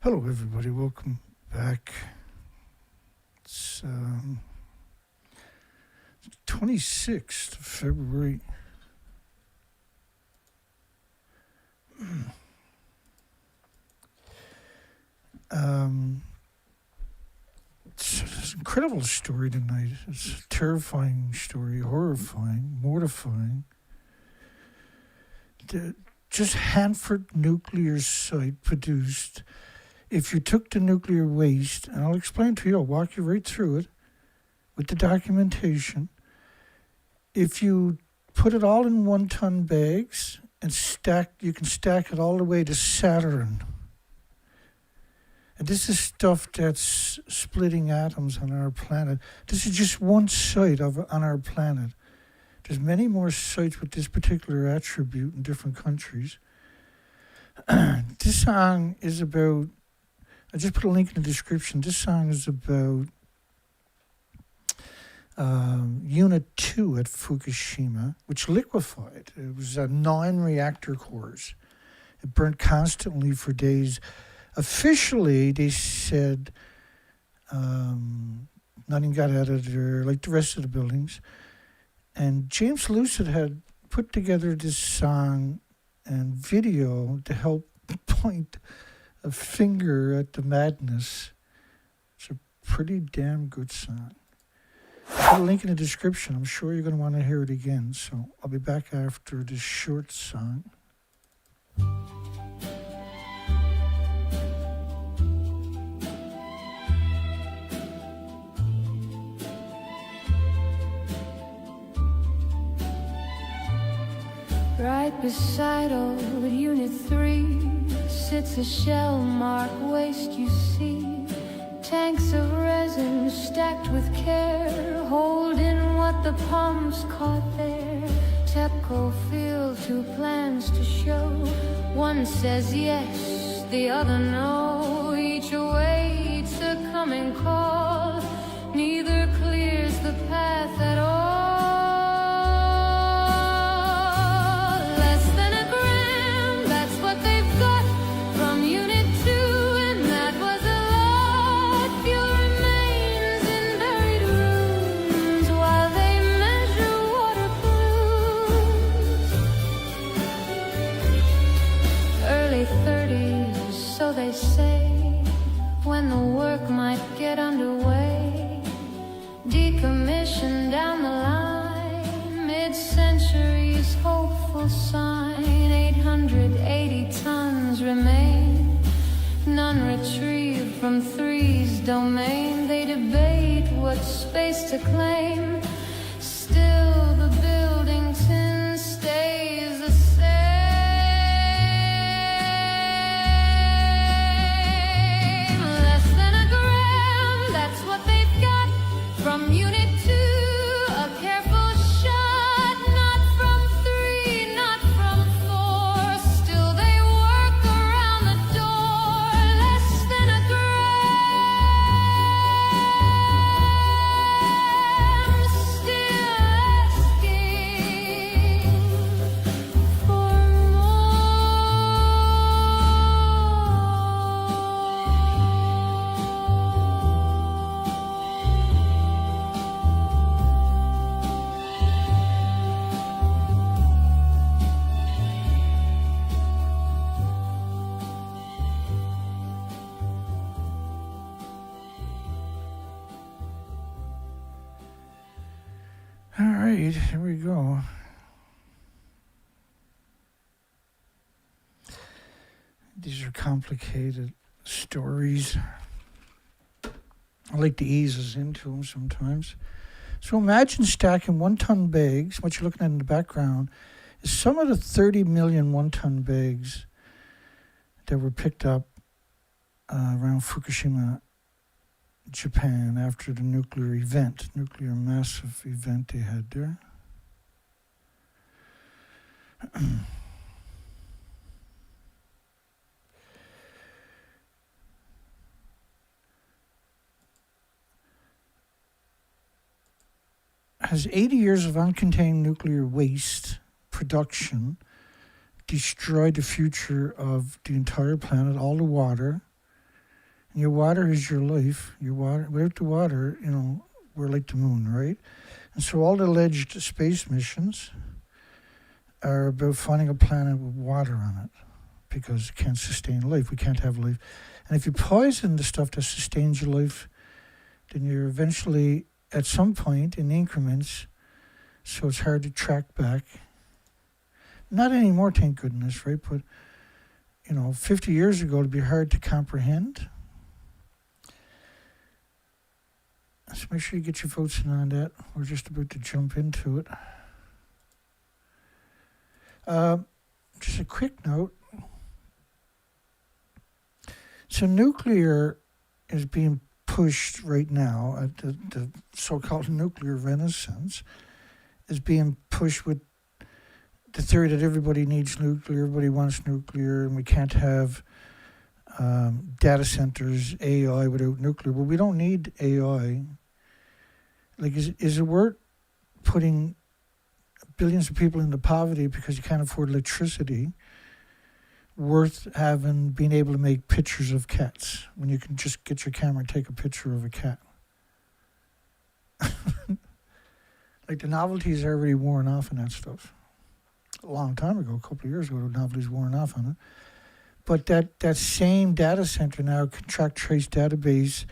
Hello, everybody. Welcome back. It's 26th of February. It's an incredible story tonight. It's a terrifying story, horrifying, mortifying. Just Hanford Nuclear Site produced. If you took the nuclear waste, and I'll explain to you, I'll walk you right through it with the documentation. If you put it all in 1-ton bags and you can stack it all the way to Saturn. And this is stuff that's splitting atoms on our planet. This is just one site on our planet. There's many more sites with this particular attribute in different countries. This song is about, I just put a link in the description. This song is about Unit 2 at Fukushima, which liquefied. It was 9 reactor cores. It burnt constantly for days. Officially, they said nothing got out of there like the rest of the buildings. And James Lucid had put together this song and video to help point a finger at the madness. It's a pretty damn good song. I'll put a link in the description. I'm sure you're going to want to hear it again. So I'll be back after this short song. Right beside old Unit 3 sits a shell-marked waste you see. Tanks of resin stacked with care, holding what the pumps caught there. TEPCO field 2 plans to show. One says yes, the other no. Each awaits a coming call. Neither clears the path at all. They say when the work might get underway, decommission down the line, mid-century's hopeful sign. 880 tons remain, none retrieved from 3's domain. They debate what space to claim, still the Buildington stays the same. From Unit 2, a careful shot, not from 3, not from 4. Still they work around the door, less than a gram. Still asking for All right, here we go. These are complicated stories. I like to ease us into them sometimes. So imagine stacking 1-ton bags. What you're looking at in the background is some of the 30 million 1-ton bags that were picked up around Fukushima, Japan, after the nuclear massive event they had there. Has 80 years of uncontained nuclear waste production destroyed the future of the entire planet, all the water, And your water is your life. Your water, without the water, we're like the moon, right? And so all the alleged space missions are about finding a planet with water on it because it can't sustain life. We can't have life. And if you poison the stuff that sustains your life, then you're eventually, at some point, in increments, so it's hard to track back. Not anymore, thank goodness, right? But, 50 years ago, it'd be hard to comprehend. So make sure you get your votes in on that. We're just about to jump into it. Just a quick note. So nuclear is being pushed right now. The so-called nuclear renaissance is being pushed with the theory that everybody needs nuclear, everybody wants nuclear, and we can't have data centers, AI without nuclear. Well, we don't need AI. Like, is it worth putting billions of people into poverty because you can't afford electricity, worth being able to make pictures of cats when you can just get your camera and take a picture of a cat? Like, the novelty's already worn off in that stuff. A long time ago, a couple of years ago, the novelty's worn off on it. But that same data center now can track, trace database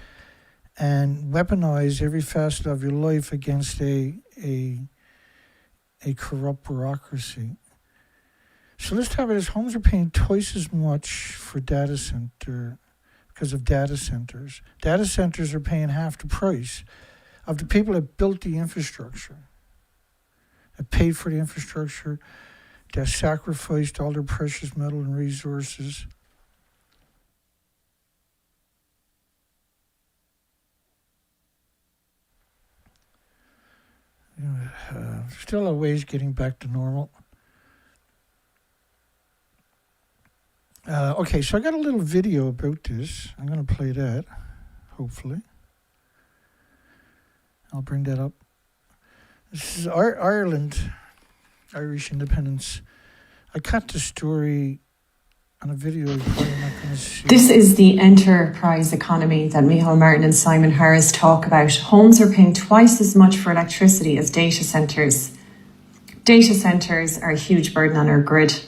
and weaponize every facet of your life against a corrupt bureaucracy. So let's talk about this. Homes are paying twice as much for data center because of data centers. Data centers are paying half the price of the people that built the infrastructure, that paid for the infrastructure, that sacrificed all their precious metal and resources. Still a ways getting back to normal. Okay, so I got a little video about this. I'm going to play that, hopefully. I'll bring that up. This is Ireland, Irish independence. I cut the story on a video you're probably not going to see. This is the enterprise economy that Micheál Martin and Simon Harris talk about. Homes are paying twice as much for electricity as data centres. Data centres are a huge burden on our grid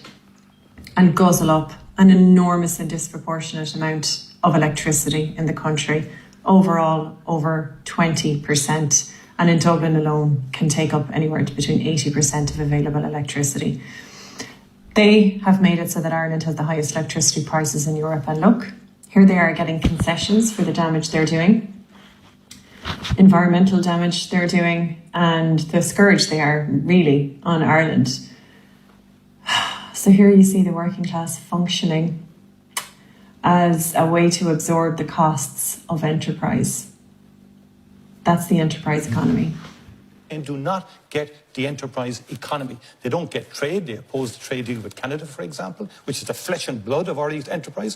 and guzzle up an enormous and disproportionate amount of electricity in the country. Overall, over 20%. And in Dublin alone can take up anywhere between 80% of available electricity. They have made it so that Ireland has the highest electricity prices in Europe. And look, here they are getting concessions for the damage they're doing, environmental damage they're doing, and the scourge they are really on Ireland. So here you see the working class functioning as a way to absorb the costs of enterprise. That's the enterprise economy. And do not get the enterprise economy. They don't get trade. They oppose the trade deal with Canada, for example, which is the flesh and blood of our enterprise.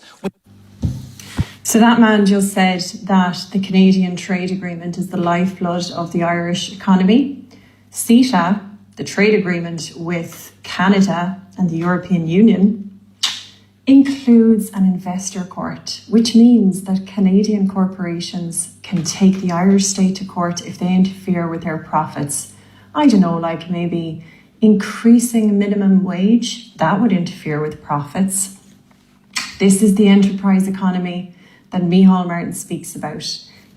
So that man just said that the Canadian trade agreement is the lifeblood of the Irish economy. CETA, the trade agreement with Canada and the European Union, includes an investor court, which means that Canadian corporations can take the Irish state to court if they interfere with their profits. I don't know, like maybe increasing minimum wage, that would interfere with profits. This is the enterprise economy that Micheál Martin speaks about.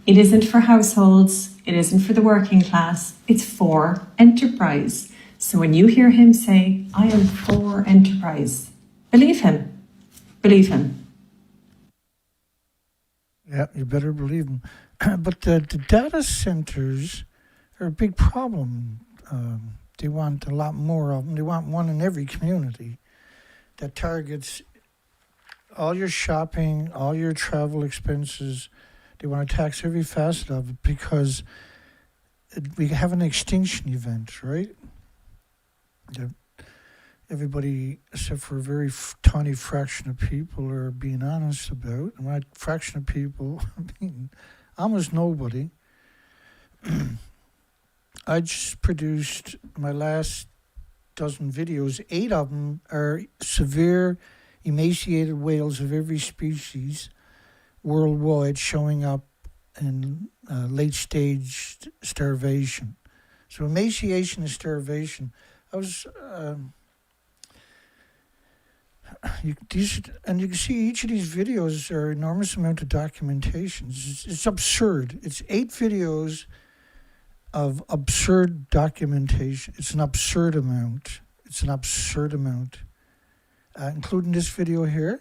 It isn't for households, it isn't for the working class, it's for enterprise. So when you hear him say, I am for enterprise, believe him. Believe him. Yeah, you better believe him. But the data centers are a big problem. They want a lot more of them. They want one in every community that targets all your shopping, all your travel expenses. They want to tax every facet of it because we have an extinction event, right? Everybody, except for a very tiny fraction of people, are being honest about. And when that fraction of people, I mean, almost nobody. I just produced my last dozen videos. 8 of them are severe emaciated whales of every species worldwide showing up in late stage starvation. So emaciation is starvation. I was, you can see each of these videos are an enormous amount of documentation. It's absurd. It's 8 videos of absurd documentation. It's an absurd amount. Including this video here.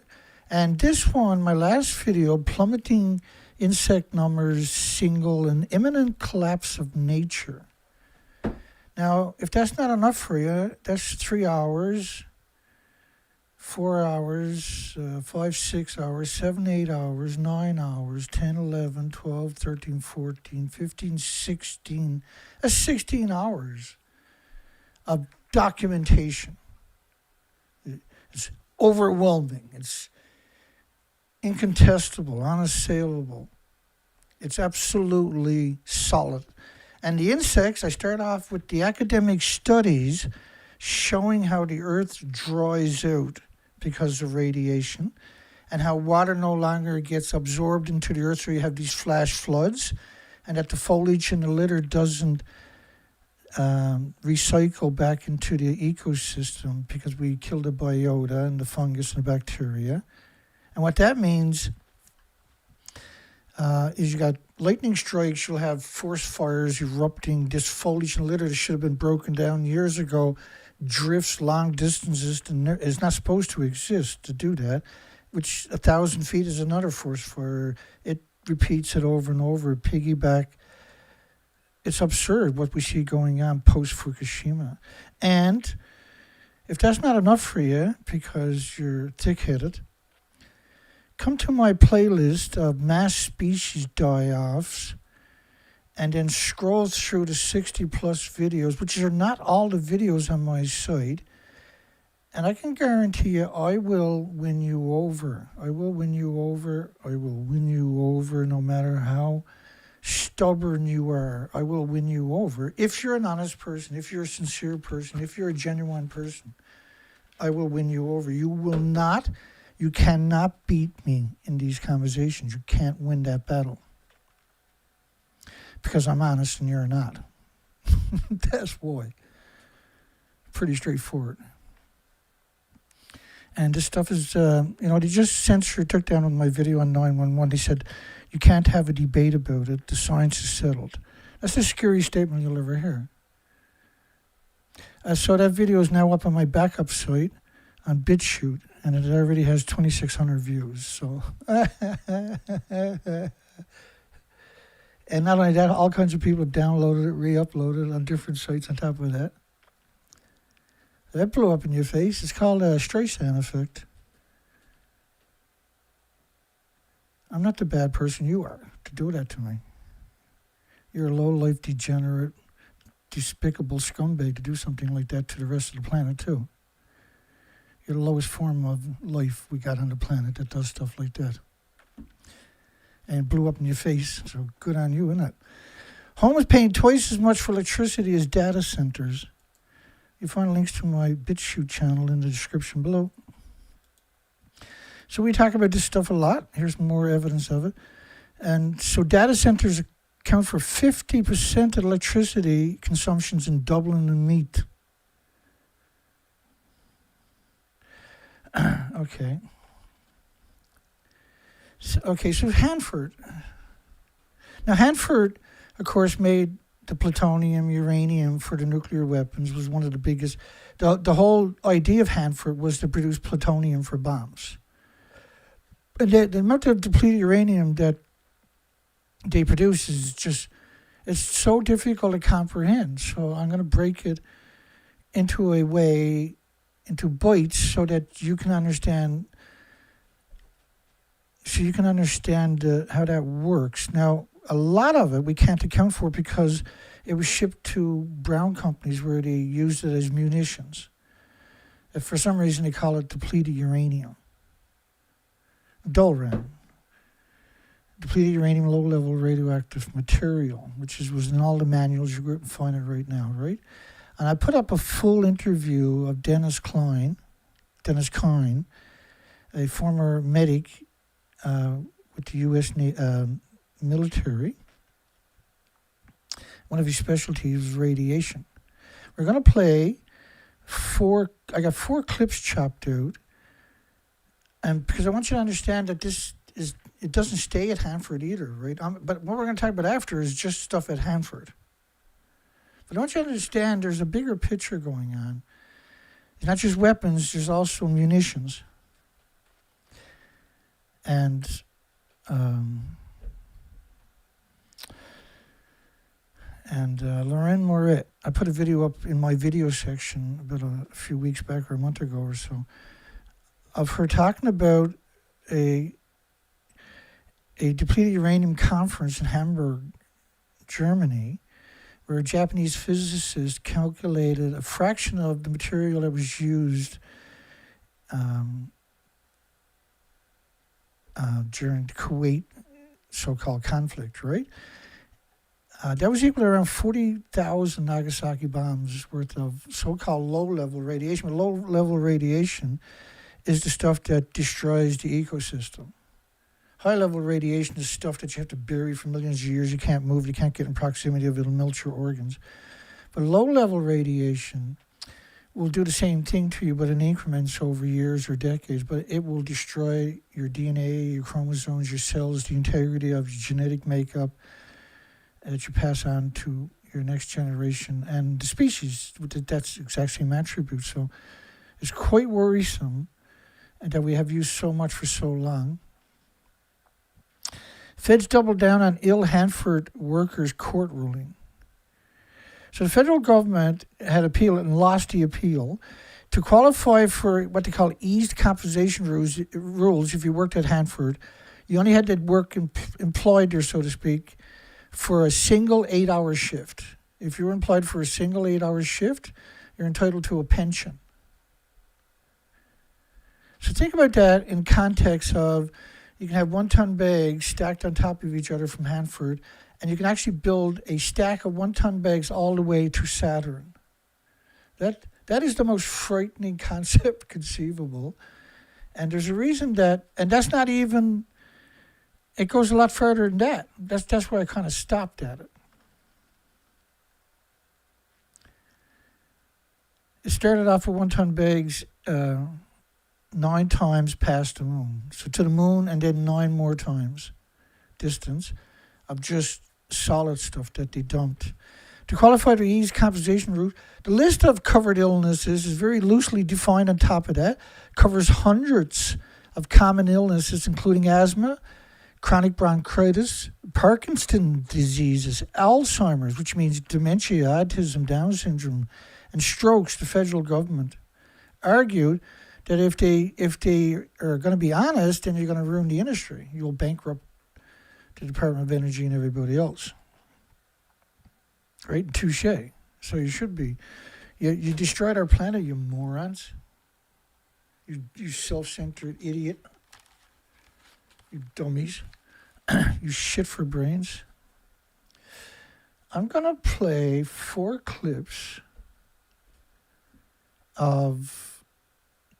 And this one, my last video, plummeting insect numbers, single and imminent collapse of nature. Now, if that's not enough for you, that's 3 hours, 4 hours, 5, 6 hours, 7, 8 hours, 9 hours, 10, 11, 12, 13, 14, 15, 16. That's 16 hours of documentation. It's overwhelming. It's incontestable, unassailable. It's absolutely solid. And the insects, I start off with the academic studies showing how the earth dries out because of radiation and how water no longer gets absorbed into the earth, so you have these flash floods, and that the foliage in the litter doesn't recycle back into the ecosystem because we kill the biota and the fungus and the bacteria. And what that means is you got lightning strikes, you'll have forest fires erupting, this foliage and litter that should have been broken down years ago drifts long distances and is not supposed to exist to do that, which 1,000 feet is another forest fire. It repeats it over and over, piggyback. It's absurd what we see going on post-Fukushima. And if that's not enough for you because you're thick-headed, come to my playlist of mass species die-offs and then scroll through the 60-plus videos, which are not all the videos on my site. And I can guarantee you I will win you over. I will win you over. I will win you over no matter how stubborn you are. I will win you over. If you're an honest person, if you're a sincere person, if you're a genuine person, I will win you over. You cannot beat me in these conversations. You can't win that battle. Because I'm honest and you're not. That's why. Pretty straightforward. And this stuff is, they just took down on my video on 911. They said, you can't have a debate about it. The science is settled. That's the scariest statement you'll ever hear. So that video is now up on my backup site on BitChute, and it already has 2,600 views. So, and not only that, all kinds of people have downloaded it, re-uploaded it on different sites on top of that. That blew up in your face. It's called a Streisand effect. I'm not the bad person you are to do that to me. You're a low-life, degenerate, despicable scumbag to do something like that to the rest of the planet, too. You're the lowest form of life we got on the planet that does stuff like that. And it blew up in your face, so good on you, isn't it? Home is paying twice as much for electricity as data centers. You find links to my BitChute channel in the description below. So we talk about this stuff a lot. Here's more evidence of it. And so data centers account for 50% of electricity consumptions in Dublin and Meath. Okay. So Hanford. Now Hanford, of course, made the plutonium, uranium for the nuclear weapons, was one of the biggest. The whole idea of Hanford was to produce plutonium for bombs. And the amount of depleted uranium that they produce is just, it's so difficult to comprehend. So I'm going to break it into bites so that you can understand. So you can understand how that works. Now, a lot of it we can't account for because it was shipped to brown companies where they used it as munitions. If for some reason they call it depleted uranium. DOLRAM. Depleted uranium, low-level radioactive material, which was in all the manuals. You can find it right now, right? And I put up a full interview of Dennis Kine, a former medic with the U.S. Military. One of his specialties is radiation. We're going to play I got 4 clips chopped out, and because I want you to understand that it doesn't stay at Hanford either, right? But what we're going to talk about after is just stuff at Hanford. But I want you to understand there's a bigger picture going on. It's not just weapons, there's also munitions. And Lorraine Moret, I put a video up in my video section about a few weeks back or a month ago or so of her talking about a depleted uranium conference in Hamburg, Germany, where a Japanese physicist calculated a fraction of the material that was used during the Kuwait so-called conflict, right? That was equal to around 40,000 Nagasaki bombs worth of so-called low-level radiation. But low-level radiation is the stuff that destroys the ecosystem. High-level radiation is stuff that you have to bury for millions of years. You can't move. You can't get in proximity of it. It'll melt your organs. But low-level radiation will do the same thing to you, but in increments over years or decades. But it will destroy your DNA, your chromosomes, your cells, the integrity of your genetic makeup that you pass on to your next generation and the species. That's exact same attribute. So it's quite worrisome that we have used so much for so long. Feds doubled down on ill Hanford workers' court ruling. So the federal government had appealed and lost the appeal. To qualify for what they call eased compensation rules, if you worked at Hanford, you only had to work employed there, so to speak, for a single 8-hour shift. If you're employed for a single 8-hour shift, you're entitled to a pension. So think about that in context of you can have 1-ton bags stacked on top of each other from Hanford, and you can actually build a stack of 1-ton bags all the way to Saturn. That is the most frightening concept conceivable. And there's a reason that, and that's not even, it goes a lot further than that. That's where I kind of stopped at it. It started off with 1-ton bags 9 times past the moon. So to the moon and then 9 more times distance of just solid stuff that they dumped. To qualify for ease compensation route, the list of covered illnesses is very loosely defined on top of that. Covers hundreds of common illnesses, including asthma, chronic bronchitis, Parkinson's diseases, Alzheimer's, which means dementia, autism, Down syndrome, and strokes. The federal government argued that if they are going to be honest, then you're going to ruin the industry. You'll bankrupt the Department of Energy and everybody else. Right? Touche. So you should be. You destroyed our planet, you morons. You self-centered idiot. You dummies. You shit for brains. I'm going to play 4 clips of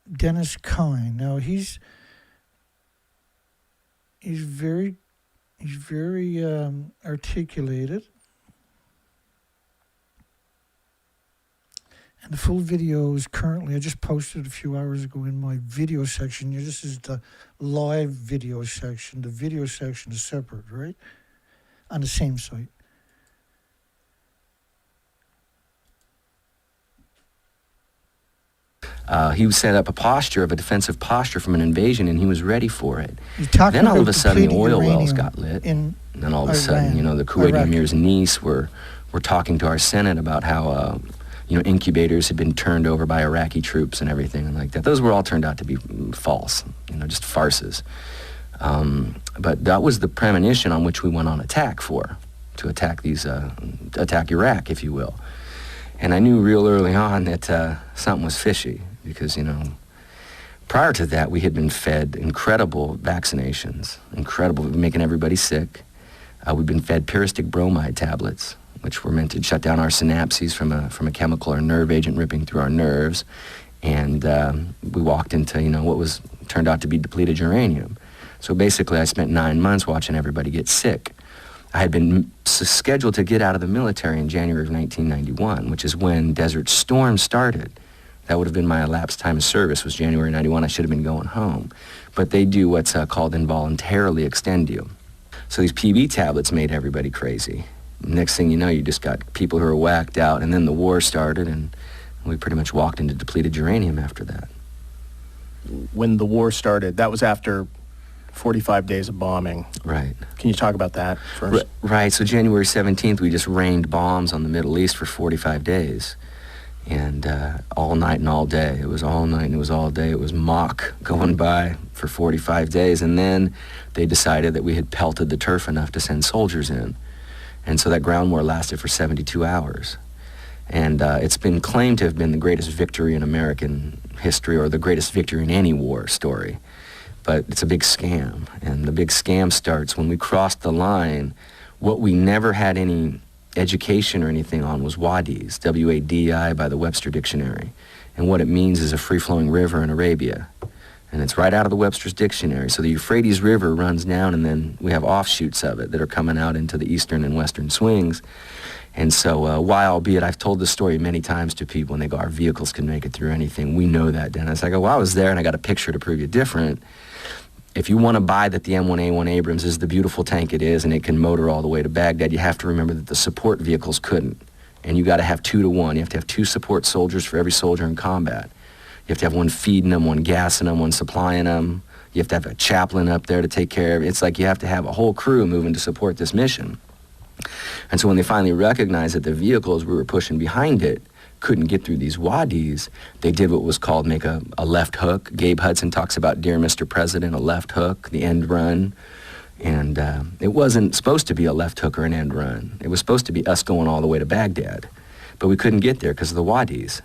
Dennis Kine. Now he's very articulated, and the full video is currently, I just posted a few hours ago in my video section. This is the live video section. The video section is separate, right? On the same site. He set up a defensive posture from an invasion, and he was ready for it. Then all of a sudden, the oil wells got lit. And then all of a sudden, the Kuwait Emir's niece were talking to our Senate about how, incubators had been turned over by Iraqi troops and everything and like that. Those were all turned out to be false, just farces. But that was the premonition on which we went on attack to attack attack Iraq, if you will. And I knew real early on that something was fishy because, prior to that, we had been fed incredible vaccinations, making everybody sick. We've been fed pyristic bromide tablets, which were meant to shut down our synapses from a chemical or nerve agent ripping through our nerves. And we walked into, what turned out to be depleted uranium. So basically, I spent 9 months watching everybody get sick. I had been scheduled to get out of the military in January of 1991, which is when Desert Storm started. That would have been my elapsed time of service, was January 91. I should have been going home. But they do what's called involuntarily extend you. So these PB tablets made everybody crazy. Next thing you know, you just got people who are whacked out, and then the war started, and we pretty much walked into depleted uranium after that. When the war started, that was after 45 days of bombing. Right. Can you talk about that first? Right. So January 17th, we just rained bombs on the Middle East for 45 days. And all night and all day. It was all night and it was all day. It was mock going by for 45 days. And then they decided that we had pelted the turf enough to send soldiers in. And so that ground war lasted for 72 hours. And it's been claimed to have been the greatest victory in American history, or the greatest victory in any war story. But it's a big scam. And the big scam starts when we crossed the line. What we never had any education or anything on was wadis, W-A-D-I by the Webster Dictionary. And what it means is a free-flowing river in Arabia. And it's right out of the Webster's Dictionary. So the Euphrates River runs down, and then we have offshoots of it that are coming out into the eastern and western swings. And so why, albeit I've told this story many times to people, and they go, our vehicles can make it through anything. We know that, Dennis. I go, well, I was there, and I got a picture to prove you different. If you want to buy that the M1A1 Abrams is the beautiful tank it is and it can motor all the way to Baghdad, you have to remember that the support vehicles couldn't. And you got to have 2 to 1. You have to have 2 support soldiers for every soldier in combat. You have to have one feeding them, one gassing them, one supplying them. You have to have a chaplain up there to take care of it. It's like you have to have a whole crew moving to support this mission. And so when they finally recognized that the vehicles we were pushing behind it couldn't get through these wadis, they did what was called make a left hook. Gabe Hudson talks about Dear Mr. President, a left hook, the end run. And it wasn't supposed to be a left hook or an end run. It was supposed to be us going all the way to Baghdad. But we couldn't get there because of the wadis.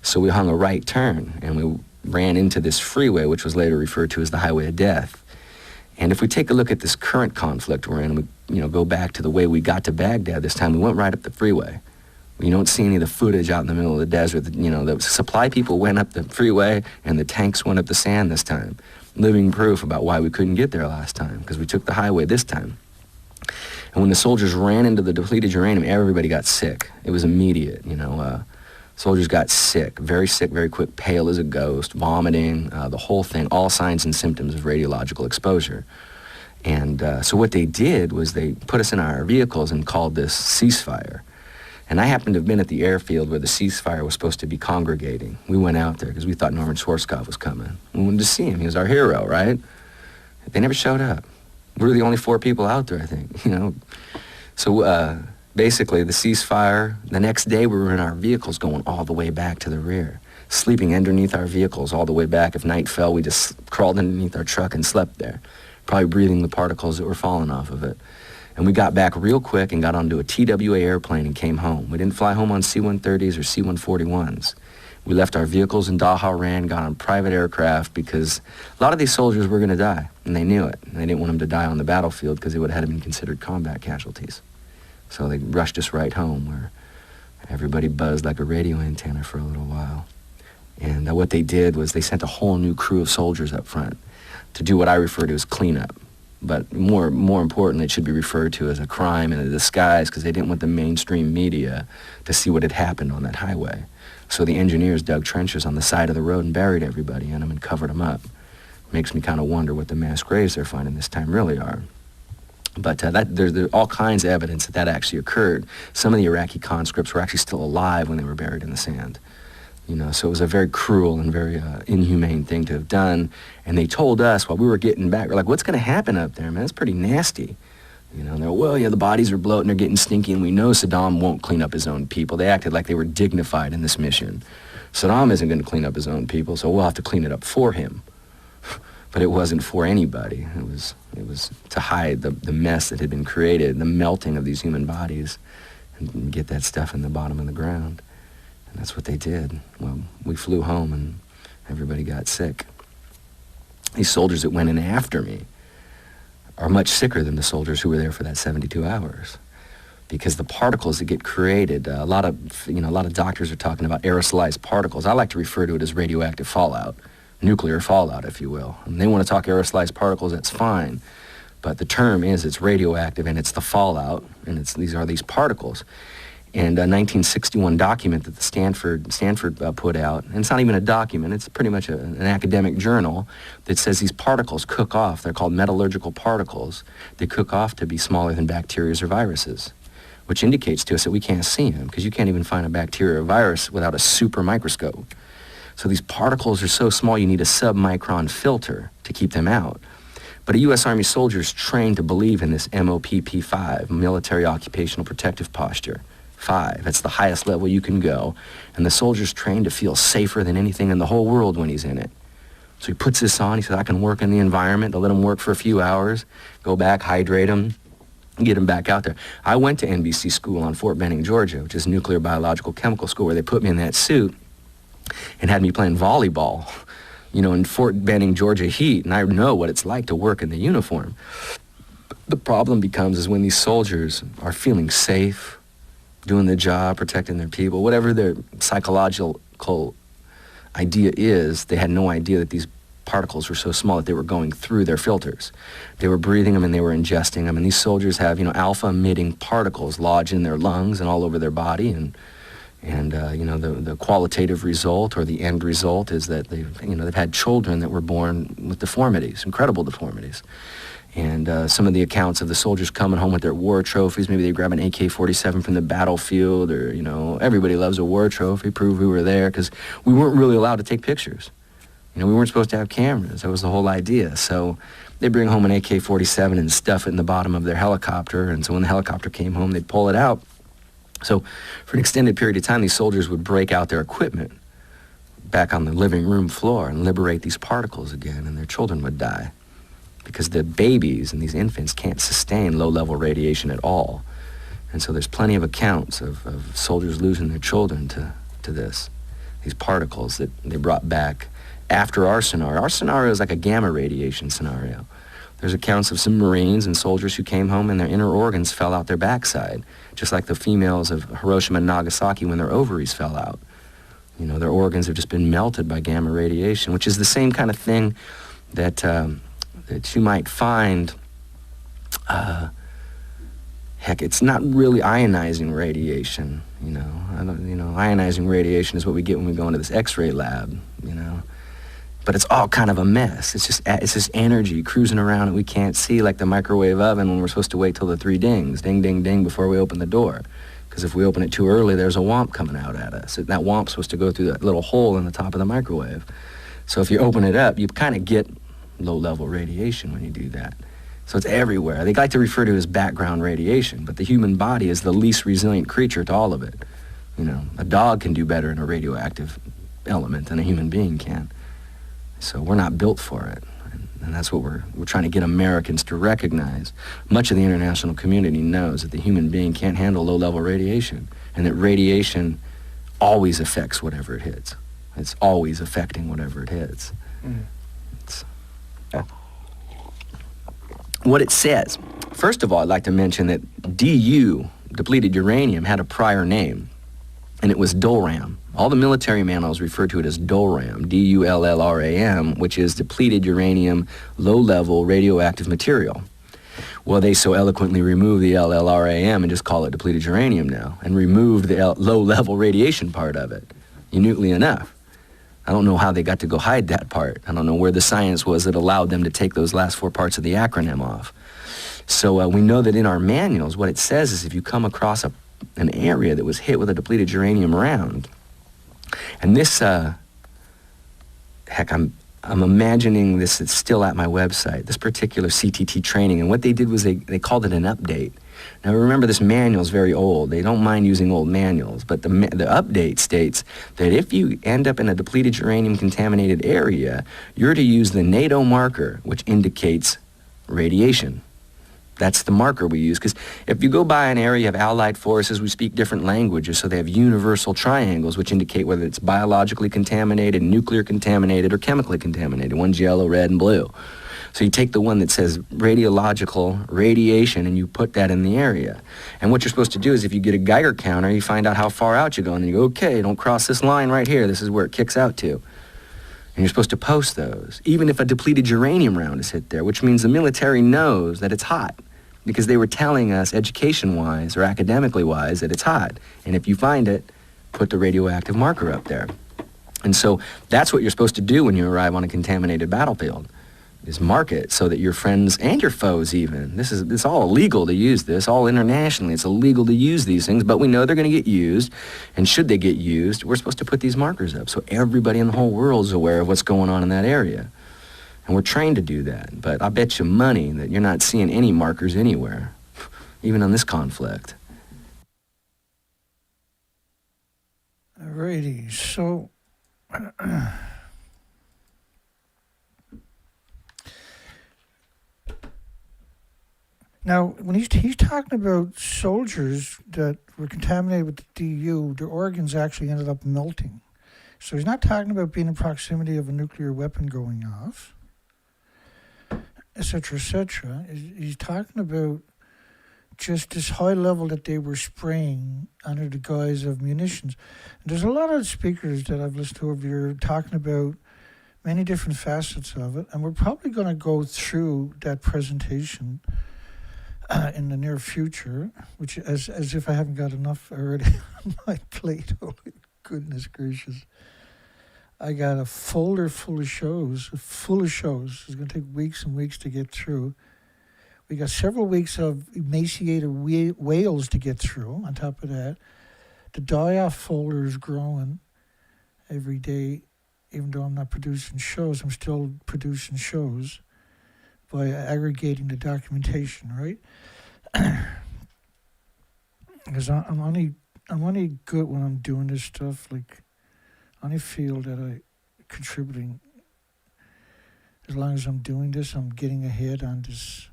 So we hung a right turn, and we ran into this freeway, which was later referred to as the Highway of Death. And if we take a look at this current conflict we're in, we go back to the way we got to Baghdad this time, we went right up the freeway. You don't see any of the footage out in the middle of the desert. The supply people went up the freeway and the tanks went up the sand this time. Living proof about why we couldn't get there last time, because we took the highway this time. And when the soldiers ran into the depleted uranium, everybody got sick. It was immediate, Soldiers got sick, very quick, pale as a ghost, vomiting, the whole thing, all signs and symptoms of radiological exposure. And so what they did was they put us in our vehicles and called this ceasefire. And I happened to have been at the airfield where the ceasefire was supposed to be congregating. We went out there because we thought Norman Schwarzkopf was coming. We wanted to see him. He was our hero, right? They never showed up. We were the only 4 people out there, I think, So basically, the ceasefire, the next day we were in our vehicles going all the way back to the rear, sleeping underneath our vehicles all the way back. If night fell, we just crawled underneath our truck and slept there, probably breathing the particles that were falling off of it. And we got back real quick and got onto a TWA airplane and came home. We didn't fly home on C-130s or C-141s. We left our vehicles in Daharan, got on private aircraft because a lot of these soldiers were going to die, and they knew it. And they didn't want them to die on the battlefield because they would have been considered combat casualties. So they rushed us right home, where everybody buzzed like a radio antenna for a little while. And what they did was they sent a whole new crew of soldiers up front to do what I refer to as cleanup. But more importantly, it should be referred to as a crime in a disguise, because they didn't want the mainstream media to see what had happened on that highway. So the engineers dug trenches on the side of the road and buried everybody in them and covered them up. Makes me kind of wonder what the mass graves they're finding this time really are. But there's all kinds of evidence that actually occurred. Some of the Iraqi conscripts were actually still alive when they were buried in the sand. So it was a very cruel and very inhumane thing to have done. And they told us while we were getting back, we're like, what's going to happen up there, man? It's pretty nasty. And they're, well, yeah, the bodies are bloating, they're getting stinky, and we know Saddam won't clean up his own people. They acted like they were dignified in this mission. Saddam isn't going to clean up his own people, so we'll have to clean it up for him. But it wasn't for anybody. It was to hide the mess that had been created, the melting of these human bodies, and get that stuff in the bottom of the ground. And that's what they did. Well, we flew home and everybody got sick. These soldiers that went in after me are much sicker than the soldiers who were there for that 72 hours. Because the particles that get created, a lot of doctors are talking about aerosolized particles. I like to refer to it as radioactive fallout. nuclear fallout, if you will. And they want to talk aerosolized particles, that's fine. But the term is it's radioactive, and it's the fallout, and these are these particles. And a 1961 document that the Stanford put out, and it's not even a document, it's pretty much an academic journal that says these particles cook off. They're called metallurgical particles. They cook off to be smaller than bacteria or viruses, which indicates to us that we can't see them, because you can't even find a bacteria or virus without a super microscope. So these particles are so small you need a sub-micron filter to keep them out. But a U.S. Army soldier is trained to believe in this MOPP5, Military Occupational Protective Posture 5. That's the highest level you can go. And the soldier's trained to feel safer than anything in the whole world when he's in it. So he puts this on. He says, I can work in the environment. They'll let him work for a few hours, go back, hydrate him, get him back out there. I went to NBC school on Fort Benning, Georgia, which is Nuclear Biological Chemical School, where they put me in that suit and had me playing volleyball, in Fort Benning, Georgia heat, and I know what it's like to work in the uniform. The problem becomes is when these soldiers are feeling safe, doing the job, protecting their people, whatever their psychological idea is, they had no idea that these particles were so small that they were going through their filters. They were breathing them and they were ingesting them, and these soldiers have, alpha-emitting particles lodged in their lungs and all over their body, and the qualitative result or the end result is that they've had children that were born with deformities, incredible deformities. And some of the accounts of the soldiers coming home with their war trophies, maybe they grab an AK-47 from the battlefield, or, everybody loves a war trophy, prove we were there, because we weren't really allowed to take pictures. We weren't supposed to have cameras. That was the whole idea. So they bring home an AK-47 and stuff it in the bottom of their helicopter, and so when the helicopter came home, they'd pull it out. So for an extended period of time, these soldiers would break out their equipment back on the living room floor and liberate these particles again, and their children would die because the babies and these infants can't sustain low-level radiation at all. And so there's plenty of accounts of soldiers losing their children to these particles that they brought back after our scenario. Our scenario is like a gamma radiation scenario. There's accounts of some Marines and soldiers who came home and their inner organs fell out their backside, just like the females of Hiroshima and Nagasaki when their ovaries fell out. Their organs have just been melted by gamma radiation, which is the same kind of thing that you might find. It's not really ionizing radiation. Ionizing radiation is what we get when we go into this X-ray lab. But it's all kind of a mess. It's just energy cruising around that we can't see, like the microwave oven when we're supposed to wait till the 3 dings, ding, ding, ding, before we open the door. Because if we open it too early, there's a womp coming out at us. That womp's supposed to go through that little hole in the top of the microwave. So if you open it up, you kind of get low-level radiation when you do that. So it's everywhere. They like to refer to it as background radiation, but the human body is the least resilient creature to all of it. A dog can do better in a radioactive element than a human being can. So we're not built for it, and that's what we're trying to get Americans to recognize. Much of the international community knows that the human being can't handle low-level radiation, and that radiation always affects whatever it hits. It's always affecting whatever it hits. What it says. First of all, I'd like to mention that DU, depleted uranium, had a prior name, and it was DOLRAM. All the military manuals refer to it as DOLRAM, D-U-L-L-R-A-M, which is depleted uranium, low-level radioactive material. Well, they so eloquently removed the LLRAM and just call it depleted uranium now, and removed the low-level radiation part of it, uniquely enough. I don't know how they got to go hide that part. I don't know where the science was that allowed them to take those last 4 parts of the acronym off. So we know that in our manuals, what it says is if you come across an area that was hit with a depleted uranium round, and this, I'm imagining this, it's still at my website, this particular CTT training, and what they did was they called it an update. Now remember, this manual is very old. They don't mind using old manuals, but the update states that if you end up in a depleted uranium contaminated area, you're to use the NATO marker, which indicates radiation. That's the marker we use, because if you go by an area of allied forces, we speak different languages, so they have universal triangles, which indicate whether it's biologically contaminated, nuclear contaminated, or chemically contaminated. One's yellow, red, and blue. So you take the one that says radiological radiation, and you put that in the area. And what you're supposed to do is if you get a Geiger counter, you find out how far out you go, and then you go, okay, don't cross this line right here. This is where it kicks out to. And you're supposed to post those, even if a depleted uranium round is hit there, which means the military knows that it's hot because they were telling us education-wise or academically-wise that it's hot. And if you find it, put the radioactive marker up there. And so that's what you're supposed to do when you arrive on a contaminated battlefield, is mark it so that your friends and your foes even, it's all illegal to use this, all internationally, it's illegal to use these things, but we know they're going to get used, and should they get used, we're supposed to put these markers up so everybody in the whole world is aware of what's going on in that area. And we're trained to do that, but I bet you money that you're not seeing any markers anywhere, even on this conflict. Alrighty, so now, when he's talking about soldiers that were contaminated with the DU, their organs actually ended up melting. So he's not talking about being in proximity of a nuclear weapon going off, etc., etc. He's talking about just this high level that they were spraying under the guise of munitions. And there's a lot of speakers that I've listened to over here talking about many different facets of it, and we're probably going to go through that presentation in the near future, which as if I haven't got enough already on my plate. Holy goodness gracious. I got a folder full of shows. It's going to take weeks and weeks to get through. We got several weeks of emaciated whales to get through. On top of that, the die-off folder is growing every day. Even though I'm not producing shows, I'm still producing shows by aggregating the documentation, right? Because I'm only good when I'm doing this stuff. Like, I only feel that I'm contributing. As long as I'm doing this, I'm getting ahead on this.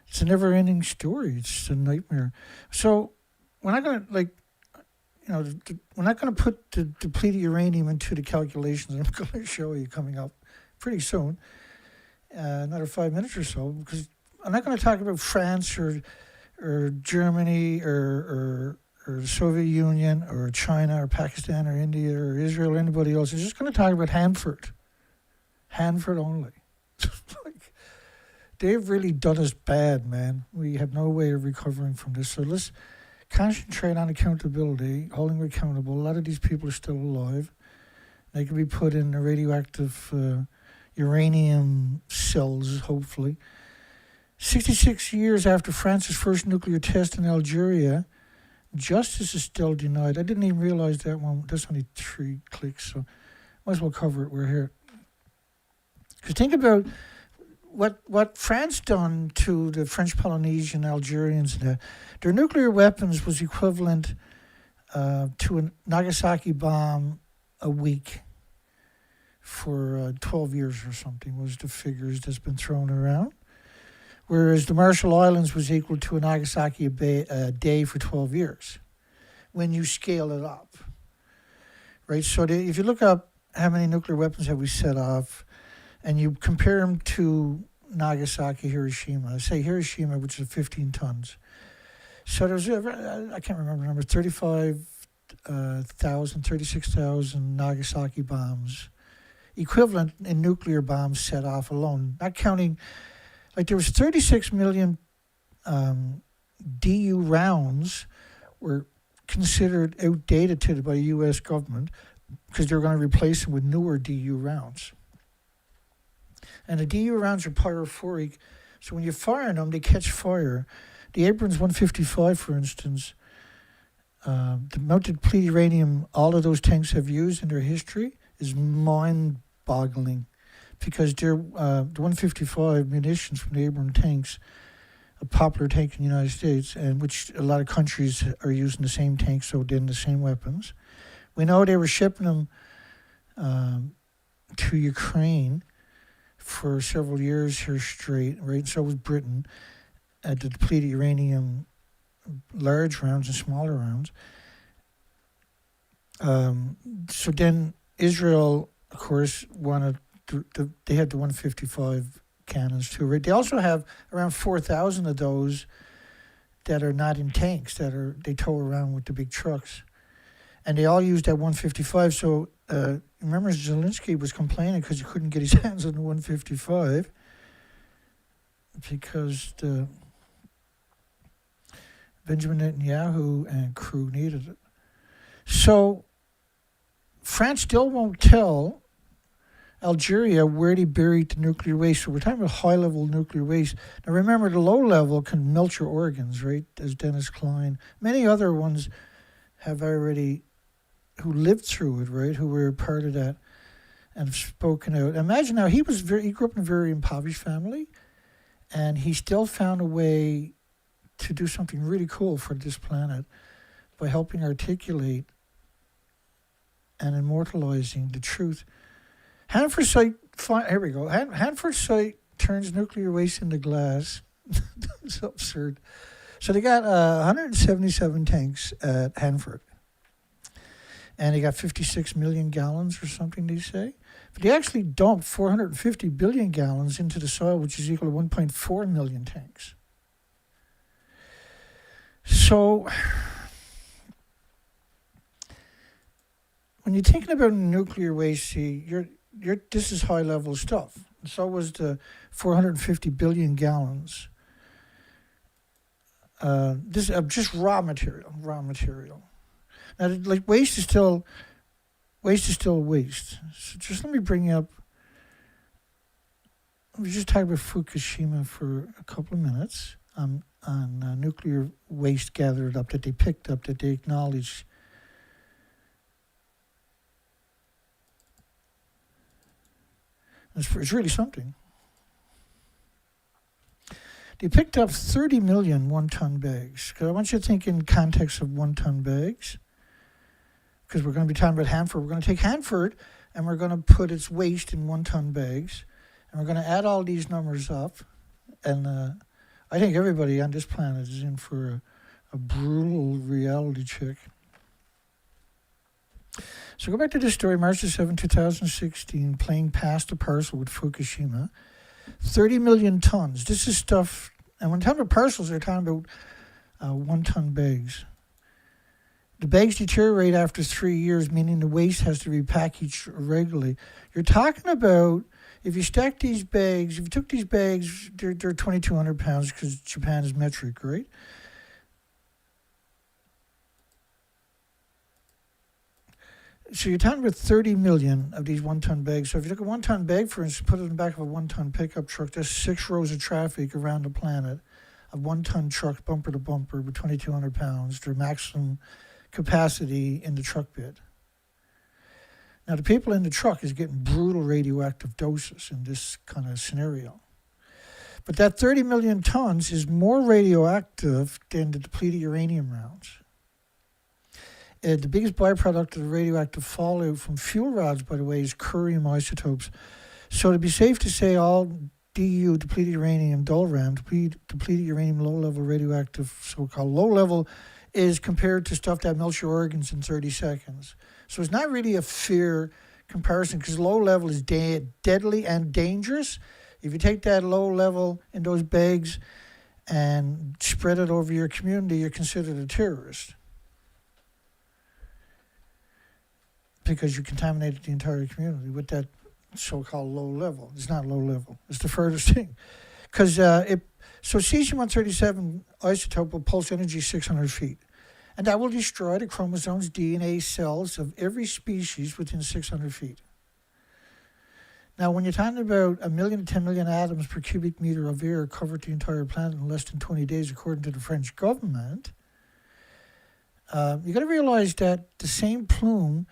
It's a never-ending story. It's a nightmare. So we're not going to, we're not going to put the depleted uranium into the calculations I'm going to show you coming up pretty soon, another 5 minutes or so, because I'm not going to talk about France or Germany or the Soviet Union or China or Pakistan or India or Israel or anybody else. I'm just going to talk about Hanford only. They've really done us bad, man. We have no way of recovering from this. So let's concentrate on accountability, holding accountable. A lot of these people are still alive. They can be put in the radioactive uranium cells, hopefully. 66 years after France's first nuclear test in Algeria, justice is still denied. I didn't even realize that one. That's only 3 clicks, so might as well cover it. We're here. Because think about what France done to the French Polynesian Algerians. Their nuclear weapons was equivalent to a Nagasaki bomb a week for 12 years or something was the figures that's been thrown around. Whereas the Marshall Islands was equal to a Nagasaki a day for 12 years when you scale it up. Right? So if you look up how many nuclear weapons have we set off, and you compare them to Nagasaki, Hiroshima. Say Hiroshima, which is 15 tons. So there's, I can't remember the number, 36,000 Nagasaki bombs, equivalent in nuclear bombs set off alone. Not counting, like there was 36 million DU rounds were considered outdated by the U.S. government because they were going to replace them with newer DU rounds. And the DU rounds are pyrophoric, so when you fire them, they catch fire. The Abrams 155, for instance, the amount of depleted uranium all of those tanks have used in their history is mind-boggling, because they're the 155 munitions from the Abrams tanks, a popular tank in the United States, and which a lot of countries are using the same tanks, so then the same weapons. We know they were shipping them to Ukraine for several years here straight, right? So was Britain at the depleted uranium, large rounds and smaller rounds. So then Israel, of course, wanted they had the 155 cannons too, right? They also have around 4,000 of those that are not in tanks, they tow around with the big trucks. And they all use that 155, so remember Zelensky was complaining because he couldn't get his hands on the 155 because the Benjamin Netanyahu and crew needed it. So France still won't tell Algeria where they buried the nuclear waste. So we're talking about high-level nuclear waste. Now remember, the low level can melt your organs, right? As Dennis Klein. Many other ones have already, who lived through it, right? Who were part of that and have spoken out. Imagine now, he grew up in a very impoverished family, and he still found a way to do something really cool for this planet by helping articulate and immortalizing the truth. Hanford Site, here we go. Hanford Site turns nuclear waste into glass. It's absurd. So they got 177 tanks at Hanford. And they got 56 million gallons or something, they say. But they actually dumped 450 billion gallons into the soil, which is equal to 1.4 million tanks. So when you're thinking about nuclear waste, see, this is high-level stuff. So was the 450 billion gallons. This is just raw material. Now, like waste is still waste. So just let me bring up. We just talk about Fukushima for a couple of minutes on nuclear waste gathered up that they picked up, that they acknowledged. It's really something. They picked up 30 million one-ton bags. Because I want you to think in context of one-ton bags. Because we're going to be talking about Hanford. We're going to take Hanford and we're going to put its waste in one-ton bags. And we're going to add all these numbers up. And I think everybody on this planet is in for a brutal reality check. So go back to this story, March 7, 2016, plane passed a parcel with Fukushima. 30 million tons. This is stuff, and when talking about parcels, they're talking about one-ton bags. The bags deteriorate after 3 years, meaning the waste has to be packaged regularly. You're talking about, if you stack these bags, if you took these bags, they're 2,200 pounds because Japan is metric, right? So you're talking about 30 million of these one-ton bags. So if you took a one-ton bag, for instance, put it in the back of a one-ton pickup truck, there's 6 rows of traffic around the planet of one-ton trucks, bumper to bumper, with 2,200 pounds, their maximum capacity in the truck bed. Now, the people in the truck is getting brutal radioactive doses in this kind of scenario. But that 30 million tons is more radioactive than the depleted uranium rounds. The biggest byproduct of the radioactive fallout from fuel rods, by the way, is curium isotopes. So to be safe to say all DU, depleted uranium, DULRAM, depleted uranium low-level radioactive, so-called low-level, is compared to stuff that melts your organs in 30 seconds. So it's not really a fair comparison because low-level is deadly and dangerous. If you take that low-level in those bags and spread it over your community, you're considered a terrorist. Because you contaminated the entire community with that so-called low level. It's not low level. It's the furthest thing. Because so cesium-137 isotope will pulse energy 600 feet. And that will destroy the chromosomes, DNA, cells of every species within 600 feet. Now, when you're talking about 1 million to 10 million atoms per cubic meter of air covered the entire planet in less than 20 days, according to the French government, you got to realize that the same plume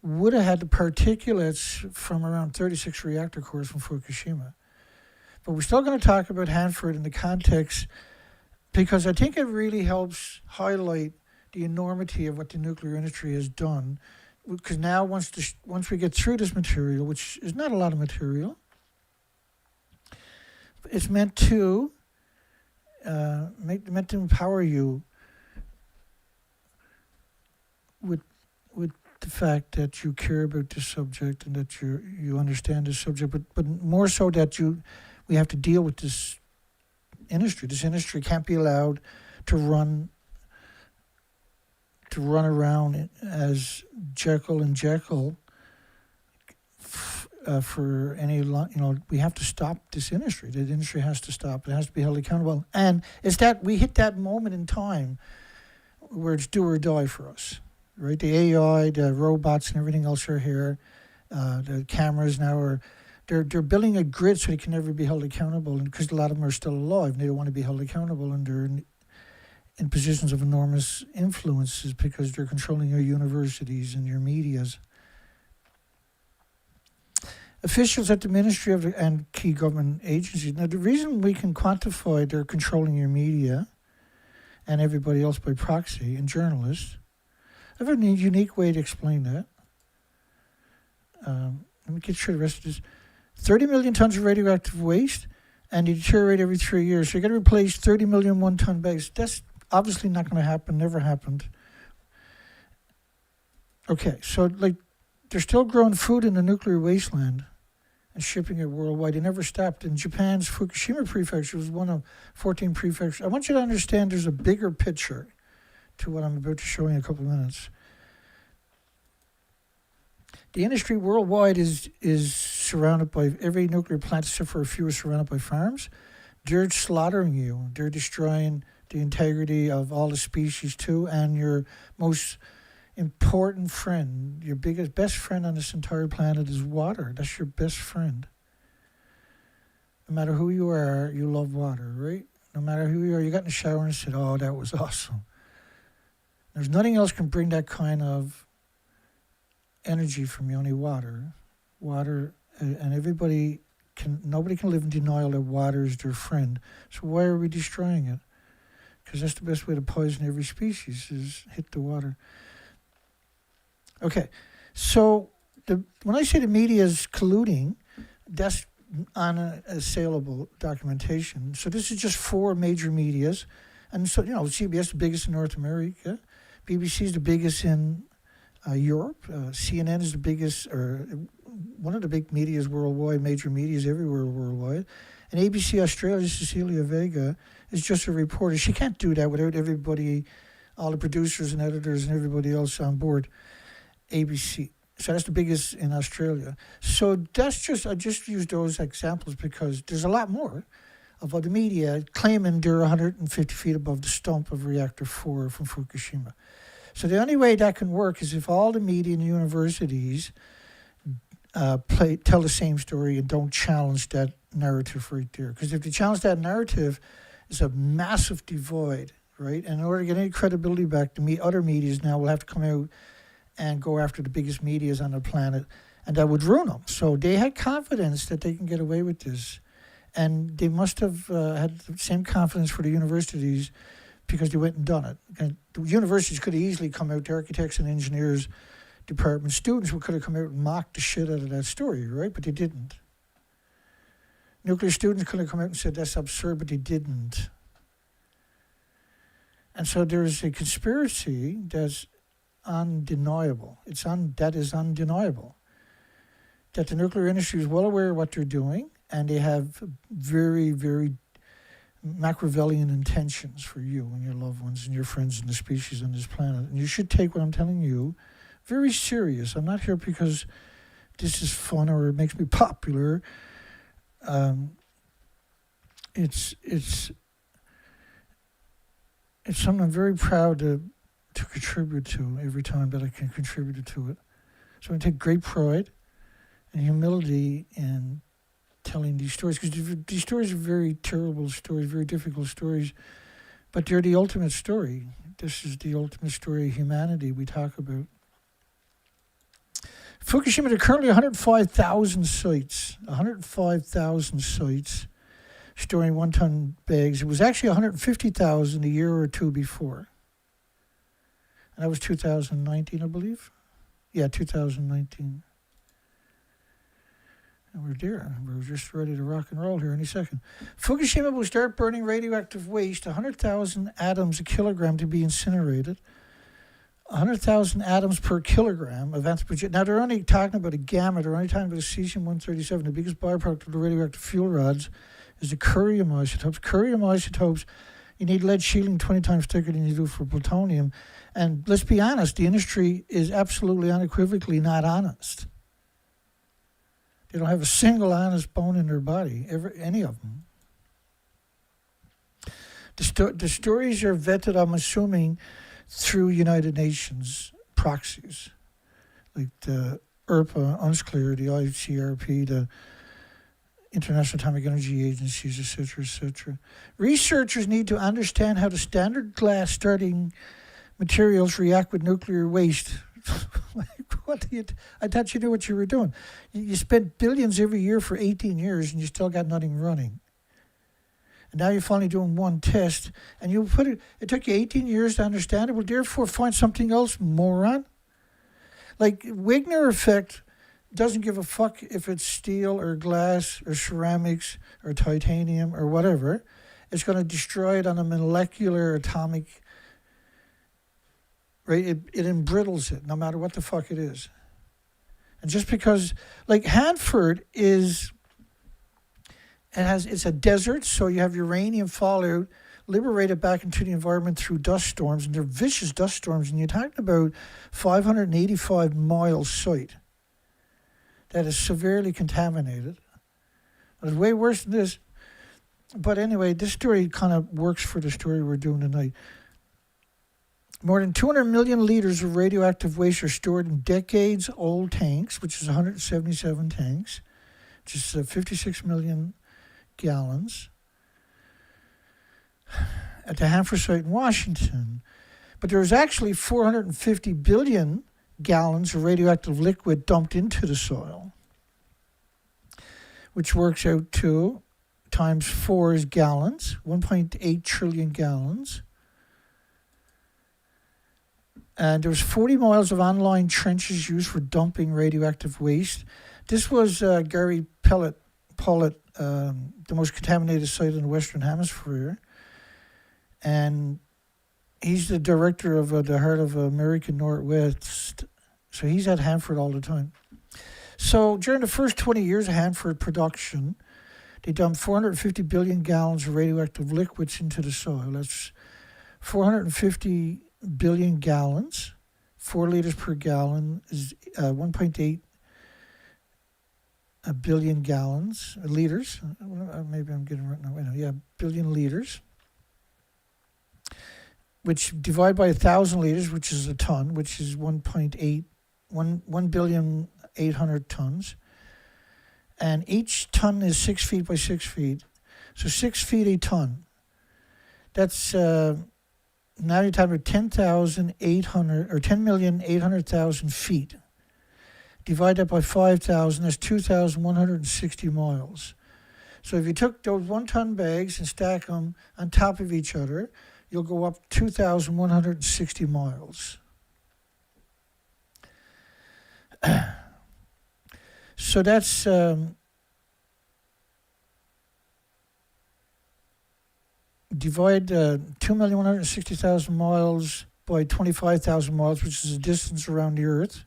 would have had the particulates from around 36 reactor cores from Fukushima. But we're still going to talk about Hanford in the context because I think it really helps highlight the enormity of what the nuclear industry has done. Because now once we get through this material, which is not a lot of material, it's meant to empower you with the fact that you care about this subject and that you understand this subject, but more so that we have to deal with this industry. This industry can't be allowed to run around as Jekyll and Jekyll for any, we have to stop this industry. The industry has to stop. It has to be held accountable. And it's that we hit that moment in time where it's do or die for us, right? The AI, the robots, and everything else are here. The cameras now are, they're building a grid so they can never be held accountable, and because a lot of them are still alive, and they don't want to be held accountable, and they're in positions of enormous influences because they're controlling your universities and your medias. Officials at the Ministry and key government agencies. Now, the reason we can quantify they're controlling your media and everybody else by proxy and journalists, I have a unique way to explain that. Let me get through the rest of this. 30 million tons of radioactive waste, and they deteriorate every 3 years. So you got to replace 30 million one-ton bags. That's obviously not going to happen, never happened. Okay, so they're still growing food in the nuclear wasteland and shipping it worldwide. They never stopped. In Japan's Fukushima prefecture was one of 14 prefectures. I want you to understand there's a bigger picture to what I'm about to show you in a couple of minutes. The industry worldwide is surrounded by, every nuclear plant except for a few is surrounded by farms. They're slaughtering you. They're destroying the integrity of all the species too, and your most important friend, your best friend on this entire planet is water. That's your best friend. No matter who you are, you love water, right? No matter who you are, you got in the shower and said, oh, that was awesome. There's nothing else can bring that kind of energy from you, only water. Water, and nobody can live in denial that water is their friend. So why are we destroying it? Because that's the best way to poison every species, is hit the water. Okay, so when I say the media is colluding, that's on a saleable documentation. So this is just 4 major medias. And so, CBS is the biggest in North America. BBC is the biggest in Europe. CNN is the biggest, or one of the big medias worldwide, major medias everywhere worldwide. And ABC Australia, Cecilia Vega, is just a reporter. She can't do that without everybody, all the producers and editors and everybody else on board. ABC. So that's the biggest in Australia. So I just used those examples because there's a lot more of the media claiming they're 150 feet above the stump of Reactor 4 from Fukushima. So the only way that can work is if all the media and universities tell the same story and don't challenge that narrative right there. Because if they challenge that narrative, it's a massive divide, right? And in order to get any credibility back, other medias now will have to come out and go after the biggest medias on the planet, and that would ruin them. So they had confidence that they can get away with this. And they must have had the same confidence for the universities because they went and done it. And the universities could have easily come out, the architects and engineers department, students could have come out and mocked the shit out of that story, right? But they didn't. Nuclear students could have come out and said, that's absurd, but they didn't. And so there's a conspiracy that's undeniable. That is undeniable. That the nuclear industry is well aware of what they're doing, and they have very, very Machiavellian intentions for you and your loved ones and your friends and the species on this planet. And you should take what I'm telling you very serious. I'm not here because this is fun or it makes me popular. It's something I'm very proud to contribute to every time that I can contribute to it. So I take great pride and humility in telling these stories, because these stories are very terrible stories, very difficult stories, but they're the ultimate story. This is the ultimate story of humanity we talk about. Fukushima, there are currently 105,000 sites. 105,000 sites storing one-ton bags. It was actually 150,000 a year or two before. And that was 2019, I believe. Yeah, 2019. And we're there. We're just ready to rock and roll here any second. Fukushima will start burning radioactive waste, 100,000 atoms a kilogram to be incinerated. 100,000 atoms per kilogram of anthropogenic. Now, they're only talking about a gamma. They're only talking about a cesium-137. The biggest byproduct of the radioactive fuel rods is the curium isotopes. Curium isotopes, you need lead shielding 20 times thicker than you do for plutonium. And let's be honest, the industry is absolutely unequivocally not honest. They don't have a single honest bone in their body, any of them. The stories are vetted, I'm assuming, through United Nations proxies, like the IRPA, UNSCLEAR, the ICRP, the International Atomic Energy Agencies, etc., etc. Researchers need to understand how the standard glass starting materials react with nuclear waste. I thought you knew what you were doing. You spent billions every year for 18 years and you still got nothing running. And now you're finally doing one test, and you put it took you 18 years to understand it. Well, therefore, find something else, moron. Like, Wigner effect doesn't give a fuck if it's steel or glass or ceramics or titanium or whatever. It's going to destroy it on a molecular, atomic, right? It embrittles it, no matter what the fuck it is. And just because, like, Hanford is... It's a desert, so you have uranium fallout liberated back into the environment through dust storms, and they're vicious dust storms, and you're talking about 585-mile site that is severely contaminated. It's way worse than this. But anyway, this story kind of works for the story we're doing tonight. More than 200 million liters of radioactive waste are stored in decades-old tanks, which is 177 tanks, which is 56 million gallons at the Hanford Site in Washington. But there was actually 450 billion gallons of radioactive liquid dumped into the soil, which works out to times 4 is gallons, 1.8 trillion gallons. And there was 40 miles of online trenches used for dumping radioactive waste. This was Gary Pollitt, the most contaminated site in the Western Hemisphere. And he's the director of the Heart of American Northwest. So he's at Hanford all the time. So during the first 20 years of Hanford production, they dumped 450 billion gallons of radioactive liquids into the soil. That's 450 billion gallons. 4 liters per gallon is 1.8 a billion gallons, liters. Maybe I'm getting it right now. Yeah, billion liters. Which divide by 1,000 liters, which is a ton, which is 1,800,000,000 tons. And each ton is 6 feet by 6 feet. So 6 feet a ton. That's now you're talking about 10,800 or 10,800,000 feet. Divide that by 5,000, that's 2,160 miles. So if you took those 1-ton bags and stack them on top of each other, you'll go up 2,160 miles. So that's divide 2,160,000 miles by 25,000 miles, which is the distance around the Earth.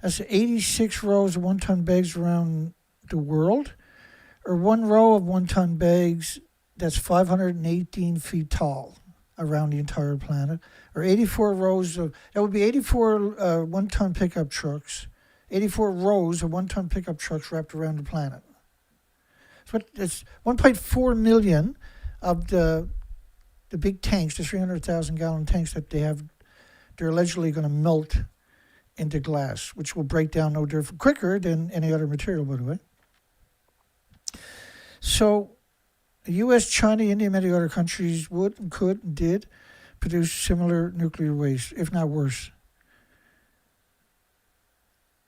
That's 86 rows of 1-ton bags around the world, or 1 row of 1-ton bags that's 518 feet tall around the entire planet, or 84 rows of, that would be 84 1-ton pickup trucks, 84 rows of 1-ton pickup trucks wrapped around the planet. So it's 1.4 million of the big tanks, the 300,000 gallon tanks that they're allegedly going to melt into glass, which will break down no different, quicker than any other material, by the way. So the U.S., China, India, many other countries would and could and did produce similar nuclear waste, if not worse.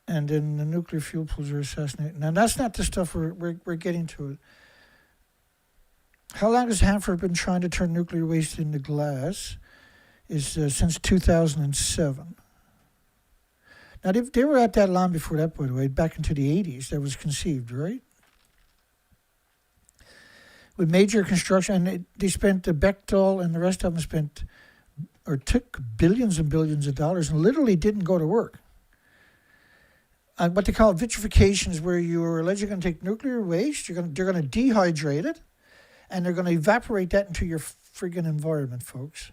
And then the nuclear fuel pools are assassinating. Now, that's not the stuff we're getting to it. How long has Hanford been trying to turn nuclear waste into glass? Is since 2007. Now, they were at that long before that, by the way, back into the 80s, that was conceived, right? With major construction, and they spent, Bechtel and the rest of them spent, or took billions and billions of dollars and literally didn't go to work. And what they call vitrification is where you're allegedly going to take nuclear waste, they're going to dehydrate it, and they're going to evaporate that into your friggin' environment, folks.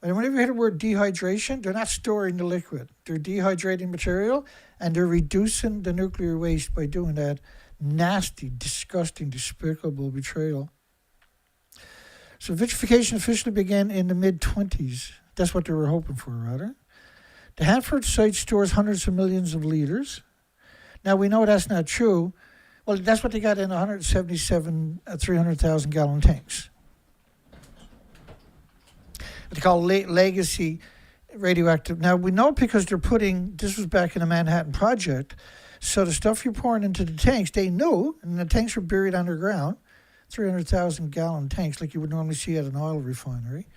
And whenever you hear the word dehydration, they're not storing the liquid. They're dehydrating material, and they're reducing the nuclear waste by doing that nasty, disgusting, despicable betrayal. So vitrification officially began in the mid-20s. That's what they were hoping for, rather. The Hanford Site stores hundreds of millions of liters. Now, we know that's not true. Well, that's what they got in 177 300,000 gallon tanks. What they call legacy radioactive. Now, we know because they're putting, this was back in the Manhattan Project, so the stuff you're pouring into the tanks, they knew, and the tanks were buried underground, 300,000 gallon tanks like you would normally see at an oil refinery.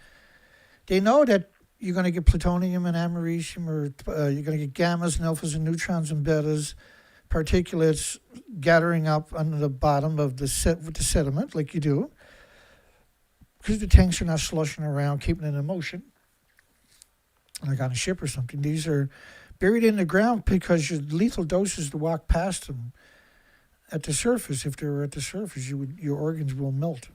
They know that you're going to get plutonium and americium, or you're going to get gammas and alphas and neutrons and betas, particulates gathering up under the bottom of the sediment like you do, because the tanks are not slushing around, keeping it in motion, like on a ship or something. These are buried in the ground because your lethal doses to walk past them at the surface. If they were at the surface, your organs will melt.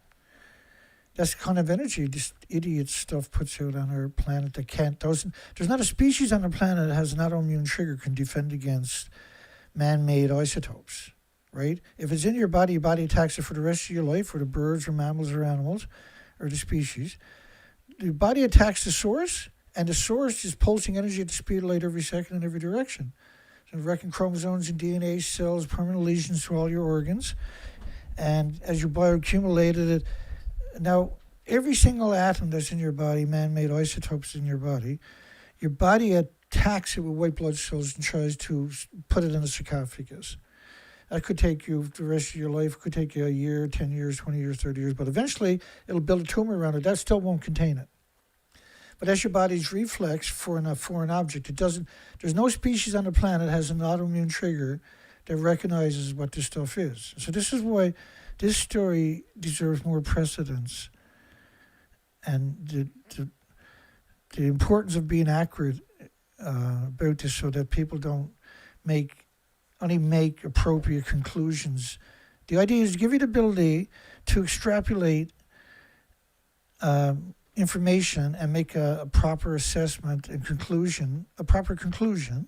That's the kind of energy this idiot stuff puts out on our planet that can't. There's not a species on the planet that has an autoimmune trigger can defend against man-made isotopes, right? If it's in your body attacks it for the rest of your life, or the birds or mammals or animals or the species. The body attacks the source, and the source is pulsing energy at the speed of light every second in every direction. So wrecking chromosomes and DNA cells, permanent lesions to all your organs. And as you bioaccumulated it, now every single atom that's in your body, man-made isotopes in your body attacks it with white blood cells and tries to put it in a sarcophagus. That could take you the rest of your life. It could take you a year, 10 years, 20 years, 30 years. But eventually, it'll build a tumor around it. That still won't contain it. But that's your body's reflex for a foreign object. It doesn't. There's no species on the planet that has an autoimmune trigger that recognizes what this stuff is. So this is why this story deserves more precedence. And the importance of being accurate about this, so that people don't only make appropriate conclusions. The idea is to give you the ability to extrapolate information and make a proper assessment and a proper conclusion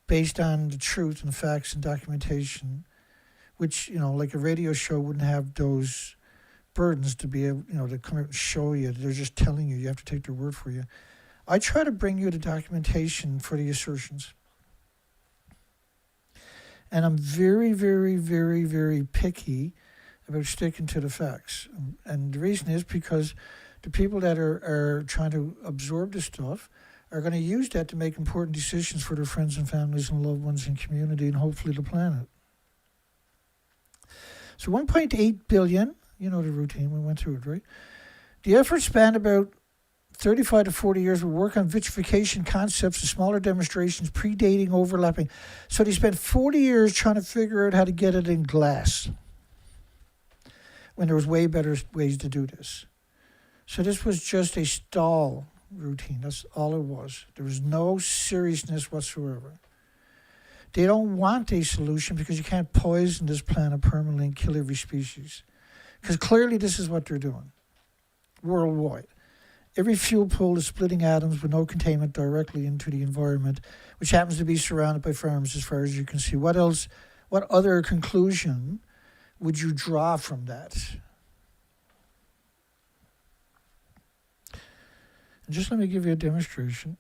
based on the truth and facts and documentation, which, like a radio show wouldn't have those burdens to be able, to come out and show you. They're just telling you. You have to take their word for you. I try to bring you the documentation for the assertions. And I'm very, very, very, very picky about sticking to the facts. And the reason is because the people that are trying to absorb this stuff are going to use that to make important decisions for their friends and families and loved ones and community and hopefully the planet. So 1.8 billion, the routine, we went through it, right? The effort spanned about 35 to 40 years with work on vitrification concepts and smaller demonstrations predating overlapping. So they spent 40 years trying to figure out how to get it in glass when there was way better ways to do this. So this was just a stall routine. That's all it was. There was no seriousness whatsoever. They don't want a solution because you can't poison this planet permanently and kill every species. Because clearly this is what they're doing worldwide. Every fuel pool is splitting atoms with no containment directly into the environment, which happens to be surrounded by farms as far as you can see. What other conclusion would you draw from that? And just let me give you a demonstration.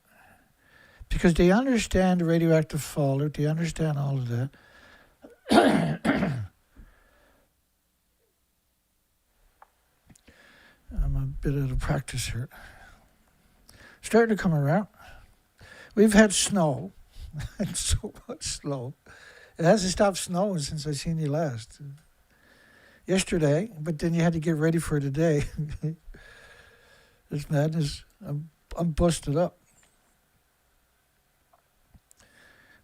Because they understand the radioactive fallout, they understand all of that. I'm a bit out of practice here. Starting to come around. We've had snow. So much snow. It hasn't stopped snowing since I seen you last. Yesterday, but then you had to get ready for today. This madness. I'm busted up.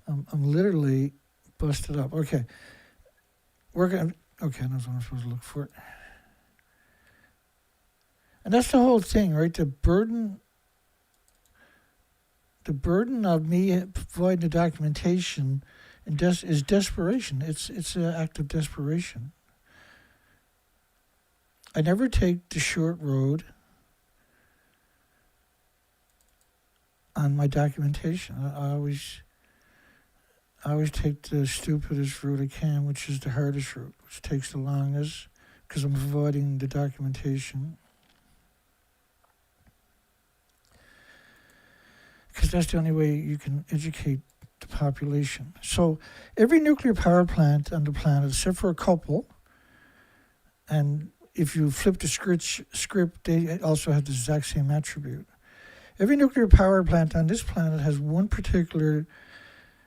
I'm literally busted up. Okay. Okay, that's what I'm supposed to look for. And that's the whole thing, right? The burden of me providing the documentation is desperation. It's an act of desperation. I never take the short road. on my documentation. I always take the stupidest route I can, which is the hardest route, which takes the longest, because I'm avoiding the documentation. Because that's the only way you can educate the population. So every nuclear power plant on the planet, except for a couple, and if you flip the script, they also have the exact same attribute. Every nuclear power plant on this planet has one particular,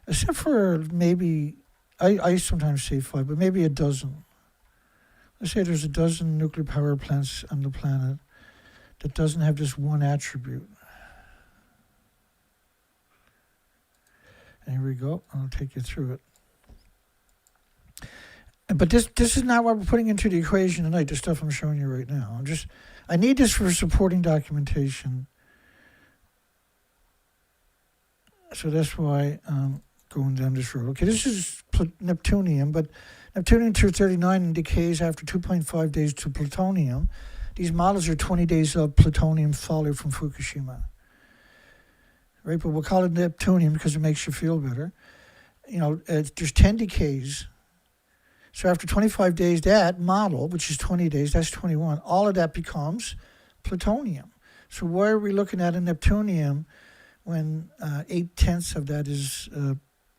except for maybe, I sometimes say 5, but maybe a dozen. Let's say there's a dozen nuclear power plants on the planet that doesn't have this one attribute. And here we go. I'll take you through it. But this is not what we're putting into the equation tonight, the stuff I'm showing you right now. I need this for supporting documentation. So that's why I'm going down this road. Okay, this is Neptunium, but Neptunium-239 decays after 2.5 days to plutonium. These models are 20 days of plutonium fallout from Fukushima. Right, but we'll call it Neptunium because it makes you feel better. You know, there's 10 decays. So after 25 days, that model, which is 20 days, that's 21, all of that becomes plutonium. So why are we looking at a Neptunium when 8/10 of that is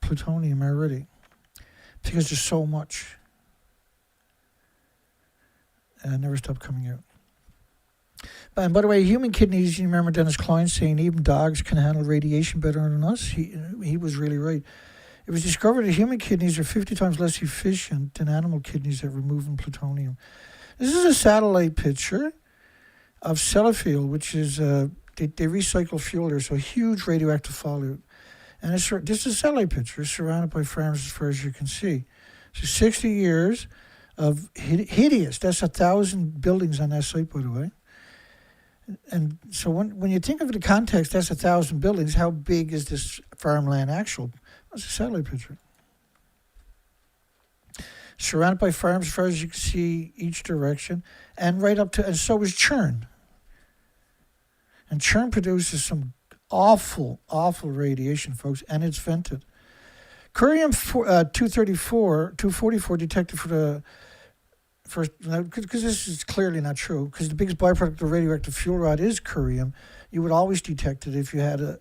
plutonium already? Because there's so much. Never stop coming out. And by the way, human kidneys, you remember Dennis Klein saying even dogs can handle radiation better than us? He was really right. It was discovered that human kidneys are 50 times less efficient than animal kidneys at removing plutonium. This is a satellite picture of Sellafield, which is, they recycle fuel there, so huge radioactive fallout. And this is a satellite picture. It's surrounded by farms as far as you can see. So 60 years of hideous, that's 1,000 buildings on that site, by the way. And so when you think of the context, that's 1,000 buildings. How big is this farmland actual? That's a satellite picture. Surrounded by farms as far as you can see each direction. And right up to, and so is Churn. And Churn produces some awful, awful radiation, folks, and it's vented. Curium-244 detected for the first, because this is clearly not true, because the biggest byproduct of radioactive fuel rod is curium. You would always detect it if you had a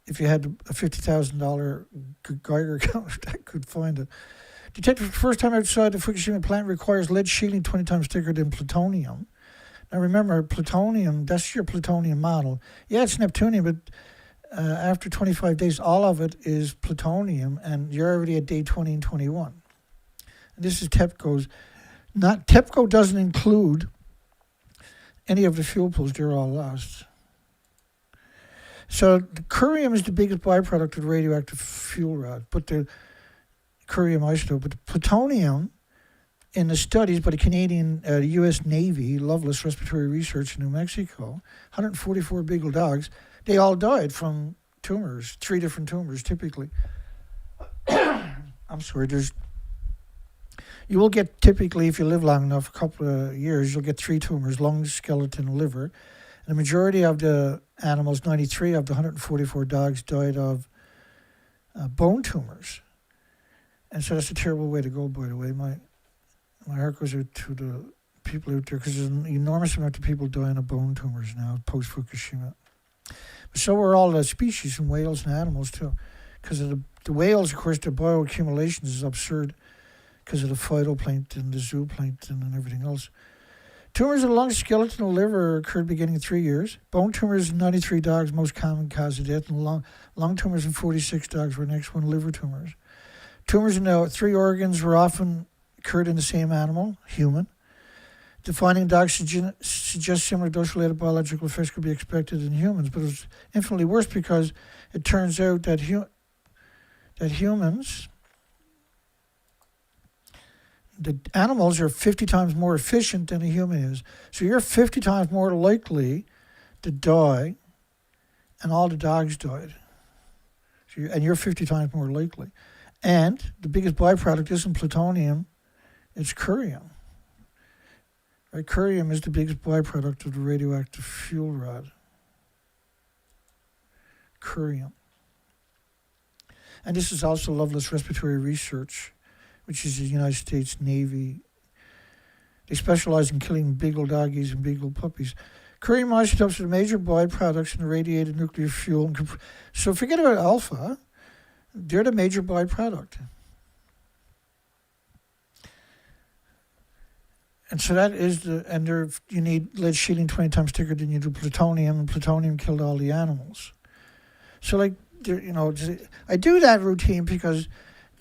$50,000 Geiger counter that could find it. Detected for the first time outside the Fukushima plant requires lead shielding 20 times thicker than plutonium. Now remember, plutonium, that's your plutonium model. Yeah, it's Neptunium, but after 25 days, all of it is plutonium, and you're already at day 20 and 21. And this is TEPCO's. TEPCO doesn't include any of the fuel pools. They're all lost. So the curium is the biggest byproduct of the radioactive fuel rod, but the curium isotope. But the plutonium in the studies by the Canadian, U.S. Navy, Loveless Respiratory Research in New Mexico, 144 beagle dogs, they all died from tumors, 3 different tumors typically. I'm sorry, you will get, typically, if you live long enough, a couple of years, you'll get 3 tumors, lung, skeleton, liver. And the majority of the animals, 93 of the 144 dogs, died of bone tumors. And so that's a terrible way to go, by the way. My heart goes out to the people out there, because there's an enormous amount of people dying of bone tumors now, post-Fukushima. But so are all the species, and whales and animals, too. Because of the whales, of course, their bioaccumulations is absurd, because of the phytoplankton, the zooplankton, and everything else. Tumors of the lung, skeleton, and liver occurred beginning in 3 years. Bone tumors in 93 dogs, most common cause of death, and lung tumors in 46 dogs were next one, liver tumors. Tumors in the 3 organs were often occurred in the same animal, human. Defining dogs suggests similar dose-related biological effects could be expected in humans, but it was infinitely worse because it turns out that humans, the animals are 50 times more efficient than a human is. So you're 50 times more likely to die, and all the dogs died. And you're 50 times more likely. And the biggest byproduct isn't plutonium, it's curium. Right? Curium is the biggest byproduct of the radioactive fuel rod. curium. And this is also Loveless Respiratory Research, which is the United States Navy. They specialize in killing beagle doggies and beagle puppies. Curium isotopes are the major byproducts in the radiated nuclear fuel. So forget about alpha. They're the major byproduct. And so that is you need lead shielding 20 times thicker than you do plutonium, and plutonium killed all the animals. So I do that routine because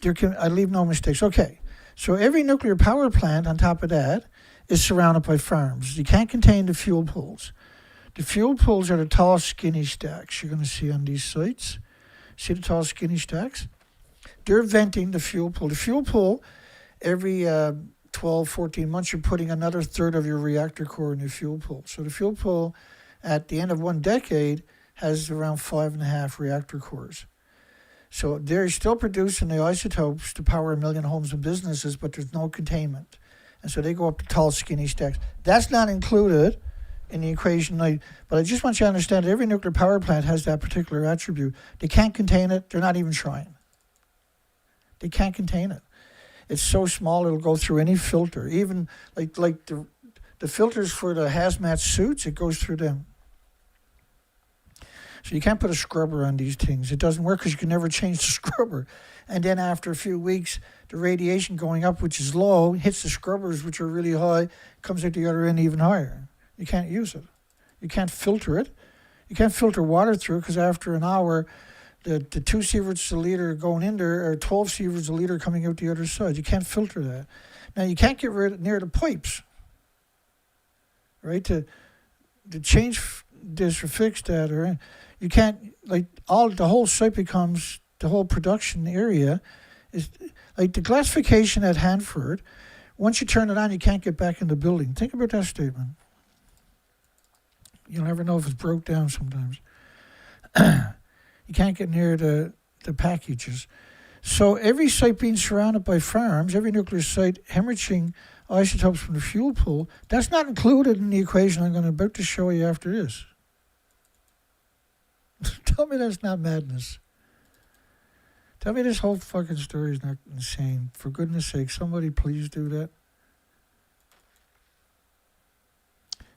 I leave no mistakes. Okay, so every nuclear power plant on top of that is surrounded by farms. You can't contain the fuel pools. The fuel pools are the tall, skinny stacks you're going to see on these sites. See the tall, skinny stacks? They're venting the fuel pool. The fuel pool, every 12, 14 months, you're putting another third of your reactor core in the fuel pool. So the fuel pool, at the end of 1 decade, has around 5.5 reactor cores. So they're still producing the isotopes to power 1 million homes and businesses, but there's no containment. And so they go up to tall, skinny stacks. That's not included in the equation. But I just want you to understand that every nuclear power plant has that particular attribute. They can't contain it. They're not even trying. They can't contain it. It's so small it'll go through any filter. Even like the filters for the hazmat suits, it goes through them. So you can't put a scrubber on these things. It doesn't work because you can never change the scrubber. And then after a few weeks, the radiation going up, which is low, hits the scrubbers, which are really high, comes out the other end even higher. You can't use it. You can't filter it. You can't filter water through it because after an hour, the 2 sieverts a liter going in there are 12 sieverts a liter coming out the other side. You can't filter that. Now, you can't get near the pipes, right? To change this or fix that, or you can't, the whole site becomes, the whole production area is, like the glassification at Hanford, once you turn it on, you can't get back in the building. Think about that statement. You'll never know if it's broke down sometimes. You can't get near the packages. So every site being surrounded by farms, every nuclear site hemorrhaging isotopes from the fuel pool, that's not included in the equation I'm about to show you after this. Tell me that's not madness. Tell me this whole fucking story is not insane. For goodness sake, somebody please do that.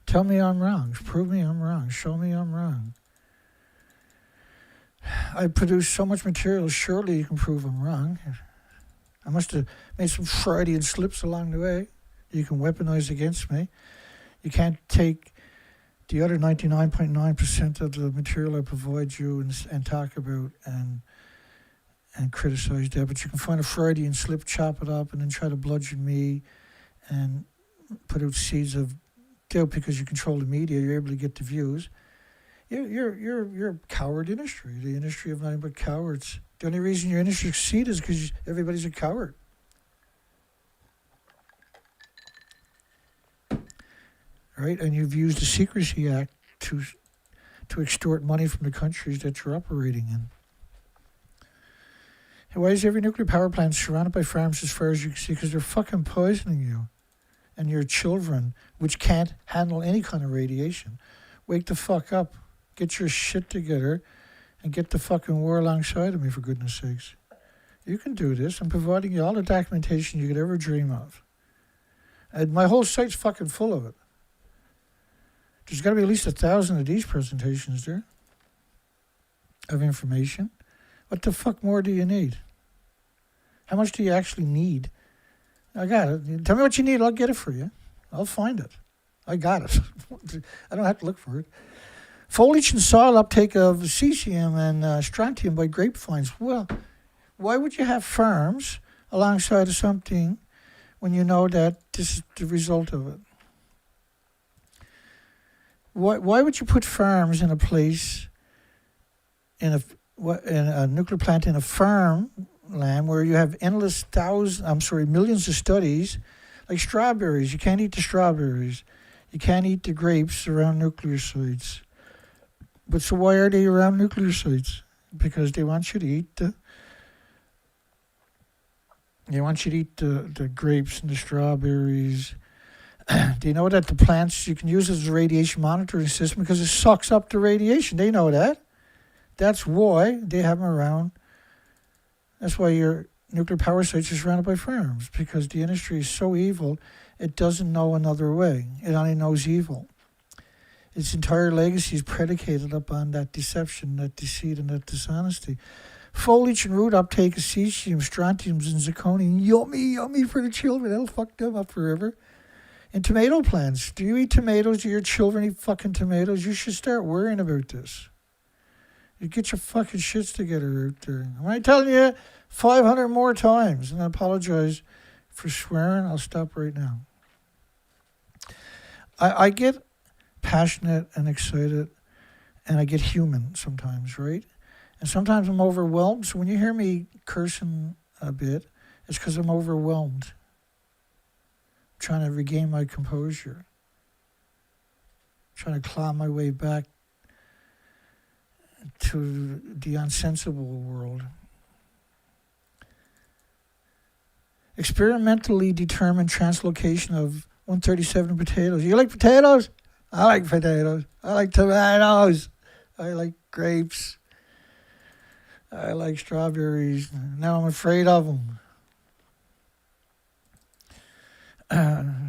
Tell me I'm wrong. Prove me I'm wrong. Show me I'm wrong. I produced so much material, surely you can prove I'm wrong. I must have made some Freudian slips along the way you can weaponize against me. You can't take the other 99.9% of the material I provide you and talk about and criticize that, but you can find a Freudian slip, chop it up, and then try to bludgeon me and put out seeds of doubt because you control the media. You're able to get the views. You're a coward industry. The industry of nothing but cowards. The only reason your industry succeeds is because everybody's a coward. Right? And you've used the Secrecy Act to extort money from the countries that you're operating in. And why is every nuclear power plant surrounded by farms as far as you can see? Because they're fucking poisoning you and your children, which can't handle any kind of radiation. Wake the fuck up. Get your shit together and get the fucking war alongside of me, for goodness sakes. You can do this. I'm providing you all the documentation you could ever dream of. And my whole site's fucking full of it. There's got to be at least 1,000 of these presentations there of information. What the fuck more do you need? How much do you actually need? I got it. Tell me what you need, I'll get it for you. I'll find it. I got it. I don't have to look for it. Foliage and soil uptake of cesium and strontium by grapevines. Well, why would you have farms alongside of something when you know that this is the result of it? Why would you put farms in a place, in a nuclear plant in a farmland where you have millions of studies, like strawberries? You can't eat the strawberries. You can't eat the grapes around nuclear sites. But so why are they around nuclear sites? Because they want you to eat the grapes and the strawberries. They know that the plants you can use as a radiation monitoring system because it sucks up the radiation. They know that. That's why they have them around. That's why your nuclear power sites are surrounded by farms, because the industry is so evil, it doesn't know another way. It only knows evil. Its entire legacy is predicated upon that deception, that deceit, and that dishonesty. Foliage and root uptake of cesium, strontiums, and zirconium. Yummy for the children. That'll fuck them up forever. And tomato plants. Do you eat tomatoes? Do your children eat fucking tomatoes? You should start worrying about this. You get your fucking shits together out there. Am I telling you 500 more times? And I apologize for swearing. I'll stop right now. I get passionate and excited, and I get human sometimes, right? And sometimes I'm overwhelmed. So when you hear me cursing a bit, it's because I'm overwhelmed. I'm trying to regain my composure. I'm trying to claw my way back to the unsensible world. Experimentally determined translocation of 137 potatoes. You like potatoes? I like potatoes. I like tomatoes. I like grapes. I like strawberries. Now I'm afraid of them.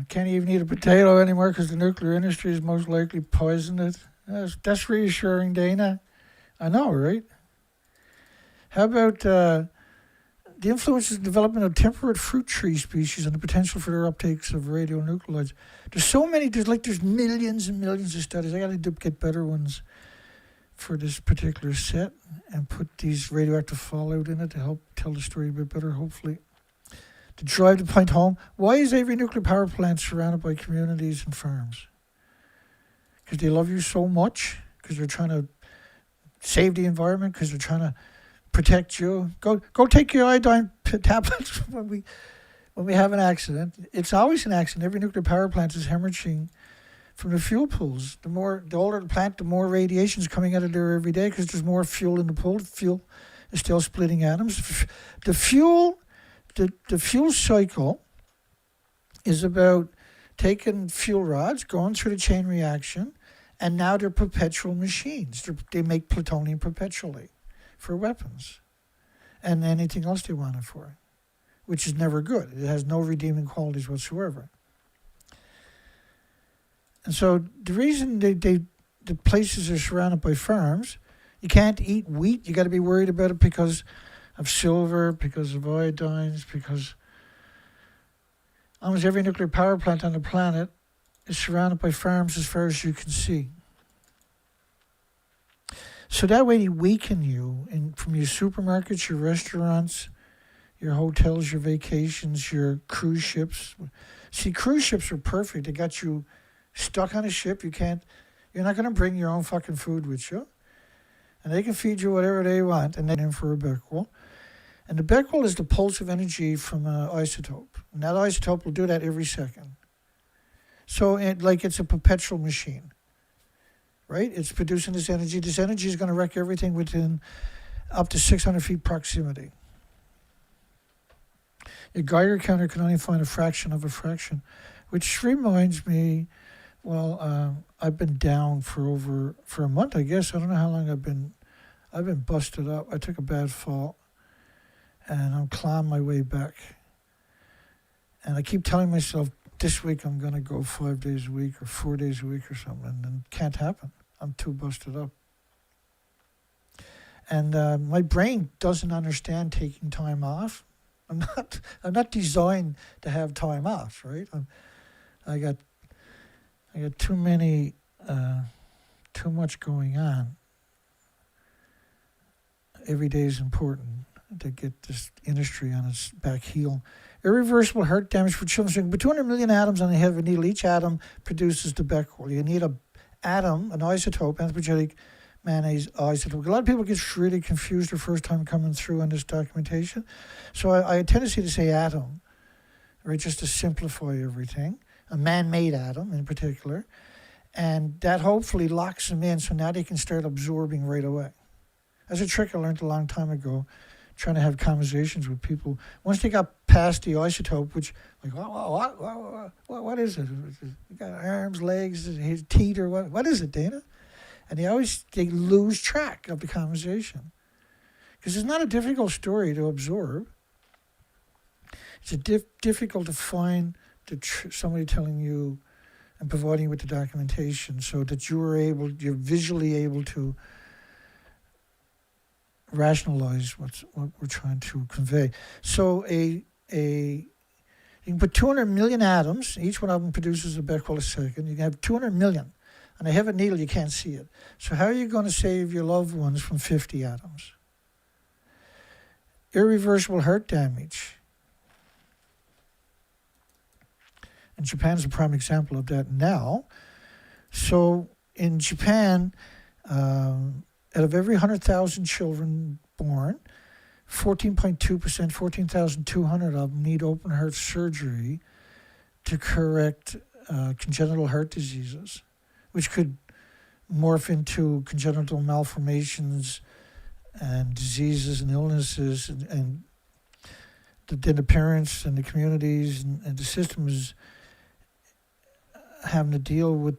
Can't even eat a potato anymore because the nuclear industry is most likely poisoned it. That's reassuring, Dana. I know, right? How about the influences of development of temperate fruit tree species and the potential for their uptakes of radionuclides? There's so many. There's millions and millions of studies. I got to get better ones for this particular set and put these radioactive fallout in it to help tell the story a bit better, hopefully. To drive the point home, why is every nuclear power plant surrounded by communities and farms? Because they love you so much? Because they're trying to save the environment? Because they're trying to protect you? Go take your iodine tablets when we have an accident. It's always an accident. Every nuclear power plant is hemorrhaging from the fuel pools. The older the plant, the more radiation is coming out of there every day because there's more fuel in the pool. The fuel is still splitting atoms. The fuel cycle is about taking fuel rods, going through the chain reaction, and now they're perpetual machines. They make plutonium perpetually for weapons and anything else they want it for, which is never good. It has no redeeming qualities whatsoever. And so the reason the places are surrounded by farms, you can't eat wheat. You got to be worried about it because of silver, because of iodines, because almost every nuclear power plant on the planet is surrounded by farms as far as you can see. So that way they weaken you from your supermarkets, your restaurants, your hotels, your vacations, your cruise ships. See, cruise ships are perfect. They got you stuck on a ship. You're not going to bring your own fucking food with you. And they can feed you whatever they want, and then in for a Becquerel. And the Becquerel is the pulse of energy from an isotope. And that isotope will do that every second. So it's a perpetual machine, right? It's producing this energy. This energy is going to wreck everything within up to 600 feet proximity. Your Geiger counter can only find a fraction of a fraction, which reminds me, I've been down for a month, I guess. I don't know how long I've been busted up. I took a bad fall, and I'm clawing my way back. And I keep telling myself, this week I'm going to go 5 days a week or 4 days a week or something, and it can't happen. I'm too busted up. And my brain doesn't understand taking time off. I'm not designed to have time off, right? I got too much going on. Every day is important to get this industry on its back heel. Irreversible heart damage for children. But 200 million atoms on the head of a needle. Each atom produces the Becquerel. You need an isotope, anthropogenic mayonnaise isotope. A lot of people get really confused the first time coming through on this documentation. So I had a tendency to say atom, right, just to simplify everything. A man-made atom in particular. And that hopefully locks them in so now they can start absorbing right away. That's a trick I learned a long time ago, trying to have conversations with people. Once they got past the isotope, which, like, what is it? You got arms, legs, his teeth, or what is it, Dana? And they lose track of the conversation. Because it's not a difficult story to absorb. It's difficult to find somebody telling you and providing you with the documentation so that you're visually able to rationalize what we're trying to convey. So you can put 200 million atoms, each one of them produces a Becquerel a second. You can have 200 million. And I have a needle, you can't see it. So how are you going to save your loved ones from 50 atoms? Irreversible heart damage. And Japan's a prime example of that now. So in Japan, out of every 100,000 children born, 14.2%, 14,200 of them need open heart surgery to correct congenital heart diseases, which could morph into congenital malformations and diseases and illnesses, and then the parents and the communities and the system is having to deal with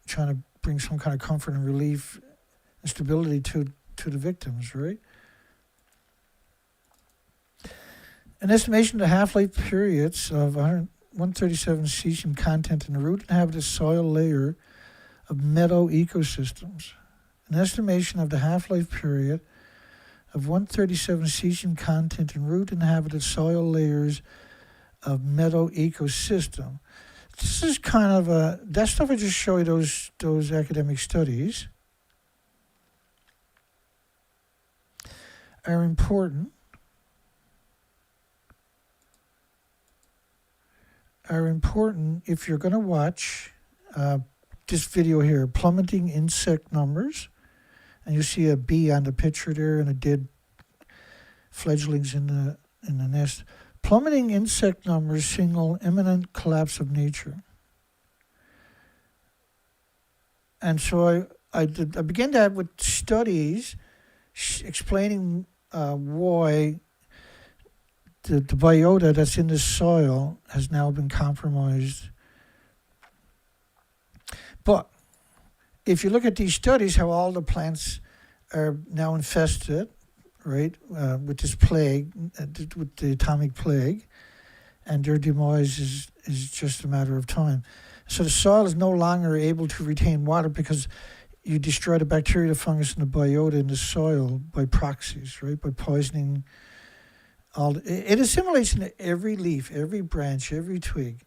trying to bring some kind of comfort and relief and stability to the victims, right? An estimation of the half-life periods of 137 cesium content in the root inhabited soil layer of meadow ecosystems. An estimation of the half-life period of 137 cesium content in root inhabited soil layers of meadow ecosystem. This is kind of that stuff I just showed you, those academic studies are important. If you're going to watch this video here, plummeting insect numbers, and you see a bee on the picture there and a dead fledglings in the nest. Plummeting insect numbers signal imminent collapse of nature. And so I began that with studies explaining why the biota that's in the soil has now been compromised. But if you look at these studies, how all the plants are now infested, right, with this plague, with the atomic plague, and their demise is just a matter of time. So the soil is no longer able to retain water because you destroy the bacteria, the fungus, and the biota in the soil by proxies, right, by poisoning. It assimilates into every leaf, every branch, every twig,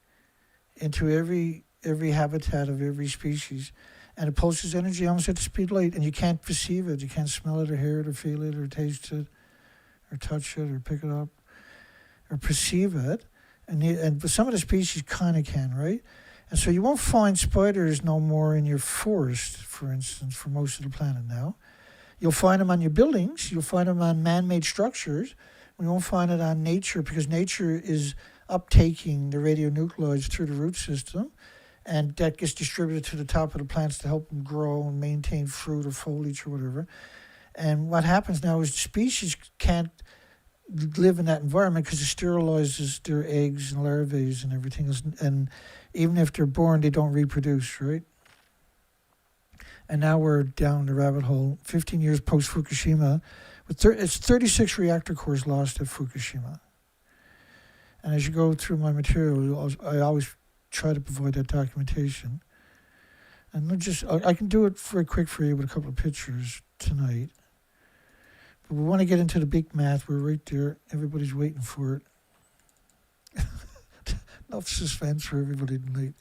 into every habitat of every species. And it pulses energy almost at the speed of light, and you can't perceive it. You can't smell it or hear it or feel it or taste it or touch it or pick it up or perceive it. But some of the species kind of can, right? And so you won't find spiders no more in your forest, for instance, for most of the planet now. You'll find them on your buildings. You'll find them on man-made structures. We won't find it on nature because nature is uptaking the radionuclides through the root system, and that gets distributed to the top of the plants to help them grow and maintain fruit or foliage or whatever. And what happens now is species can't live in that environment because it sterilizes their eggs and larvae and everything else. And even if they're born, they don't reproduce, right? And now we're down the rabbit hole, 15 years post-Fukushima. It's 36 reactor cores lost at Fukushima. And as you go through my material, I always try to provide that documentation. And I can do it very quick for you with a couple of pictures tonight. But we want to get into the big math. We're right there. Everybody's waiting for it. Enough suspense for everybody tonight.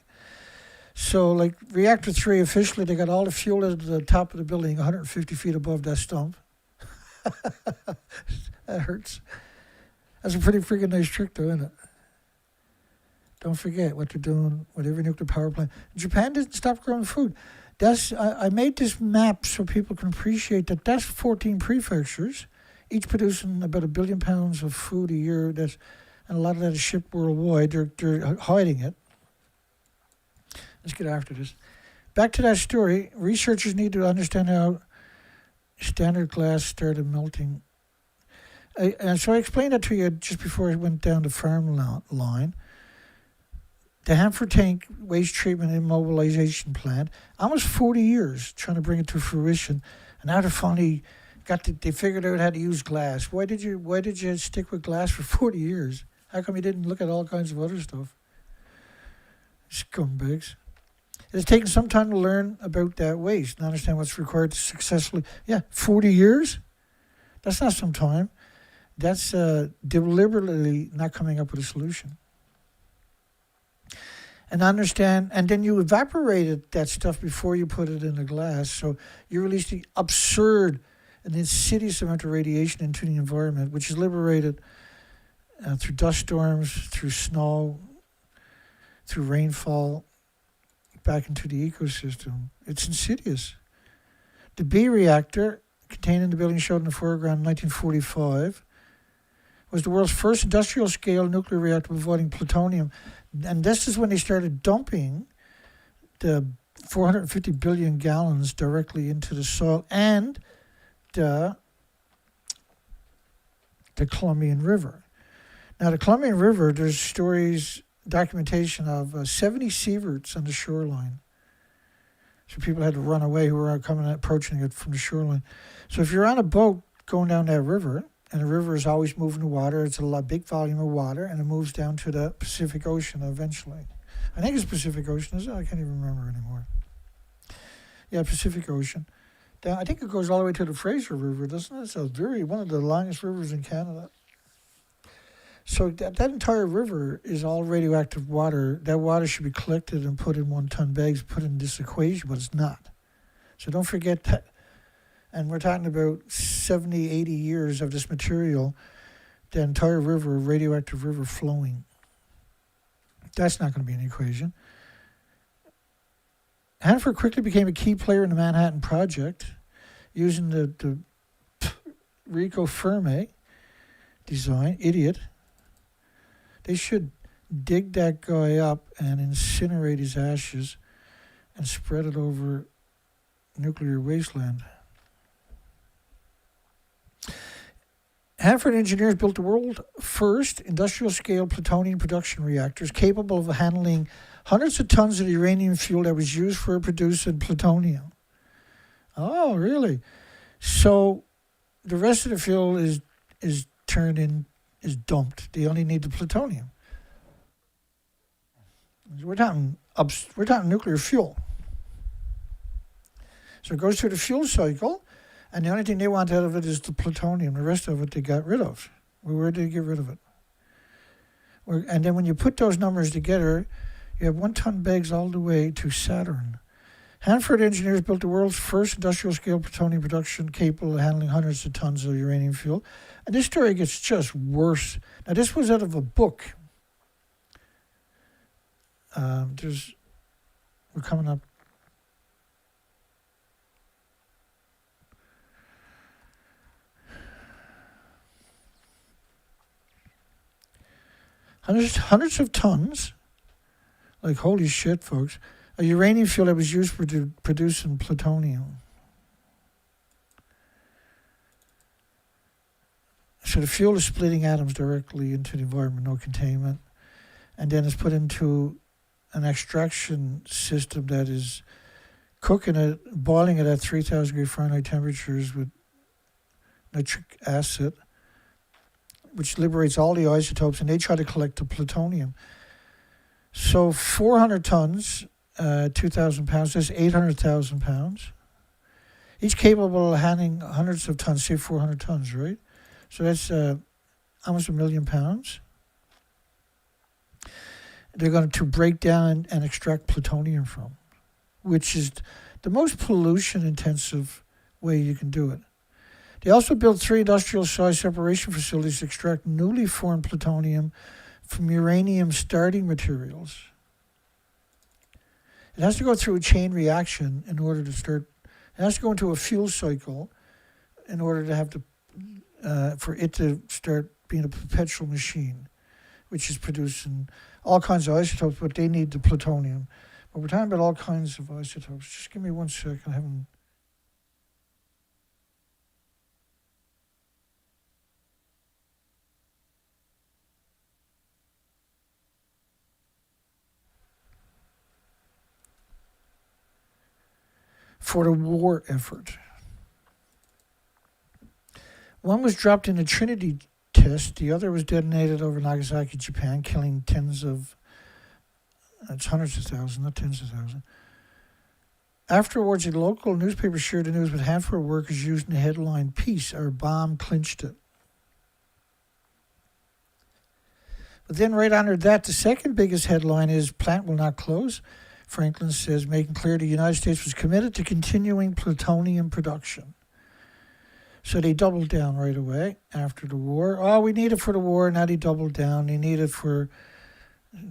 So, like, Reactor 3, officially, they got all the fuel at the top of the building, 150 feet above that stump. That hurts. That's a pretty freaking nice trick, though, isn't it? Don't forget what they're doing with every nuclear power plant. Japan didn't stop growing food. I made this map so people can appreciate that that's 14 prefectures, each producing about 1 billion pounds of food a year. And a lot of that is shipped worldwide. They're hiding it. Let's get after this. Back to that story. Researchers need to understand how standard glass started melting. And so I explained that to you just before I went down the farm line. The Hanford Tank Waste Treatment and Immobilization Plant, almost 40 years trying to bring it to fruition. And now they finally they figured out how to use glass. Why did you stick with glass for 40 years? How come you didn't look at all kinds of other stuff? Scumbags. It has taken some time to learn about that waste and understand what's required to successfully. Yeah, 40 years? That's not some time. That's deliberately not coming up with a solution. And understand, and then you evaporated that stuff before you put it in the glass. So you release the absurd and insidious amount of radiation into the environment, which is liberated through dust storms, through snow, through rainfall, back into the ecosystem. It's insidious. The B reactor, contained in the building showed in the foreground in 1945, was the world's first industrial-scale nuclear reactor providing plutonium. And this is when they started dumping the 450 billion gallons directly into the soil and the Columbian River. Now, the Columbian River, there's stories, documentation of 70 sieverts on the shoreline. So people had to run away who were approaching it from the shoreline. So if you're on a boat going down that river, and the river is always moving the water, it's a big volume of water, and it moves down to the Pacific Ocean eventually. I think it's Pacific Ocean, is it? I can't even remember anymore. Yeah, Pacific Ocean. I think it goes all the way to the Fraser River, doesn't it? It's one of the longest rivers in Canada. So that entire river is all radioactive water. That water should be collected and put in 1-ton bags, put in this equation, but it's not. So don't forget that. And we're talking about 70, 80 years of this material, the entire river, radioactive river flowing. That's not going to be an equation. Hanford quickly became a key player in the Manhattan Project, using the Rico Fermi design. Idiot. They should dig that guy up and incinerate his ashes and spread it over nuclear wasteland. Hanford engineers built the world's first industrial-scale plutonium production reactors capable of handling hundreds of tons of the uranium fuel that was used for producing plutonium. Oh, really? So the rest of the fuel is dumped. They only need the plutonium. We're talking nuclear fuel. So it goes through the fuel cycle. And the only thing they want out of it is the plutonium. The rest of it they got rid of. Where did they get rid of it? And then when you put those numbers together, you have 1-ton bags all the way to Saturn. Hanford engineers built the world's first industrial-scale plutonium production capable of handling hundreds of tons of uranium fuel. And this story gets just worse. Now, this was out of a book. We're coming up. Hundreds of tons, like holy shit, folks, of uranium fuel that was used for producing plutonium. So the fuel is splitting atoms directly into the environment, no containment, and then it's put into an extraction system that is cooking it, boiling it at 3,000 degree Fahrenheit temperatures with nitric acid, which liberates all the isotopes, and they try to collect the plutonium. So 400 tons, 2,000 pounds, that's 800,000 pounds. Each capable of handling hundreds of tons, say 400 tons, right? So that's almost 1 million pounds. They're going to break down and extract plutonium from, which is the most pollution-intensive way you can do it. They also built 3 industrial-sized separation facilities to extract newly formed plutonium from uranium starting materials. It has to go through a chain reaction in order to start. It has to go into a fuel cycle in order to have for it to start being a perpetual machine, which is producing all kinds of isotopes, but they need the plutonium. But we're talking about all kinds of isotopes. Just give me 1 second. I haven't. for the war effort. One was dropped in a Trinity test. The other was detonated over Nagasaki, Japan, killing hundreds of thousands, not tens of thousands. Afterwards, a local newspaper shared the news with Hanford workers using the headline, "Peace, our bomb clinched it." But then right under that, the second biggest headline is "Plant will not close." Franklin says, making clear the United States was committed to continuing plutonium production. So they doubled down right away after the war. Oh, we need it for the war. Now they doubled down. They need it for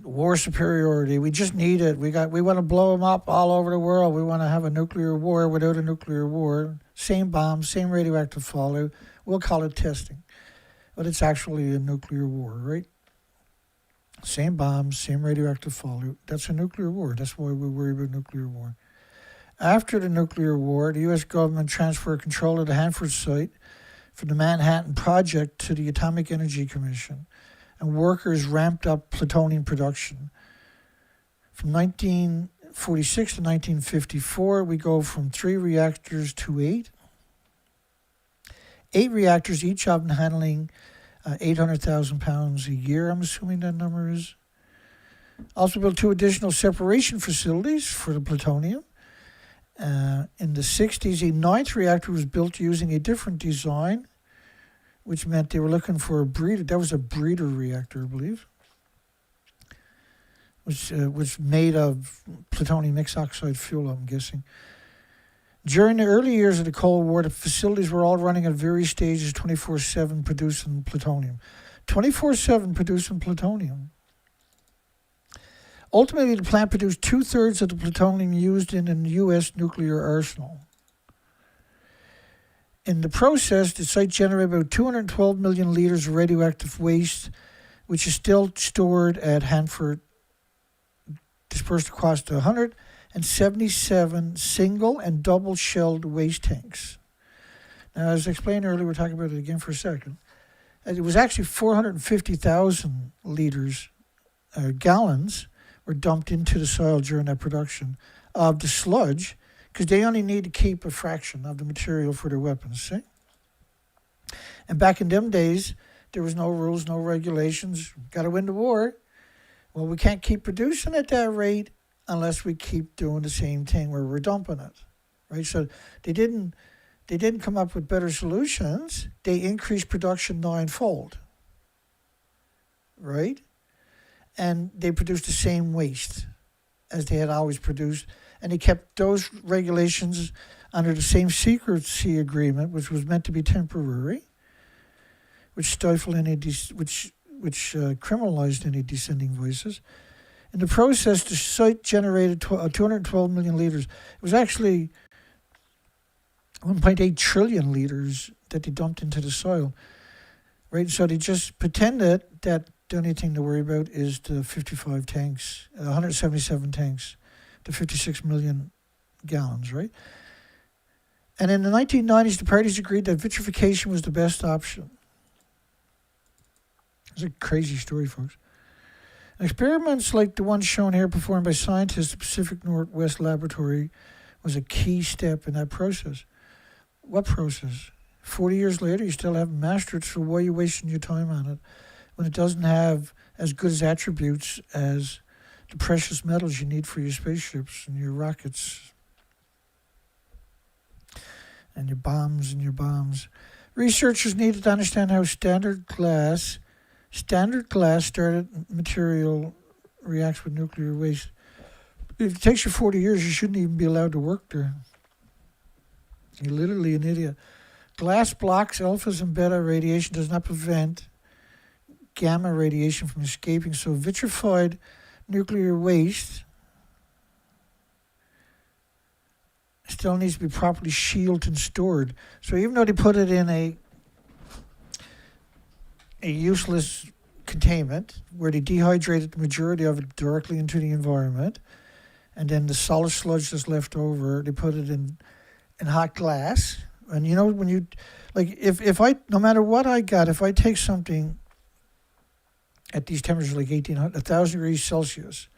war superiority. We just need it. We want to blow them up all over the world. We want to have a nuclear war without a nuclear war. Same bombs, same radioactive fallout. We'll call it testing. But it's actually a nuclear war, right? Same bombs, same radioactive fallout. That's a nuclear war. That's why we worry about nuclear war. After the nuclear war, the U.S. government transferred control of the Hanford Site from the Manhattan Project to the Atomic Energy Commission, and workers ramped up plutonium production. From 1946 to 1954, we go from 3 reactors to 8. 8 reactors, each of them handling 800,000 pounds a year, I'm assuming that number is. Also built 2 additional separation facilities for the plutonium. In the 60s, a 9th reactor was built using a different design, which meant they were looking for a breeder. That was a breeder reactor, I believe, which was made of plutonium mixed oxide fuel, I'm guessing. During the early years of the Cold War, the facilities were all running at various stages, 24/7 producing plutonium. 24/7 producing plutonium. Ultimately, the plant produced 2/3 of the plutonium used in the U.S. nuclear arsenal. In the process, the site generated about 212 million liters of radioactive waste, which is still stored at Hanford, dispersed across the 177 single and double-shelled waste tanks. Now, as I explained earlier, we're talking about it again for a second. It was actually 450,000 gallons were dumped into the soil during that production of the sludge, because they only need to keep a fraction of the material for their weapons, see? And back in them days, there was no rules, no regulations. Got to win the war. Well, we can't keep producing at that rate unless we keep doing the same thing where we're dumping it, right? So they didn't come up with better solutions. They increased production 9-fold, right? And they produced the same waste as they had always produced. And they kept those regulations under the same secrecy agreement, which was meant to be temporary, which stifled any, which criminalized any dissenting voices. In the process, the site generated 212 million liters. It was actually 1.8 trillion liters that they dumped into the soil, right? So they just pretended that the only thing to worry about is the 55 tanks, 177 tanks, the 56 million gallons, right? And in the 1990s, the parties agreed that vitrification was the best option. It's a crazy story, folks. Experiments like the one shown here performed by scientists at the Pacific Northwest Laboratory was a key step in that process. What process? 40 years later, you still haven't mastered it, so why are you wasting your time on it when it doesn't have as good as attributes as the precious metals you need for your spaceships and your rockets and your bombs? Researchers needed to understand how standard glass started material reacts with nuclear waste. If it takes you 40 years, you shouldn't even be allowed to work there. You're literally an idiot. Glass blocks alphas and beta radiation, does not prevent gamma radiation from escaping, so vitrified nuclear waste still needs to be properly shielded and stored. So even though they put it in a useless containment where they dehydrated the majority of it directly into the environment, and then the solid sludge that's left over, they put it in hot glass. And you know, when you, like, if I, no matter what I got, if I take something at these temperatures like 1,000 degrees Celsius,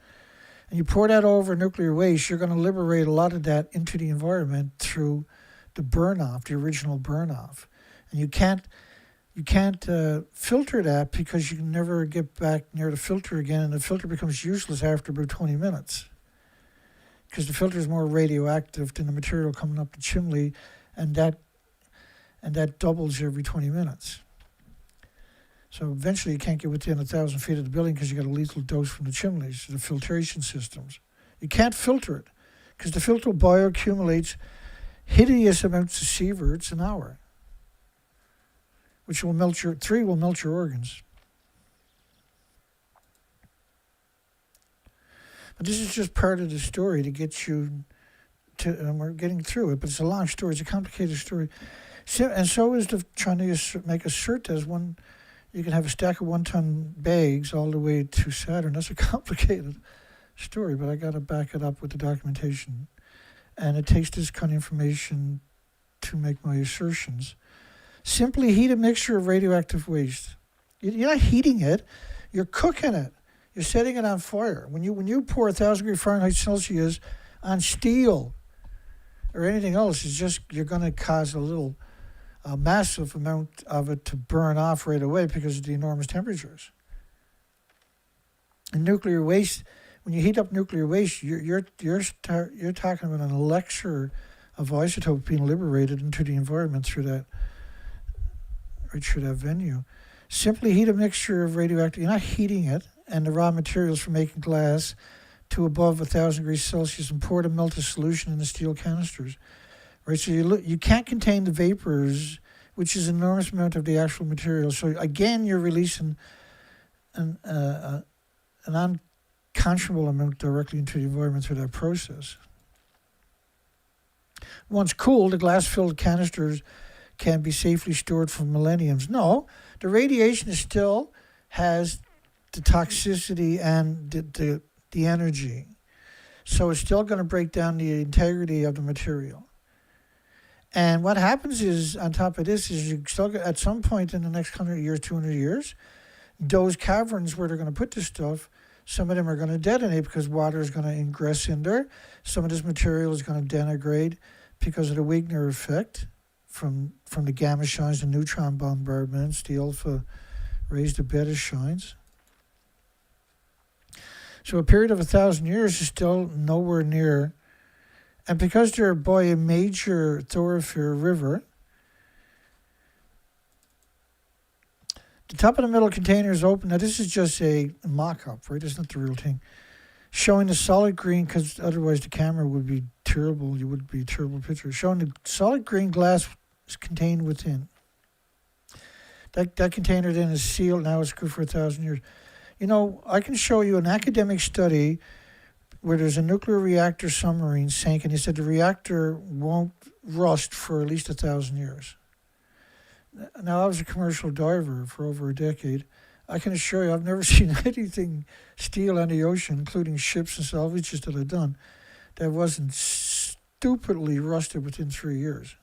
and you pour that over nuclear waste, you're going to liberate a lot of that into the environment through the burn-off, the original burn-off. And you can't filter that because you can never get back near the filter again, and the filter becomes useless after about 20 minutes. Because the filter is more radioactive than the material coming up the chimney, and that doubles every 20 minutes. So eventually you can't get within 1,000 feet of the building because you got a lethal dose from the chimneys, the filtration systems. You can't filter it because the filter bioaccumulates hideous amounts of sieverts an hour, which will melt your organs. But this is just part of the story to get you to, and we're getting through it, but it's a long story, it's a complicated story. And so is trying to make a cert as one. You can have a stack of 1-ton bags all the way to Saturn. That's a complicated story, but I got to back it up with the documentation. And it takes this kind of information to make my assertions. Simply heat a mixture of radioactive waste. You're not heating it, you're cooking it. You're setting it on fire. When you pour 1,000 degrees Fahrenheit Celsius on steel or anything else, it's just, you're going to cause a massive amount of it to burn off right away because of the enormous temperatures. And nuclear waste, when you heat up nuclear waste, you're talking about an elixir of isotope being liberated into the environment through that venue. Simply heat a mixture of radioactive. You're not heating it and the raw materials for making glass to above 1,000 degrees Celsius and pour the melted solution in the steel canisters. Right, so you can't contain the vapors, which is an enormous amount of the actual material. So again, you're releasing an unconscionable amount directly into the environment through that process. Once cooled, the glass-filled canisters can be safely stored for millenniums. No, the radiation still has the toxicity and the energy. So it's still going to break down the integrity of the material. And what happens is, on top of this, is you still at some point in the next 100 years, 200 years, those caverns where they're going to put this stuff, some of them are going to detonate because water is going to ingress in there. Some of this material is going to denigrate because of the Wigner effect from the gamma shines, the neutron bombardments, the alpha rays, the beta shines. So a period of 1,000 years is still nowhere near. And because they're by a major thoroughfare river, the top of the middle container is open. Now, this is just a mock-up, right? It's not the real thing. Showing the solid green, because otherwise the camera would be terrible. You would be a terrible picture. Showing the solid green glass is contained within. That container then is sealed. Now it's good for 1,000 years. You know, I can show you an academic study where there's a nuclear reactor submarine sank, and he said the reactor won't rust for at least 1,000 years. Now, I was a commercial diver for over a decade. I can assure you I've never seen anything steel on the ocean, including ships and salvages that I've done, that wasn't stupidly rusted within 3 years.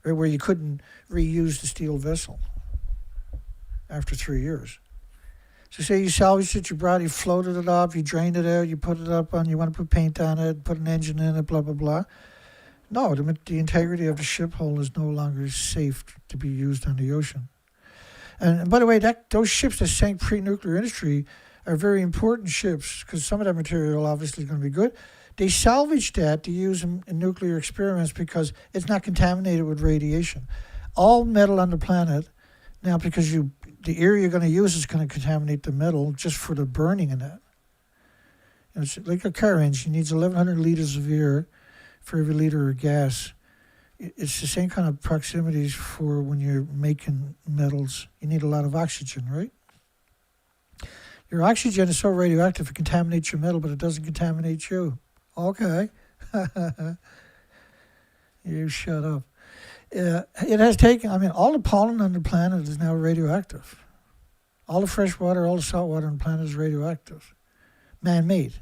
Right, where you couldn't reuse the steel vessel after 3 years. So say you salvaged it, you brought it, you floated it up, you drained it out, you put it up on, you want to put paint on it, put an engine in it, blah, blah, blah. No, the integrity of the ship hull is no longer safe to be used on the ocean. And by the way, those ships that sank pre-nuclear industry are very important ships because some of that material obviously is going to be good. They salvaged that to use in nuclear experiments because it's not contaminated with radiation. All metal on the planet, now because the air you're going to use is going to contaminate the metal just for the burning in that. You know, it's like a car engine needs 1,100 liters of air for every liter of gas. It's the same kind of proximities for when you're making metals. You need a lot of oxygen, right? Your oxygen is so radioactive it contaminates your metal, but it doesn't contaminate you. Okay. You shut up. It has taken, all the pollen on the planet is now radioactive. All the fresh water, all the salt water on the planet is radioactive. Man-made.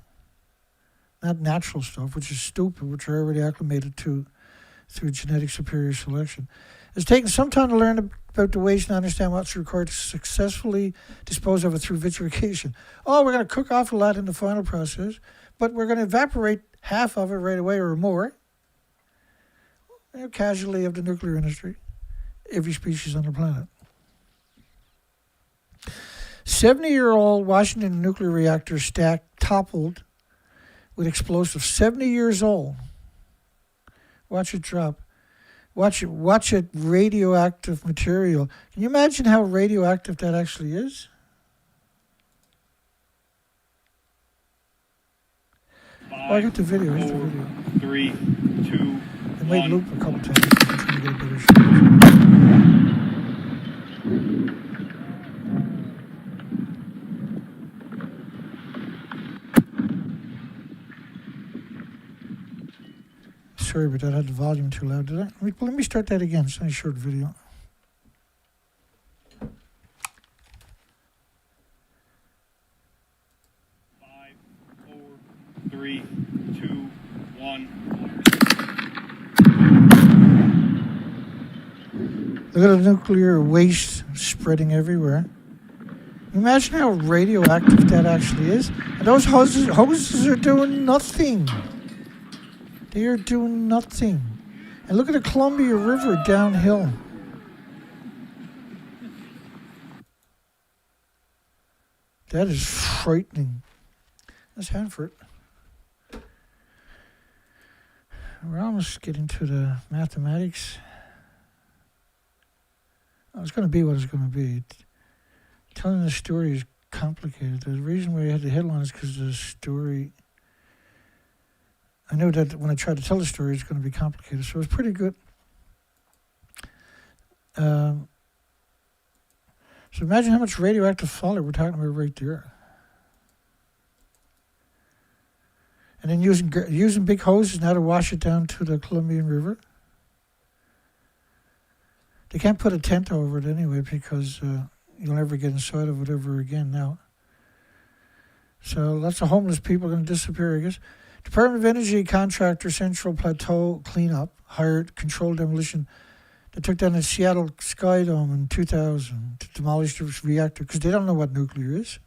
Not natural stuff, which is stupid, which are already acclimated to through genetic superior selection. It's taken some time to learn about the waste and understand what's required to successfully dispose of it through vitrification. Oh, we're going to cook off a lot in the final process, but we're going to evaporate half of it right away or more. Casualty of the nuclear industry. Every species on the planet. 70-year-old Washington nuclear reactor stack toppled with explosives. 70 years old. Watch it drop. Watch it, radioactive material. Can you imagine how radioactive that actually is? I got the video. Here's the video. 3, 2, it might loop a couple times. I'm trying to get a better shot. Sorry, but I had the volume too loud, did I? Let me start that again. It's a nice short video. Five, 4, 3, 2, 1. Look at the nuclear waste spreading everywhere. Imagine how radioactive that actually is. And those hoses are doing nothing. They are doing nothing. And look at the Columbia River downhill. That is frightening. That's Hanford. We're almost getting to the mathematics. Oh, it's going to be what it's going to be. Telling the story is complicated. The reason why I had the headline is because the story... I knew that when I tried to tell the story, it's going to be complicated, so it was pretty good. So imagine how much radioactive fallout we're talking about right there. And then using big hoses now to wash it down to the Columbian River. They can't put a tent over it anyway because you'll never get inside of it ever again now. So lots of homeless people are going to disappear, I guess. Department of Energy contractor Central Plateau Cleanup hired controlled demolition that took down the Seattle Sky Dome in 2000 to demolish the reactor because they don't know what nuclear is.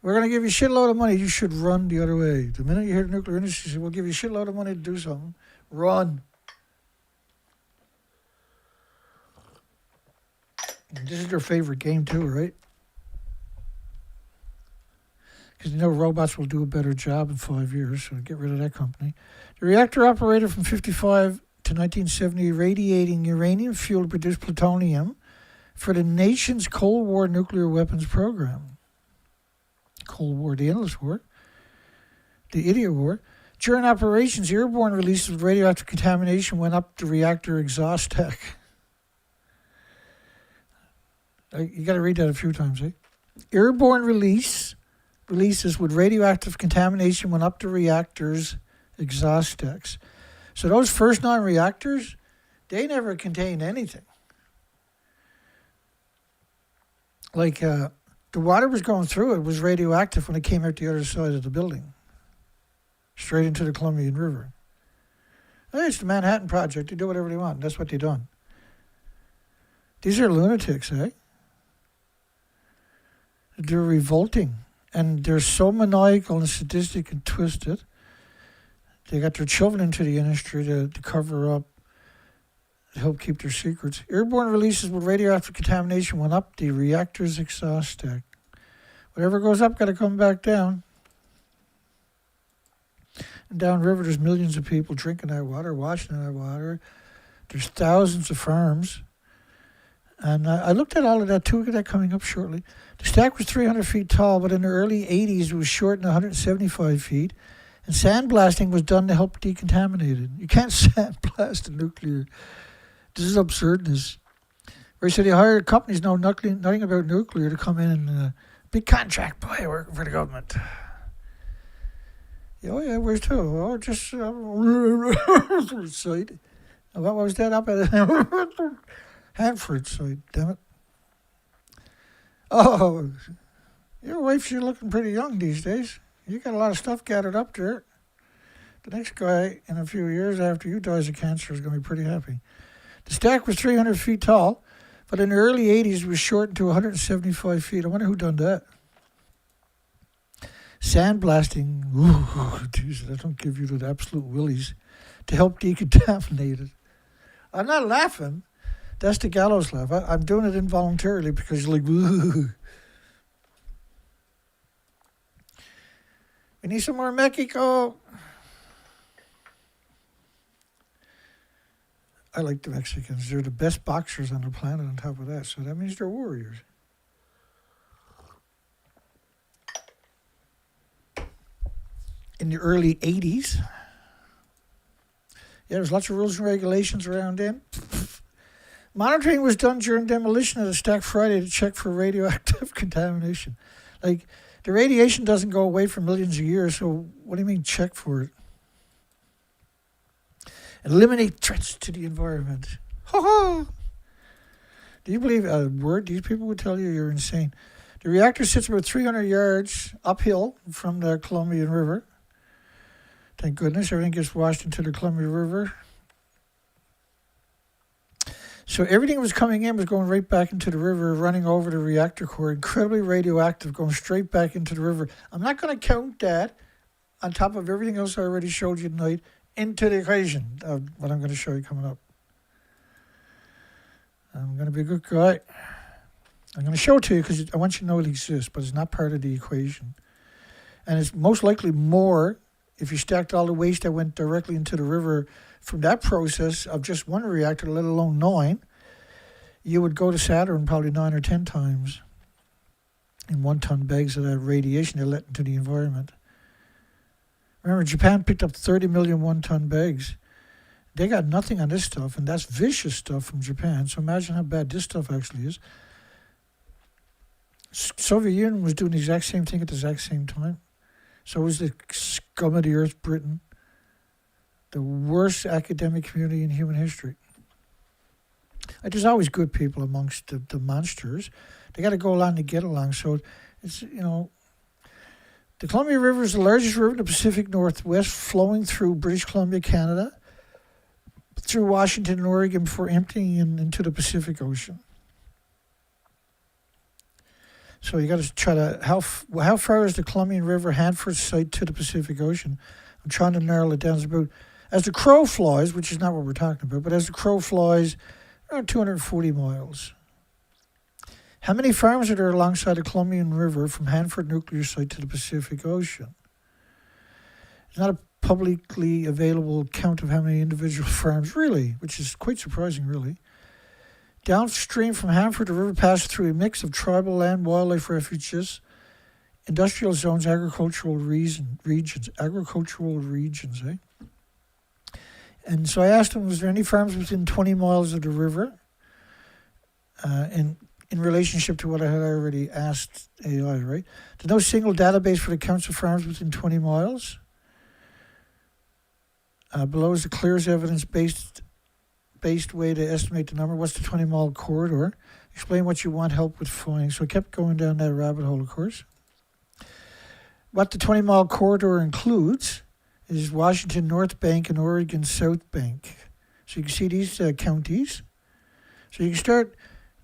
We're going to give you a shitload of money. You should run the other way. The minute you hear the nuclear industry say, we'll give you a shitload of money to do something, run. And this is their favorite game too, right? Because you know robots will do a better job in 5 years, so get rid of that company. The reactor operated from 1955 to 1970, radiating uranium fuel to produce plutonium for the nation's Cold War nuclear weapons program. Cold War, the endless war, the idiot war. During operations, airborne releases of radioactive contamination went up the reactor exhaust deck. You got to read that a few times, eh? Airborne releases with radioactive contamination went up the reactor's exhaust decks. So those first 9 reactors, they never contained anything. Like the water was going through it was radioactive when it came out the other side of the building, straight into the Columbian River. Hey, it's the Manhattan Project. They do whatever they want. That's what they done. These are lunatics, eh? They're revolting. And they're so maniacal and sadistic and twisted. They got their children into the industry to cover up, to help keep their secrets. Airborne releases with radioactive contamination went up the reactor's exhaust deck. Whatever goes up got to come back down. And downriver, there's millions of people drinking that water, washing that water. There's thousands of farms. And I looked at all of that too. Look at that coming up shortly. The stack was 300 feet tall, but in the early 80s, it was shortened to 175 feet. And sandblasting was done to help decontaminate it. You can't sandblast a nuclear. This is absurdness. Where so they hired companies know nothing about nuclear to come in and big contract boy working for the government. Oh yeah, where's to? Oh, just site. What was that up at Hanford Site? Damn it. Oh, your wife, you're looking pretty young these days. You got a lot of stuff gathered up there. The next guy in a few years after you dies of cancer is going to be pretty happy. The stack was 300 feet tall, but in the early 80s it was shortened to 175 feet. I wonder who done that. Sandblasting, ooh, geez, that don't give you the absolute willies to help decontaminate it. I'm not laughing. That's the gallows laugh. I'm doing it involuntarily because you're like, ooh. We need some more Mexico. I like the Mexicans. They're the best boxers on the planet on top of that. So that means they're warriors. In the early 80s, there's lots of rules and regulations around then. Monitoring was done during demolition of the stack Friday to check for radioactive contamination. Like, the radiation doesn't go away for millions of years, so what do you mean check for it? Eliminate threats to the environment. Ha ha! Do you believe a word? These people would tell you you're insane. The reactor sits about 300 yards uphill from the Columbian River. Thank goodness everything gets washed into the Columbia River. So everything that was coming in was going right back into the river, running over the reactor core, incredibly radioactive, going straight back into the river. I'm not going to count that on top of everything else I already showed you tonight into the equation of what I'm going to show you coming up. I'm going to be a good guy. I'm going to show it to you because I want you to know it exists, but it's not part of the equation. And it's most likely more if you stacked all the waste that went directly into the river from that process of just one reactor, let alone 9, you would go to Saturn probably 9 or 10 times in 1-ton bags of that radiation they let into the environment. Remember, Japan picked up 30 million 1-ton bags. They got nothing on this stuff, and that's vicious stuff from Japan. So imagine how bad this stuff actually is. Soviet Union was doing the exact same thing at the exact same time. So was the scum of the earth, Britain. The worst academic community in human history. There's always good people amongst the monsters. They got to go along to get along. So it's, the Columbia River is the largest river in the Pacific Northwest, flowing through British Columbia, Canada, through Washington and Oregon before emptying into the Pacific Ocean. So you got to try to, how far is the Columbian River, Hanford Site to the Pacific Ocean? I'm trying to narrow it down. It's about, as the crow flies, which is not what we're talking about, but as the crow flies, around 240 miles. How many farms are there alongside the Columbian River from Hanford Nuclear Site to the Pacific Ocean? It's not a publicly available count of how many individual farms, really, which is quite surprising, really. Downstream from Hanford, the river passes through a mix of tribal land, wildlife refuges, industrial zones, agricultural regions, eh? And so I asked him, was there any farms within 20 miles of the river? In relationship to what I had already asked AI, right? There's no single database for the counts of farms within 20 miles. Below is the clearest evidence-based way to estimate the number. What's the 20-mile corridor? Explain what you want help with finding. So I kept going down that rabbit hole, of course. What the 20-mile corridor includes is Washington North Bank and Oregon South Bank. So you can see these counties. So you can start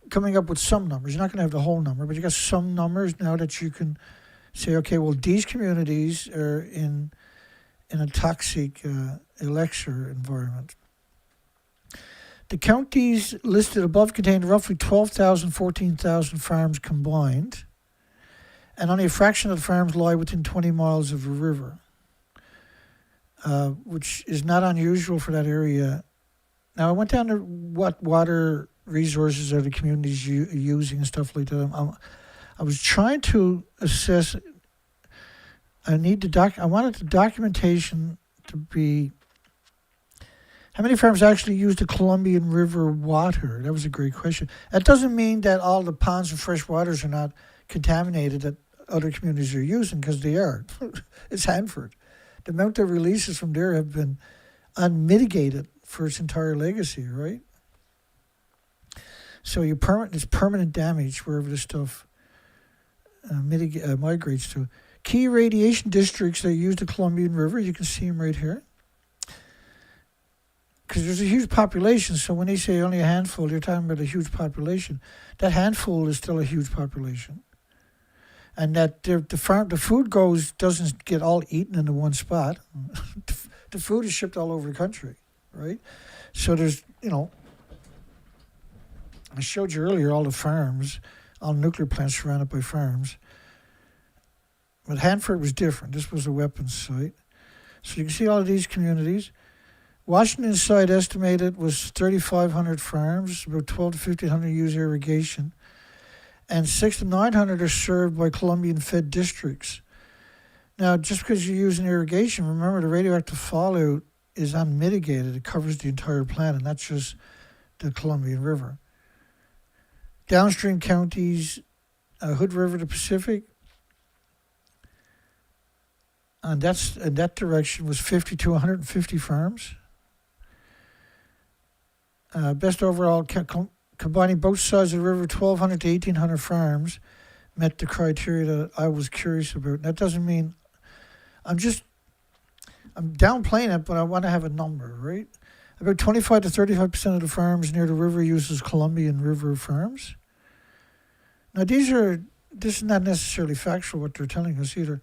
coming up with some numbers. You're not going to have the whole number, but you got some numbers now that you can say, okay, well, these communities are in a toxic elixir environment. The counties listed above contain roughly 12,000, 14,000 farms combined, and only a fraction of the farms lie within 20 miles of a river, which is not unusual for that area. Now, I went down to what water resources are the communities using and stuff like that. I was trying to assess. I wanted the documentation to be how many farms actually use the Columbian River water. That was a great question. That doesn't mean that all the ponds and fresh waters are not contaminated that other communities are using, because they are. It's Hanford. The amount of releases from there have been unmitigated for its entire legacy, right? So it's permanent damage wherever this stuff migrates to. Key radiation districts that use the Columbian River, you can see them right here. because there's a huge population. So when they say only a handful, you're talking about a huge population. That handful is still a huge population. And that the food doesn't get all eaten in the one spot. The food is shipped all over the country, right? So there's, I showed you earlier all the farms, all nuclear plants surrounded by farms. But Hanford was different. This was a weapons site. So you can see all of these communities. Washington site estimated was 3,500 farms, about 12 to 1,500 use irrigation, and 600 to 900 are served by Colombian-fed districts. Now, just because you're using irrigation, remember the radioactive fallout is unmitigated. It covers the entire planet, not just the Columbian River. Downstream counties, Hood River to Pacific, and in that direction was 50 to 150 farms. Best overall, combining both sides of the river, 1,200 to 1,800 farms met the criteria that I was curious about. That doesn't mean I'm downplaying it, but I want to have a number, right? About 25 to 35% of the farms near the river uses Columbian River farms. Now, this is not necessarily factual what they're telling us either.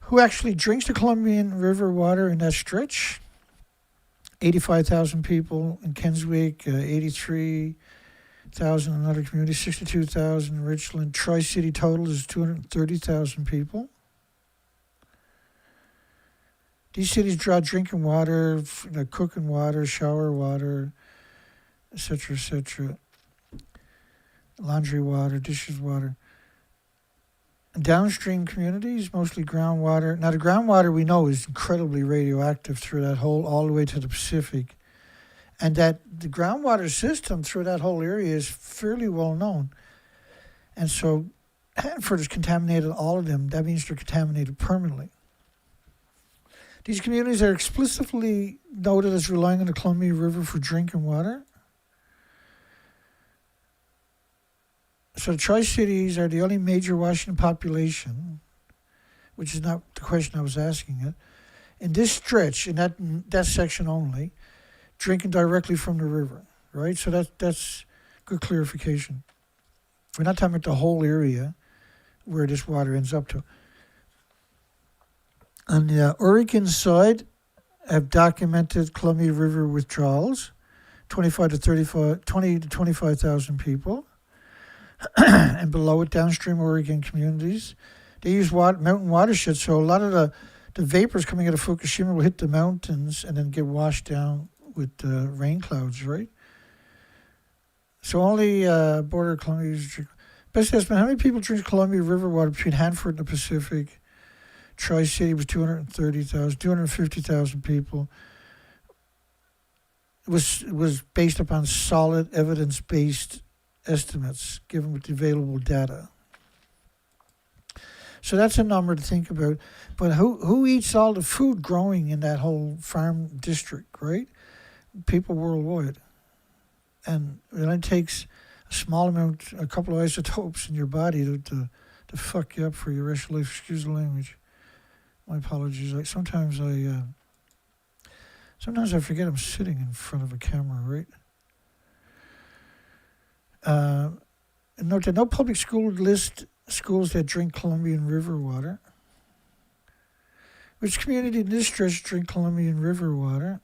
Who actually drinks the Columbian River water in that stretch? 85,000 people in Keswick, 83,000 in other communities, 62,000 in Richland. Tri-City total is 230,000 people. These cities draw drinking water, cooking water, shower water, etc., laundry water, dishes water. Downstream communities, mostly groundwater. Now, the groundwater we know is incredibly radioactive through that hole all the way to the Pacific. And that the groundwater system through that whole area is fairly well known. And so Hanford has contaminated all of them. That means they're contaminated permanently. These communities are explicitly noted as relying on the Columbia River for drinking water. So the Tri-Cities are the only major Washington population, which is not the question I was asking it, in this stretch, in that section only, drinking directly from the river, right? So that's good clarification. We're not talking about the whole area where this water ends up to. On the Oregon side, have documented Columbia River withdrawals, 20 to 25,000 people. And below it, downstream Oregon communities. They use mountain watersheds, so a lot of the vapors coming out of Fukushima will hit the mountains and then get washed down with rain clouds, right? So only border Columbia's drink. Best estimate, how many people drink Columbia River water between Hanford and the Pacific? Tri-City was 230,000, 250,000 people. It was based upon solid evidence-based estimates given with the available data. So that's a number to think about. But who eats all the food growing in that whole farm district, right? People worldwide. And it only takes a small amount, a couple of isotopes in your body to fuck you up for your rest of life. Excuse the language. My apologies. Sometimes I forget I'm sitting in front of a camera, right? Note that no public school list schools that drink Columbian River water. Which community in this stretch drink Columbian River water?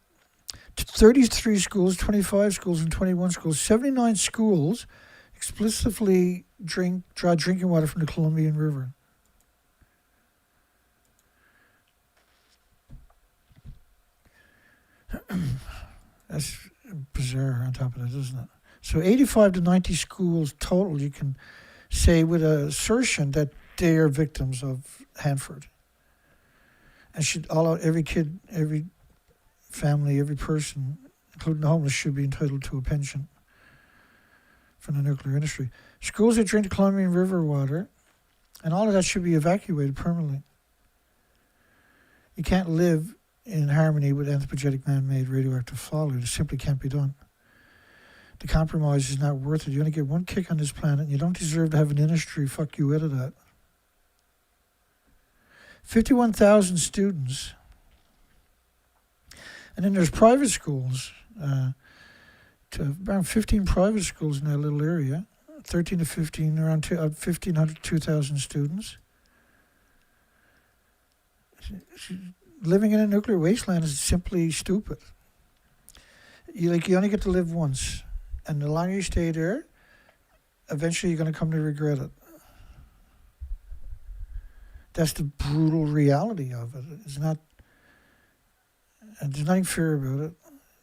33 schools, 25 schools, and 21 schools. 79 schools explicitly draw drinking water from the Columbian River. That's bizarre on top of that, isn't it? So 85 to 90 schools total, you can say with an assertion that they are victims of Hanford. And every kid, every family, every person, including the homeless, should be entitled to a pension from the nuclear industry. Schools that drink the Columbian River water, and all of that should be evacuated permanently. You can't live in harmony with anthropogenic man-made radioactive fallout. It simply can't be done. The compromise is not worth it. You only get one kick on this planet, and you don't deserve to have an industry fuck you out of that. 51,000 students. And then there's private schools, to around 15 private schools in that little area, 13 to 15, around 1,500 to 2,000 students. Living in a nuclear wasteland is simply stupid. You only get to live once, and the longer you stay there, eventually you're going to come to regret it. That's the brutal reality of it. It's not. There's nothing fair about it.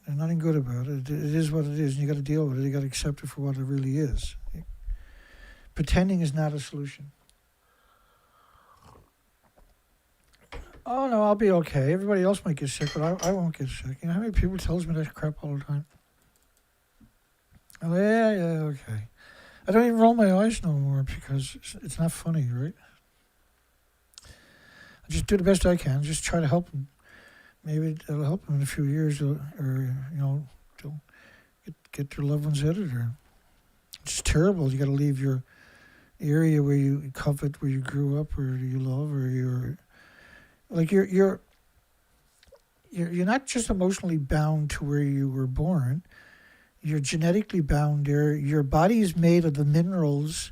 There's nothing good about it. It is what it is, and you got to deal with it. You got to accept it for what it really is. Pretending is not a solution. Oh no, I'll be okay. Everybody else might get sick, but I won't get sick. You know how many people tells me that crap all the time? Oh yeah, okay. I don't even roll my eyes no more because it's not funny, right? I just do the best I can. Just try to help them. Maybe it'll help them in a few years, or they'll get their loved ones out of there. It's terrible. You got to leave your area where you covet, where you grew up, or you love, or you're not just emotionally bound to where you were born. You're genetically bound there. Your body is made of the minerals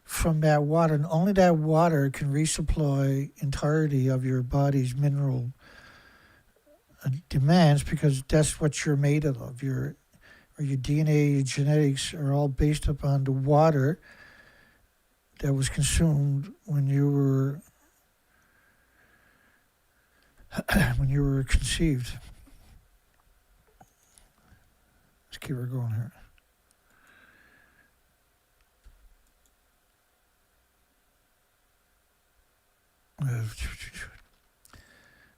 from that water, and only that water can resupply entirety of your body's mineral demands, because that's what you're made of. Your DNA, your genetics are all based upon the water that was consumed when you were conceived. Let's keep her going here.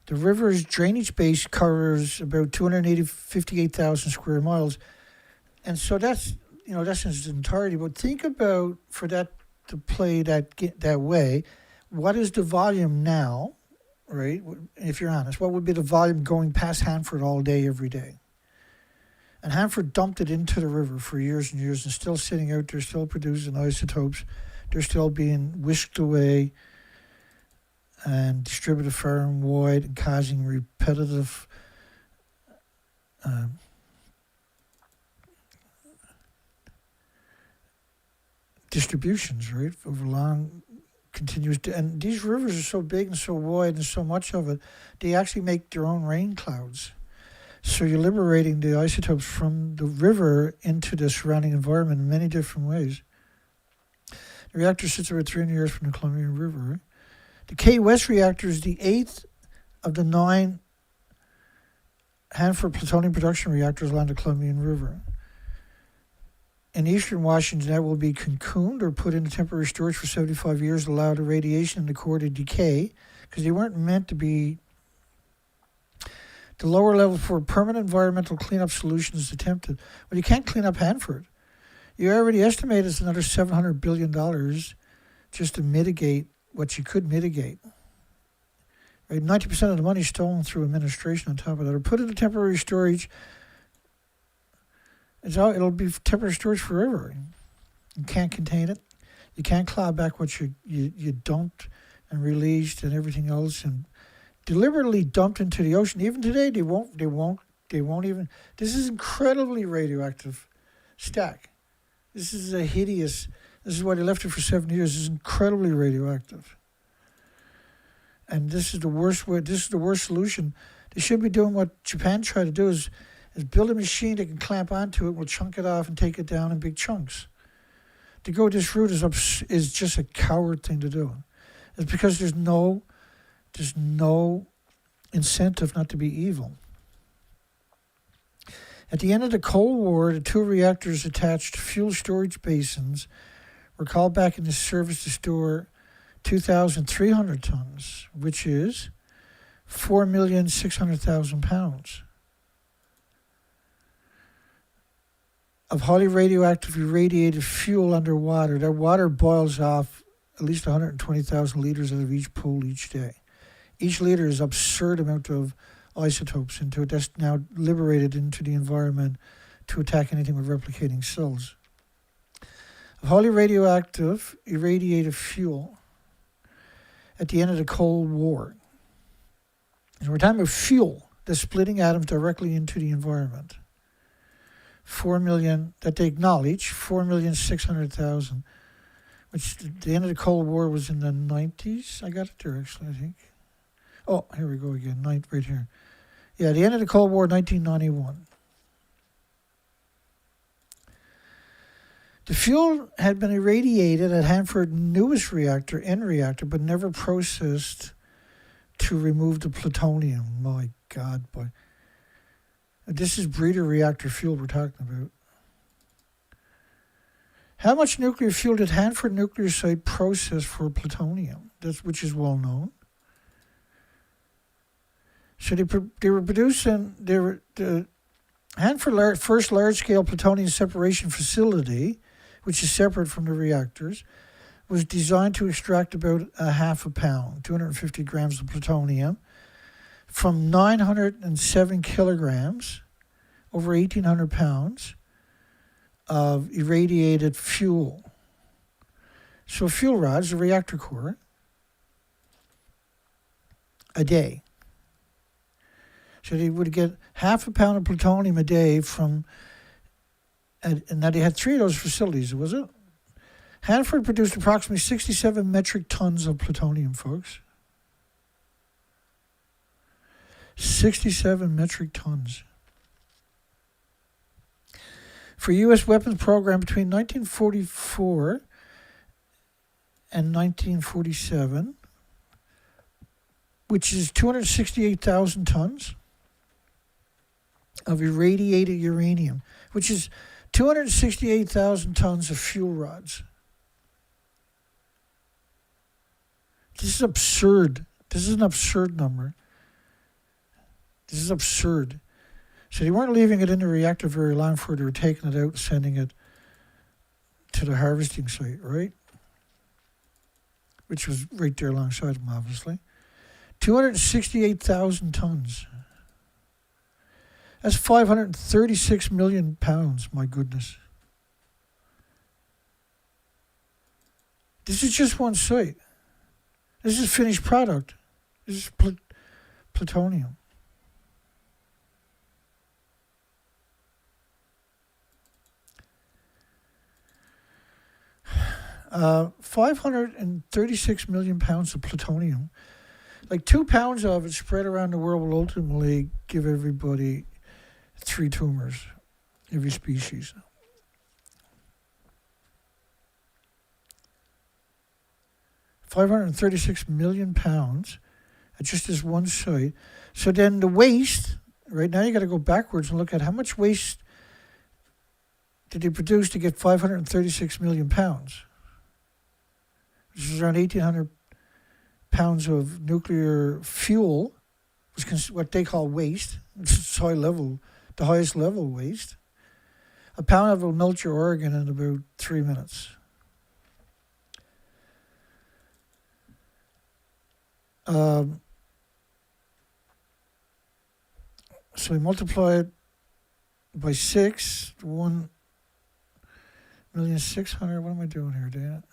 The river's drainage base covers about 58,000 square miles, and so that's in its entirety. But think about, for that to play that way, what is the volume now, right? If you're honest, what would be the volume going past Hanford all day, every day? And Hanford dumped it into the river for years and years, and still sitting out there, still producing isotopes. They're still being whisked away and distributed far and wide, and causing repetitive distributions, right, over long, continuous. And these rivers are so big and so wide and so much of it, they actually make their own rain clouds. So you're liberating the isotopes from the river into the surrounding environment in many different ways. The reactor sits about 300 years from the Columbian River, right? The K West Reactor is the 8th of the 9 Hanford plutonium production reactors along the Columbian River. In eastern Washington, that will be cocooned or put into temporary storage for 75 years to allow the radiation in the core to decay, because they weren't meant to be. The lower level for permanent environmental cleanup solutions attempted. Well, you can't clean up Hanford. You already estimate it's another $700 billion just to mitigate what you could mitigate. Right? 90% of the money stolen through administration on top of that, or put into temporary storage. It'll be temporary storage forever. You can't contain it. You can't claw back what you dumped and released and everything else, and deliberately dumped into the ocean. Even today, they won't even. This is incredibly radioactive stack. This is a hideous. This is why they left it for 7 years. This is incredibly radioactive. And this is the worst way. This is the worst solution. They should be doing what Japan tried to do: is build a machine that can clamp onto it, will chunk it off and take it down in big chunks. To go this route is just a coward thing to do. It's because there's no incentive not to be evil. At the end of the Cold War, the 2 reactors attached fuel storage basins were called back into service to store 2,300 tons, which is 4,600,000 pounds of highly radioactive irradiated fuel underwater. That water boils off at least 120,000 liters out of each pool each day. Each liter is an absurd amount of isotopes into it that's now liberated into the environment to attack anything with replicating cells. Of highly radioactive irradiated fuel at the end of the Cold War. And we're talking about fuel, the splitting atoms directly into the environment. 4 million, that they acknowledge, 4,600,000, which the end of the Cold War was in the 90s. I got it there, actually, I think. Oh, here we go again, right here. Yeah, the end of the Cold War, 1991. The fuel had been irradiated at Hanford's newest reactor, N reactor, but never processed to remove the plutonium. My God, boy. This is breeder reactor fuel we're talking about. How much nuclear fuel did Hanford nuclear site process for plutonium? Which is well known. So they were producing the Hanford first large-scale plutonium separation facility, which is separate from the reactors, was designed to extract about a half a pound, 250 grams of plutonium, from 907 kilograms, over 1,800 pounds, of irradiated fuel. So fuel rods, a reactor core, a day. So they would get half a pound of plutonium a day from, and now they had 3 of those facilities, was it? Hanford produced approximately 67 metric tons of plutonium, folks. 67 metric tons. For U.S. weapons program between 1944 and 1947, which is 268,000 tons of irradiated uranium, which is 268,000 tons of fuel rods. This is absurd. This is an absurd number. This is absurd. So they weren't leaving it in the reactor very long before they were taking it out and sending it to the harvesting site, right? Which was right there alongside them, obviously. 268,000 tons. That's 536 million pounds, my goodness. This is just one site. This is finished product. This is plutonium. 536 million pounds of plutonium. Like 2 pounds of it spread around the world will ultimately give everybody 3 tumors, every species. £536 million at just this one site. So then the waste, right now you got to go backwards and look at how much waste did they produce to get 536 million pounds, which is around 1,800 pounds of nuclear fuel, which is what they call waste. It's high level, the highest level waste. A pound of it will melt your organ in about 3 minutes. So we multiply it by 6, 1,600,000. What am I doing here, Dana?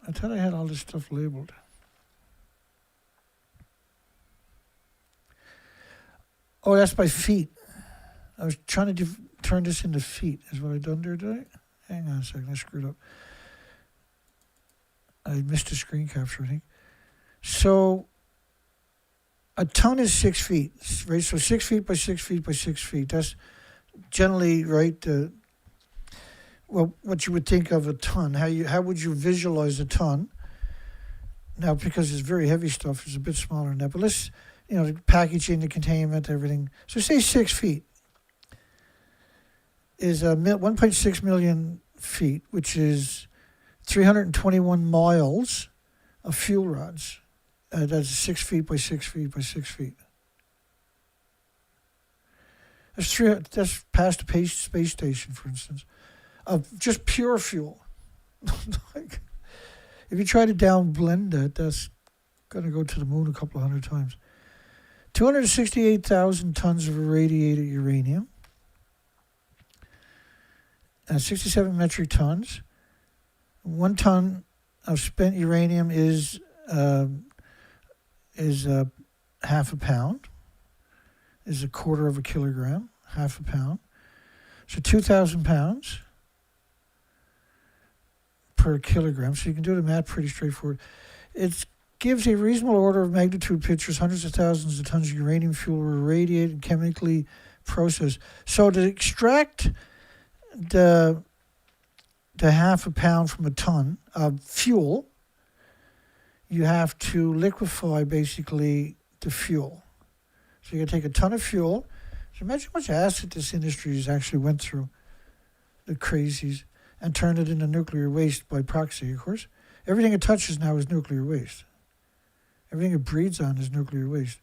I thought I had all this stuff labeled. Oh, that's by feet. I was trying to turn this into feet. Is what I done there, did I? Hang on a second, I screwed up. I missed the screen capture, I think. So a ton is 6 feet, right? So 6 feet by 6 feet by 6 feet. That's generally, right, well, what you would think of a ton. How would you visualize a ton? Now, because it's very heavy stuff, it's a bit smaller than that. But let's, the packaging, the containment, everything. So say 6 feet is 1.6 million feet, which is 321 miles of fuel rods. That's 6 feet by 6 feet by 6 feet. That's past the space station, for instance, of just pure fuel. Like, if you try to down-blend that, that's going to go to the moon a couple of hundred times. 268,000 tons of irradiated uranium, 67 metric tons. 1 ton of spent uranium is half a pound. is a quarter of a kilogram, half a pound. So 2,000 pounds per kilogram. So you can do the math pretty straightforward. It gives a reasonable order of magnitude pictures. Hundreds of thousands of tons of uranium fuel were irradiated and chemically processed. So to extract the half a pound from a ton of fuel, you have to liquefy basically the fuel. So you take a ton of fuel. So imagine how much acid this industry has actually went through, the crazies, and turned it into nuclear waste by proxy, of course. Everything it touches now is nuclear waste. Everything it breathes on is nuclear waste.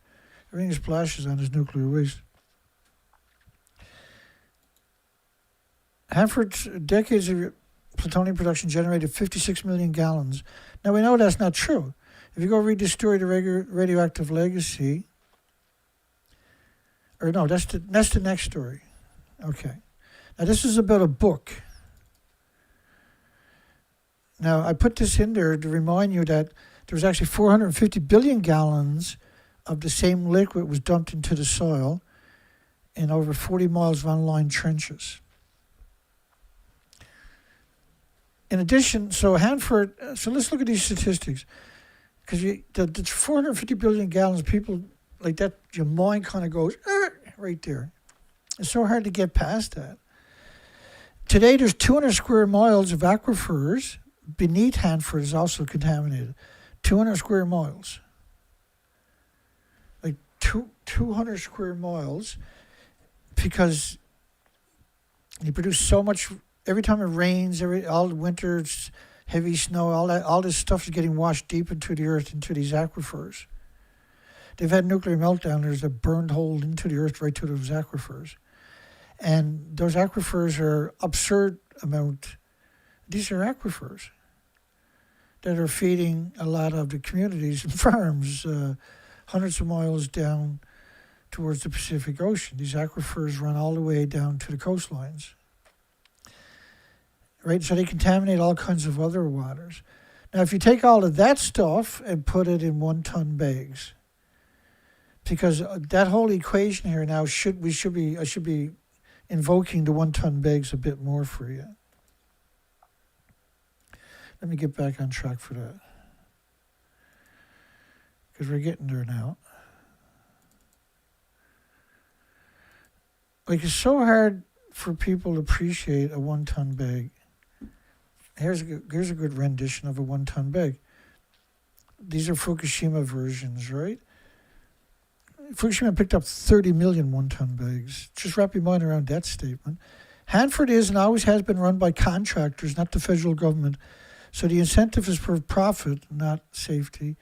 Everything it splashes on is nuclear waste. Hanford's decades of plutonium production generated 56 million gallons. Now, we know that's not true. If you go read the story, The Radioactive Legacy, or no, that's the next story. Okay. Now, this is about a book. Now, I put this in there to remind you that there was actually 450 billion gallons of the same liquid was dumped into the soil in over 40 miles of unlined trenches. In addition, so Hanford, so let's look at these statistics. Because the 450 billion gallons, people like that, your mind kind of goes, right there. It's so hard to get past that. Today, there's 200 square miles of aquifers beneath Hanford is also contaminated. 200 square miles. Like 200 square miles, because you produce so much. Every time it rains, all the winters, heavy snow, all this stuff is getting washed deep into the earth, into these aquifers. They've had nuclear meltdown that burned holes into the earth right to those aquifers. And those aquifers are absurd amount. These are aquifers that are feeding a lot of the communities and farms hundreds of miles down towards the Pacific Ocean. These aquifers run all the way down to the coastlines. Right, so they contaminate all kinds of other waters. Now, if you take all of that stuff and put it in 1 ton bags, because that whole equation here now I should be invoking the 1 ton bags a bit more for you. Let me get back on track for that, because we're getting there now. Like, it's so hard for people to appreciate a 1 ton bag. Here's a good rendition of a 1 ton bag. These are Fukushima versions, right? Fukushima picked up 30 million 1 ton bags. Just wrap your mind around that statement. Hanford is and always has been run by contractors, not the federal government. So the incentive is for profit, not safety.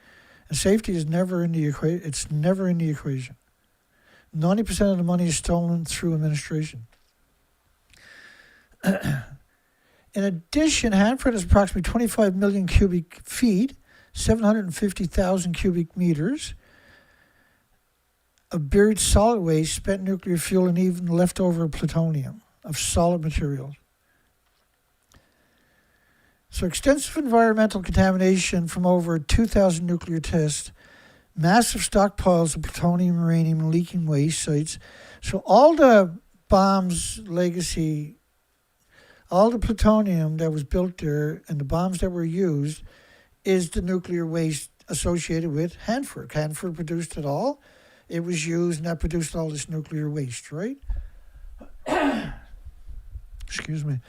And safety is never in the equation. It's never in the equation. 90% of the money is stolen through administration. In addition, Hanford has approximately 25 million cubic feet, 750,000 cubic meters of buried solid waste, spent nuclear fuel, and even leftover plutonium of solid materials. So extensive environmental contamination from over 2,000 nuclear tests, massive stockpiles of plutonium, uranium, and leaking waste sites. So all the bombs legacy, all the plutonium that was built there and the bombs that were used is the nuclear waste associated with Hanford. Hanford produced it all. It was used, and that produced all this nuclear waste, right? Excuse me.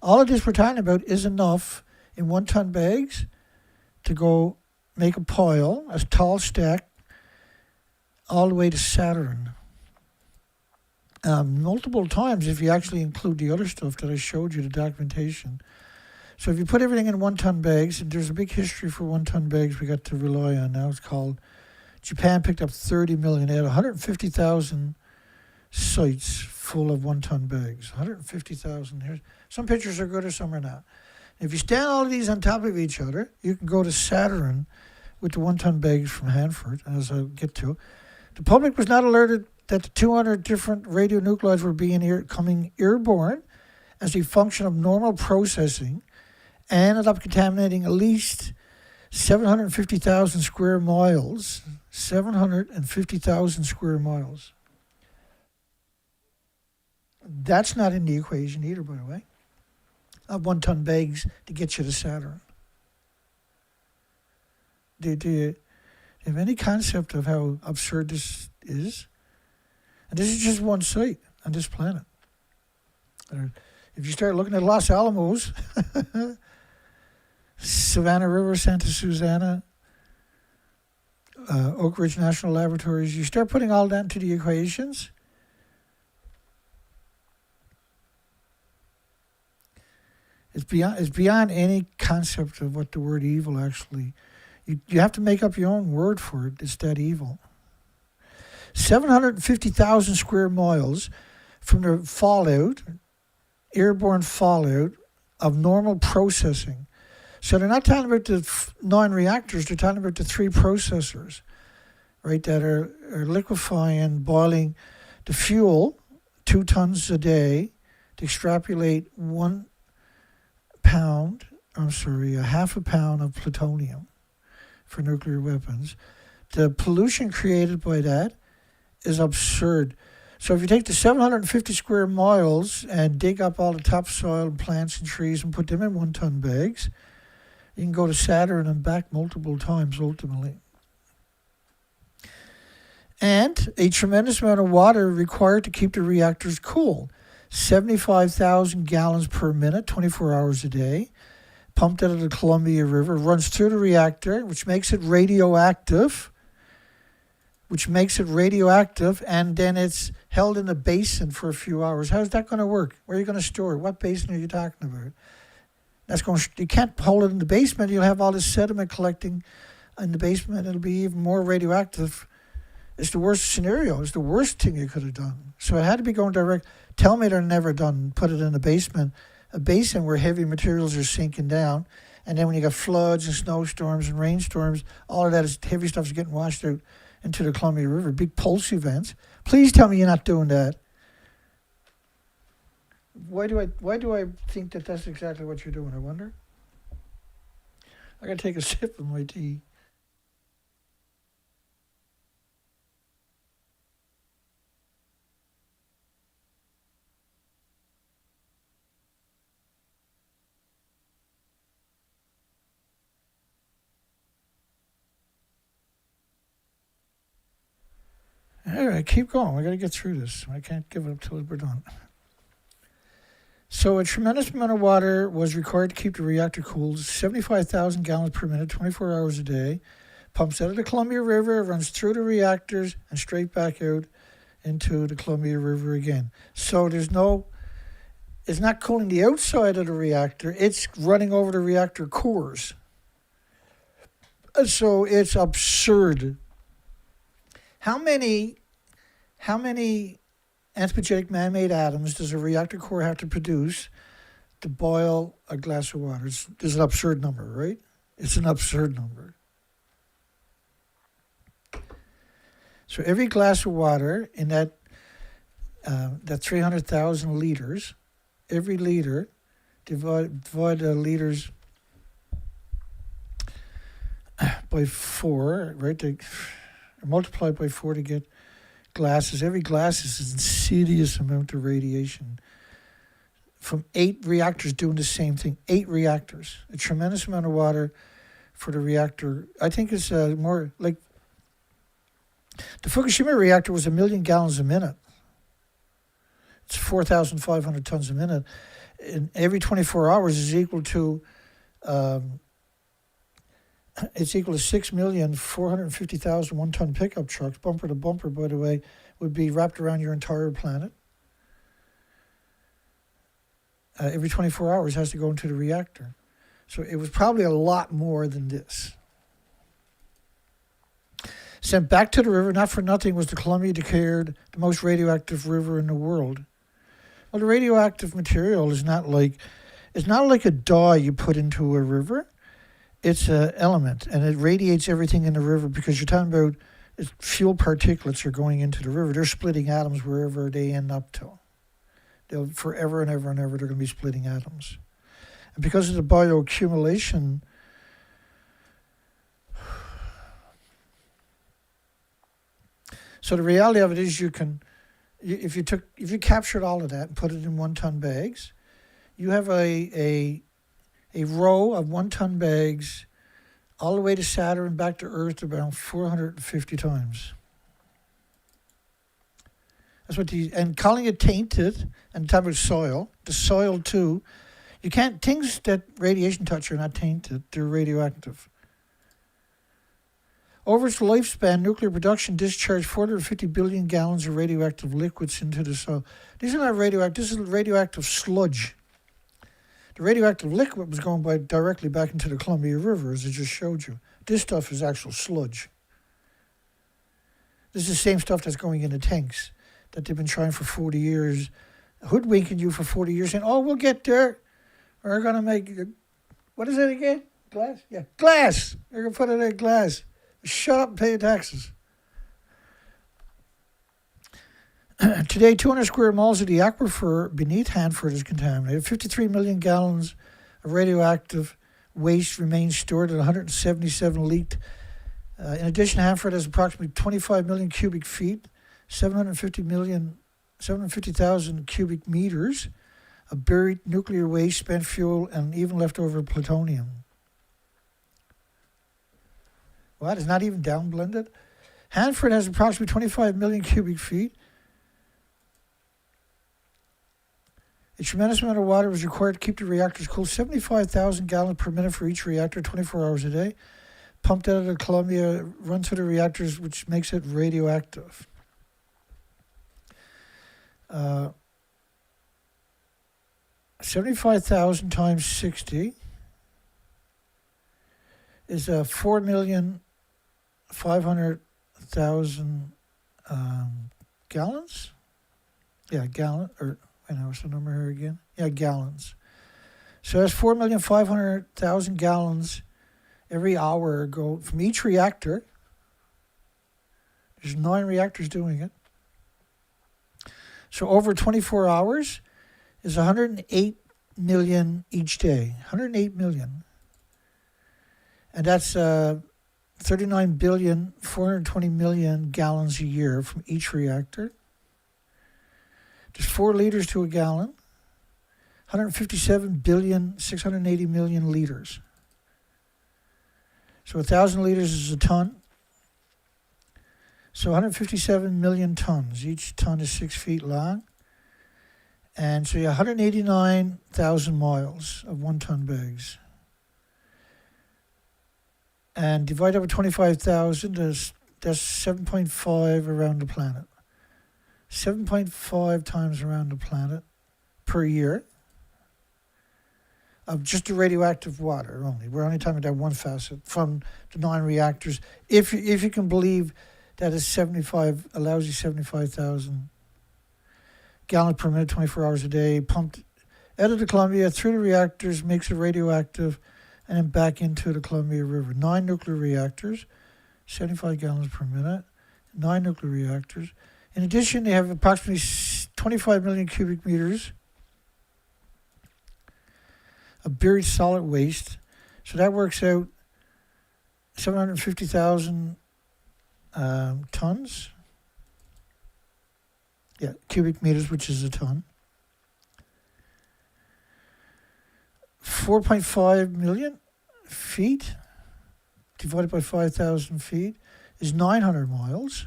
All of this we're talking about is enough in 1 ton bags to go make a pile, a tall stack, all the way to Saturn. Multiple times if you actually include the other stuff that I showed you, the documentation. So if you put everything in 1 ton bags, and there's a big history for 1 ton bags we got to rely on now. It's called, Japan picked up 30 million. They had 150,000 sites full of 1 ton bags. 150,000. Here's some pictures are good or some are not. If you stand all of these on top of each other, you can go to Saturn with the 1 ton bags from Hanford, as I'll get to. The public was not alerted that the 200 different radionuclides were coming airborne as a function of normal processing, and ended up contaminating at least 750,000 square miles. 750,000 square miles. That's not in the equation either, by the way. Of 1 ton bags to get you to Saturn. Do you have any concept of how absurd this is? And this is just one site on this planet. If you start looking at Los Alamos, Savannah River, Santa Susana, Oak Ridge National Laboratories, you start putting all that into the equations, it's beyond any concept of what the word evil actually. You have to make up your own word for it. It's that evil. 750,000 square miles from the fallout, airborne fallout of normal processing. So they're not talking about the 9 reactors, they're talking about the 3 processors, right, that are liquefying, boiling the fuel 2 tons a day to extrapolate a half a pound of plutonium for nuclear weapons. The pollution created by that is absurd. So if you take the 750 square miles and dig up all the topsoil and plants and trees and put them in 1 ton bags, you can go to Saturn and back multiple times ultimately. And a tremendous amount of water required to keep the reactors cool. 75,000 gallons per minute, 24 hours a day, pumped out of the Columbia River, runs through the reactor, which makes it radioactive, and then it's held in a basin for a few hours. How's that going to work? Where are you going to store it? What basin are you talking about? You can't hold it in the basement. You'll have all this sediment collecting in the basement. It'll be even more radioactive. It's the worst scenario. It's the worst thing you could have done. So it had to be going direct. Tell me they're never done. Put it in a basin where heavy materials are sinking down. And then when you got floods and snowstorms and rainstorms, all of that heavy stuff is getting washed out into the Columbia River, big pulse events. Please tell me you're not doing that. Why do I think that that's exactly what you're doing, I wonder? I gotta take a sip of my tea. All right, keep going. We got to get through this. I can't give it up till we're done. So a tremendous amount of water was required to keep the reactor cool, 75,000 gallons per minute, 24 hours a day. Pumps out of the Columbia River, runs through the reactors, and straight back out into the Columbia River again. So it's not cooling the outside of the reactor, it's running over the reactor cores. So it's absurd. How many anthropogenic man-made atoms does a reactor core have to produce to boil a glass of water? It's an absurd number, right? It's an absurd number. So every glass of water in that 300,000 liters, every liter, divide the liters by 4, right? Multiply by 4 to get glasses. Every glass is an insidious amount of radiation from 8 reactors doing the same thing. 8 reactors. A tremendous amount of water for the reactor. I think it's more like the Fukushima reactor was 1 million gallons a minute. It's 4,500 tons a minute. And every 24 hours is equal to 6,450,000 one-ton pickup trucks, bumper to bumper, by the way, would be wrapped around your entire planet. Every 24 hours has to go into the reactor. So it was probably a lot more than this. Sent back to the river, not for nothing, was the Columbia declared the most radioactive river in the world. Well, the radioactive material is not like a dye you put into a river. It's an element, and it radiates everything in the river because you're talking about fuel particulates are going into the river. They're splitting atoms wherever they end up to. They'll forever and ever and ever, they're going to be splitting atoms. And because of the bioaccumulation, so the reality of it is you can if you captured all of that and put it in 1 ton bags, you have a row of 1 ton bags all the way to Saturn and back to Earth about 450 times. That's what and calling it tainted and talking about soil, the soil too. You can't, things that radiation touch are not tainted, they're radioactive. Over its lifespan, nuclear production discharged 450 billion gallons of radioactive liquids into the soil. These are not radioactive, this is radioactive sludge. The radioactive liquid was going directly back into the Columbia River, as I just showed you. This stuff is actual sludge. This is the same stuff that's going into tanks that they've been trying for 40 years, hoodwinking you for 40 years, saying, oh, we'll get there. We're going to make, what is it again? Glass? Yeah, glass. They're going to put it in glass. Shut up and pay your taxes. Today, 200 square miles of the aquifer beneath Hanford is contaminated. 53 million gallons of radioactive waste remains stored at 177 leaked. In addition, Hanford has approximately 25 million cubic feet, 750,000 cubic meters of buried nuclear waste, spent fuel, and even leftover plutonium. What? It's not even down blended? Hanford has approximately 25 million cubic feet. A tremendous amount of water was required to keep the reactors cool. 75,000 gallons per minute for each reactor, 24 hours a day. Pumped out of the Columbia, run through the reactors, which makes it radioactive. 75,000 times 60 is 4,500,000 gallons. Yeah, gallon, or I know what's the number here again? Yeah, gallons. So that's 4,500,000 gallons every hour go from each reactor. There's 9 reactors doing it. So over 24 hours is 108 million each day. 108 million. And that's 39,420 million gallons a year from each reactor. There's 4 liters to a gallon. 157,680 million liters. So 1,000 liters is a ton. So 157 million tons. Each ton is 6 feet long. And so you have 189,000 miles of 1 ton bags. And divide that by 25,000, that's 7.5 around the planet. 7.5 times around the planet per year of just the radioactive water only. We're only talking about one facet from the 9 reactors. If you can believe that is 75, allows you 75,000 gallons per minute, 24 hours a day, pumped out of the Columbia, through the reactors, makes it radioactive, and then back into the Columbia River. 9 nuclear reactors, 75 gallons per minute, 9 nuclear reactors. In addition, they have approximately 25 million cubic meters of buried solid waste. So that works out 750,000 tons. Yeah, cubic meters, which is a ton. 4.5 million feet divided by 5,000 feet is 900 miles.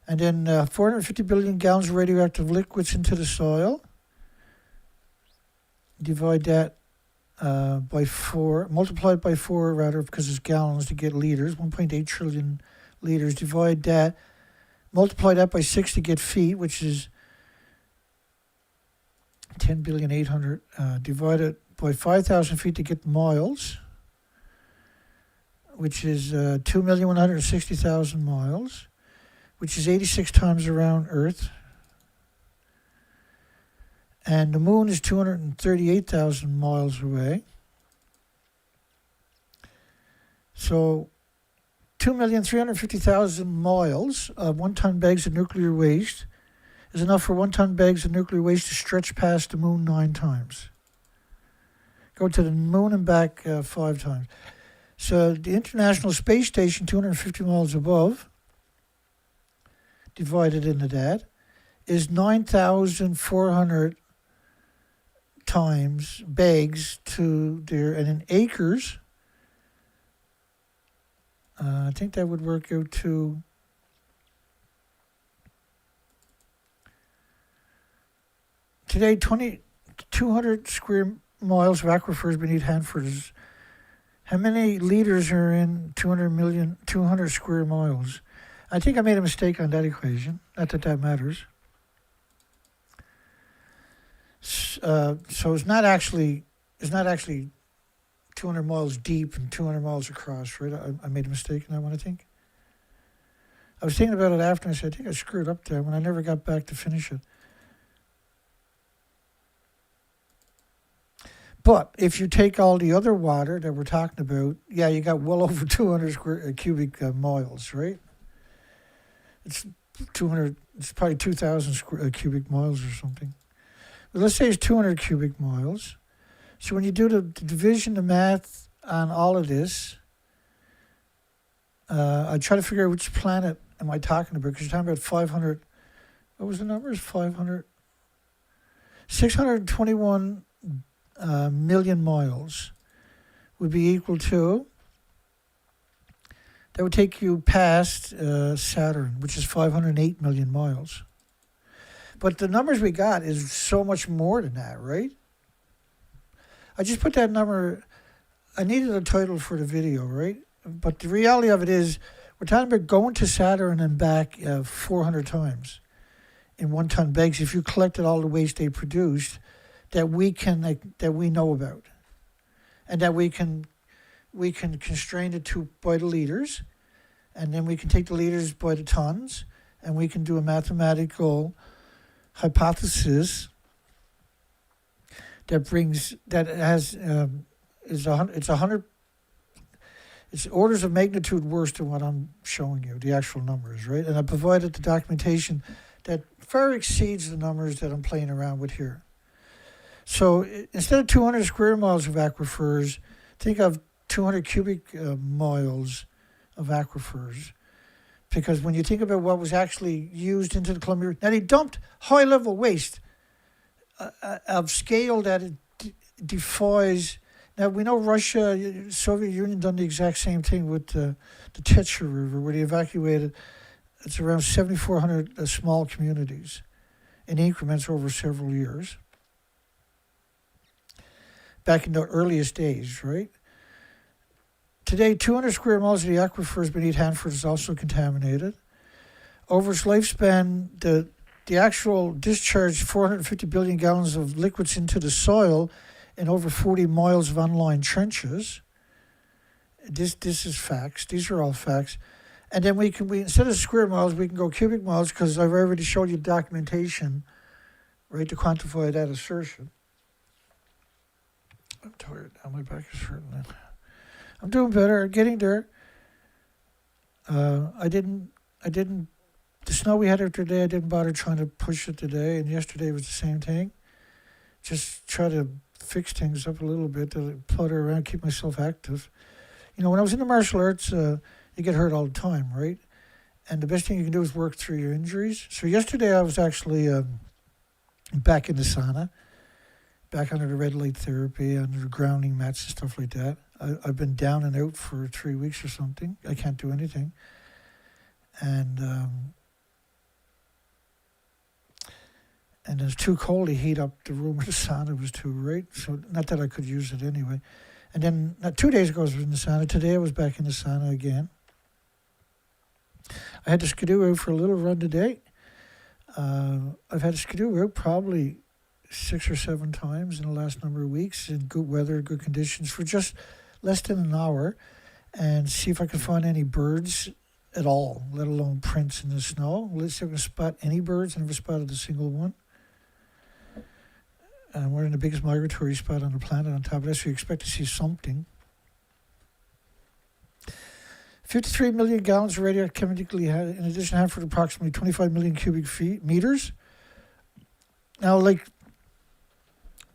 And then 450 billion gallons of radioactive liquids into the soil. Divide that by 4, multiply it by 4 rather, because it's gallons to get liters, 1.8 trillion liters. Divide that, multiply that by 6 to get feet, which is 10,800,000,000. Divide it by 5,000 feet to get miles, which is 2,160,000 miles, which is 86 times around Earth. And the moon is 238,000 miles away. So 2,350,000 miles of 1 ton bags of nuclear waste is enough for 1 ton bags of nuclear waste to stretch past the moon 9 times. Go to the moon and back 5 times. So the International Space Station, 250 miles above, divided into that is 9,400 times bags to there, and in acres, I think that would work out to today 200 square miles of aquifers beneath Hanford. How many liters are in 200 square miles? I think I made a mistake on that equation. Not that that matters. So it's not actually 200 miles deep and 200 miles across, right? I made a mistake in that one, I think. I was thinking about it after, and I said, I think I screwed up there when I never got back to finish it. But if you take all the other water that we're talking about, yeah, you got well over 200 cubic miles, right? It's 200. It's probably 2,000 cubic miles or something. But let's say it's 200 cubic miles. So when you do the division, the math on all of this, I try to figure out which planet am I talking about, because you're talking about 500. What was the numbers? 500. 621 million miles would be equal to, that would take you past Saturn, which is 508 million miles. But the numbers we got is so much more than that, right? I just put that number, I needed a title for the video, right? But the reality of it is, we're talking about going to Saturn and back 400 times in 1 ton bags if you collected all the waste they produced that we know about, and that we can constrain it to by the liters, and then we can take the liters by the tons, and we can do a mathematical hypothesis it's orders of magnitude worse than what I'm showing you, the actual numbers, right? And I provided the documentation that far exceeds the numbers that I'm playing around with here. So instead of 200 square miles of aquifers, think of 200 cubic miles of aquifers. Because when you think about what was actually used into the Columbia, now they dumped high-level waste of scale that it defies. Now we know Russia, Soviet Union done the exact same thing with the Tetsa River, where they evacuated. It's around 7,400 small communities in increments over several years. Back in the earliest days, right? Today, 200 square miles of the aquifers beneath Hanford is also contaminated. Over its lifespan, the actual discharge 450 billion gallons of liquids into the soil in over 40 miles of unlined trenches. This is facts. These are all facts. And then we instead of square miles, we can go cubic miles, because I've already showed you documentation, right, to quantify that assertion. I'm tired now. My back is hurting now. I'm doing better. Getting there. I didn't. The snow we had here today, I didn't bother trying to push it today, and yesterday was the same thing. Just try to fix things up a little bit, to flutter around, keep myself active. You know, when I was in the martial arts, you get hurt all the time, right? And the best thing you can do is work through your injuries. So yesterday I was actually back in the sauna, back under the red light therapy, under the grounding mats and stuff like that. I've been down and out for 3 weeks or something. I can't do anything. And it's too cold to heat up the room where the sauna was too, right? So not that I could use it anyway. And then 2 days ago I was in the sauna. Today I was back in the sauna again. I had to skidoo out for a little run today. I've had to skidoo out probably 6 or 7 times in the last number of weeks in good weather, good conditions, for just less than an hour, and see if I can find any birds at all, let alone prints in the snow. Let's see if I can spot any birds. I never spotted a single one. And we're in the biggest migratory spot on the planet on top of this, so you expect to see something. 53 million gallons of radioactivity, in addition, Hanford approximately 25 million cubic meters. Now, like,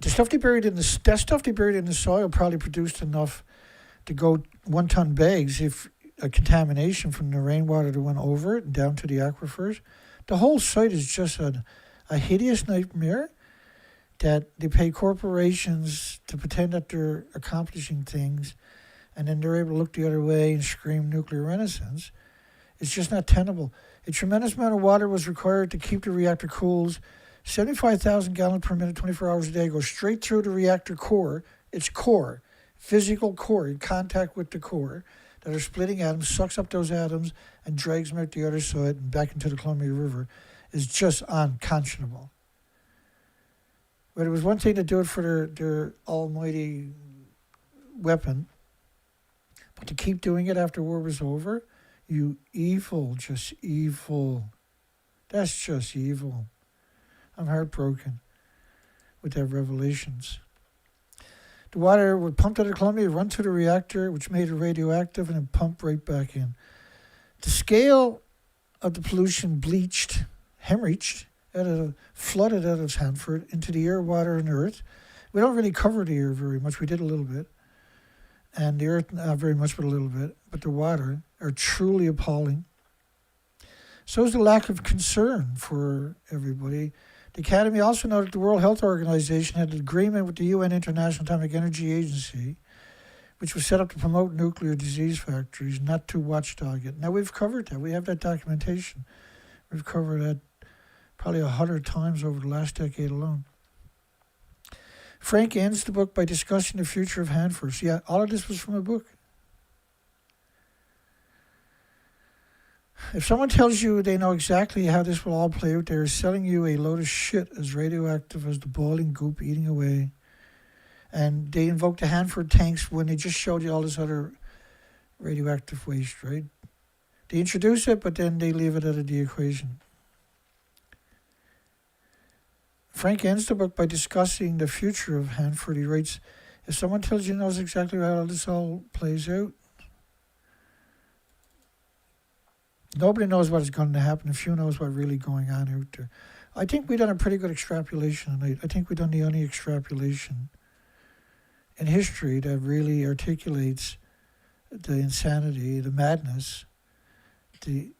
that stuff they buried in the soil probably produced enough to go 1 ton bags if a contamination from the rainwater that went over it and down to the aquifers. The whole site is just a hideous nightmare that they pay corporations to pretend that they're accomplishing things, and then they're able to look the other way and scream nuclear renaissance. It's just not tenable. A tremendous amount of water was required to keep the reactor cooled. 75,000 gallons per minute, 24 hours a day, goes straight through the reactor core, its core, physical core, in contact with the core, that are splitting atoms, sucks up those atoms and drags them out the other side and back into the Columbia River, is just unconscionable. But it was one thing to do it for their almighty weapon, but to keep doing it after war was over, you evil, just evil. That's just evil. I'm heartbroken with their revelations. The water would pump out of Columbia, run to the reactor, which made it radioactive, and then pump right back in. The scale of the pollution hemorrhaged, flooded out of Hanford into the air, water, and earth. We don't really cover the air very much. We did a little bit. And the earth, not very much, but a little bit. But the water are truly appalling. So is the lack of concern for everybody. The Academy also noted the World Health Organization had an agreement with the UN International Atomic Energy Agency, which was set up to promote nuclear disease factories, not to watchdog it. Now, we've covered that. We have that documentation. We've covered that probably 100 times over the last decade alone. Frank ends the book by discussing the future of Hanford. So yeah, all of this was from a book. If someone tells you they know exactly how this will all play out, they're selling you a load of shit as radioactive as the boiling goop eating away. And they invoke the Hanford tanks when they just showed you all this other radioactive waste, right? They introduce it, but then they leave it out of the equation. Frank ends the book by discussing the future of Hanford. He writes, if someone tells you knows exactly how this all plays out, nobody knows what is going to happen. A few knows what's really going on out there. I think we've done a pretty good extrapolation tonight. I think we've done the only extrapolation in history that really articulates the insanity, the madness, the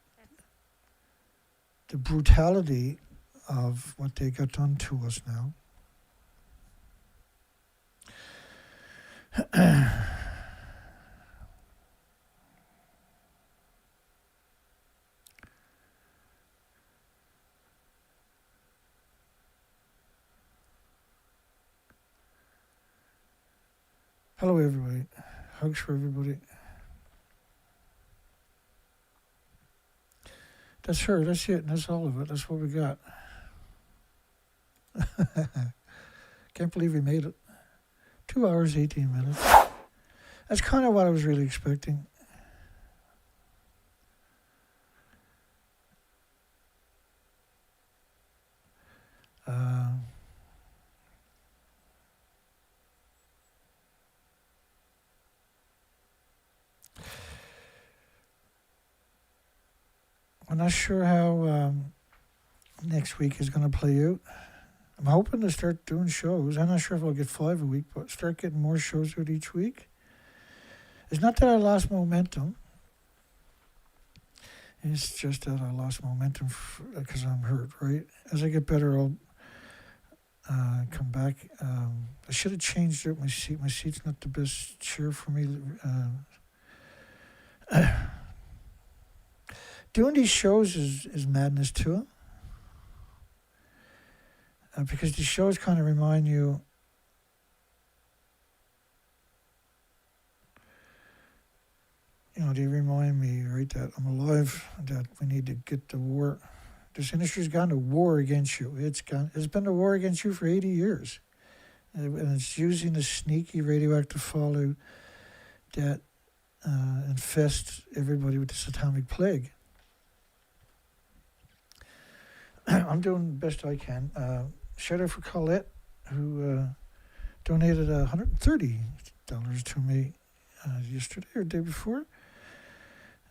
brutality of what they got done to us now. Hello, everybody. Hugs for everybody. That's her. That's it. And that's all of it. That's what we got. Can't believe we made it. 2 hours, 18 minutes. That's kind of what I was really expecting. I'm not sure how next week is going to play out. I'm hoping to start doing shows. I'm not sure if I'll get 5 a week, but start getting more shows out each week. It's not that I lost momentum. It's just that I lost momentum because I'm hurt, right? As I get better, I'll come back. I should have changed out my seat. My seat's not the best chair for me. Doing these shows is madness too. Because these shows kind of remind you they remind me, right, that I'm alive, that we need to get the war. This industry's gone to war against you. It's been a war against you for 80 years. And it's using the sneaky radioactive fallout that infests everybody with this atomic plague. I'm doing the best I can. Shout out for Colette, who donated $130 to me yesterday or the day before.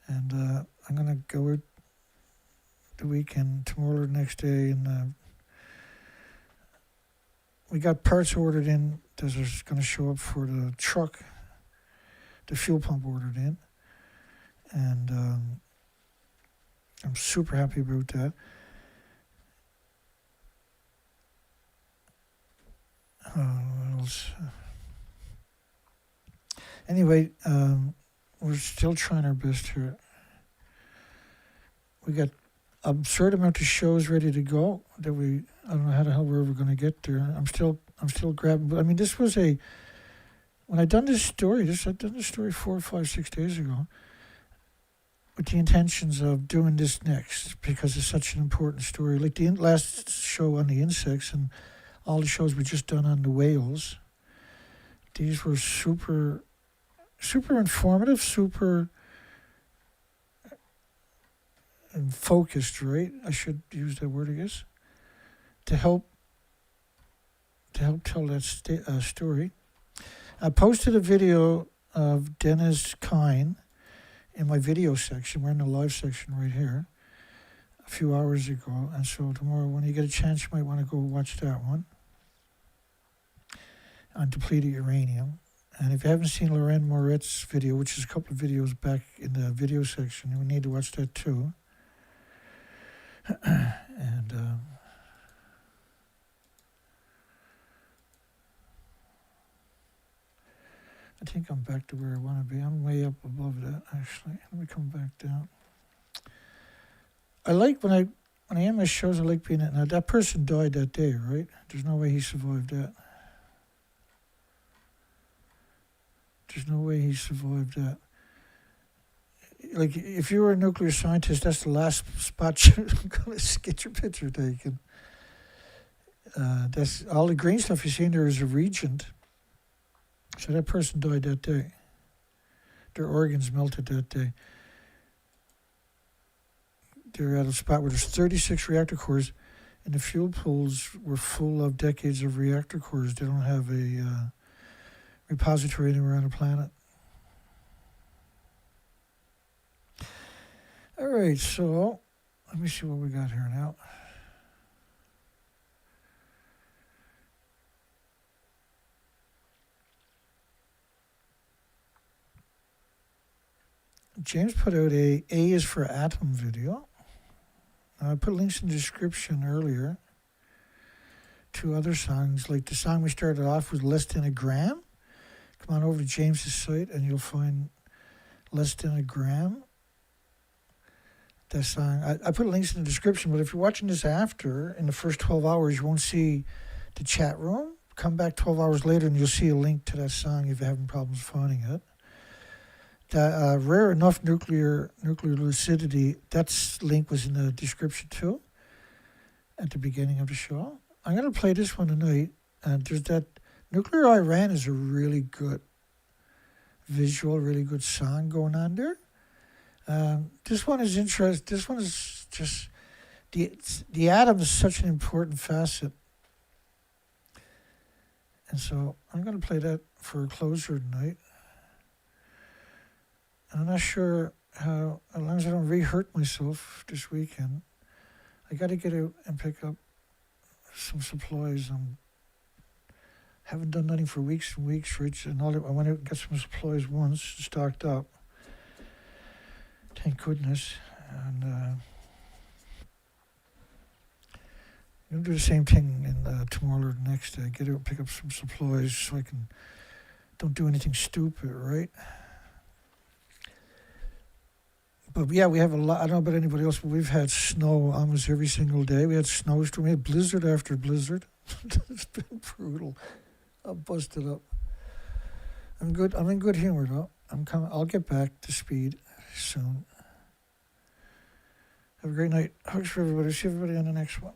And I'm going to go out the weekend, tomorrow or the next day. And we got parts ordered in that are going to show up for the truck, the fuel pump ordered in. And I'm super happy about that. What else? Anyway, we're still trying our best here. We got absurd amount of shows ready to go that I don't know how the hell we're ever going to get there. I'm still grabbing. But I mean, this was when I'd done this story. I'd done this story 4, 5, 6 days ago, with the intentions of doing this next because it's such an important story. Like the last show on the insects and all the shows we just done on the whales. These were super informative, super focused, right? I should use that word, I guess, to help tell that story. I posted a video of Dennis Kine in my video section. We're in the live section right here a few hours ago, and so tomorrow when you get a chance you might want to go watch that one on depleted uranium. And if you haven't seen Lorraine Moret's video, which is a couple of videos back in the video section, you need to watch that too. And I think I'm back to where I want to be. I'm way up above that, actually. Let me come back down. I like when I am at shows, I like being at. Now, that person died that day, right? There's no way he survived that. There's no way he survived that. Like, if you were a nuclear scientist, that's the last spot you're going to get your picture taken. That's all the green stuff you see in there is a regent. So that person died that day. Their organs melted that day. They're at a spot where there's 36 reactor cores, and the fuel pools were full of decades of reactor cores. They don't have a repository anywhere on the planet. All right, so let me see what we got here now. James put out a is for Atom video. I put links in the description earlier to other songs. Like the song we started off with, Less Than a Gram. Come on over to James's site and you'll find Less Than a Gram. That song. I put links in the description, but if you're watching this after, in the first 12 hours, you won't see the chat room. Come back 12 hours later and you'll see a link to that song if you're having problems finding it. The rare enough nuclear lucidity, that link was in the description too, at the beginning of the show. I'm going to play this one tonight, and there's that Nuclear Iran is a really good visual, really good song going on there. This one is interesting. This one is just, the atom is such an important facet. And so I'm going to play that for a closer tonight. I'm not sure how, as long as I don't re-hurt myself this weekend, I got to get out and pick up some supplies. Haven't done nothing for weeks and weeks, Rich, and all that. I went out and got some supplies once, stocked up. Thank goodness. And I'm going to do the same thing in tomorrow or the next day. Get out and pick up some supplies so I don't do anything stupid, right? But yeah, we have a lot. I don't know about anybody else, but we've had snow almost every single day. We had snowstorm. We had blizzard after blizzard. It's been brutal. I'm busted up. I'm good. I'm in good humor though. I'm coming. I'll get back to speed soon. Have a great night. Hugs for everybody. See everybody on the next one.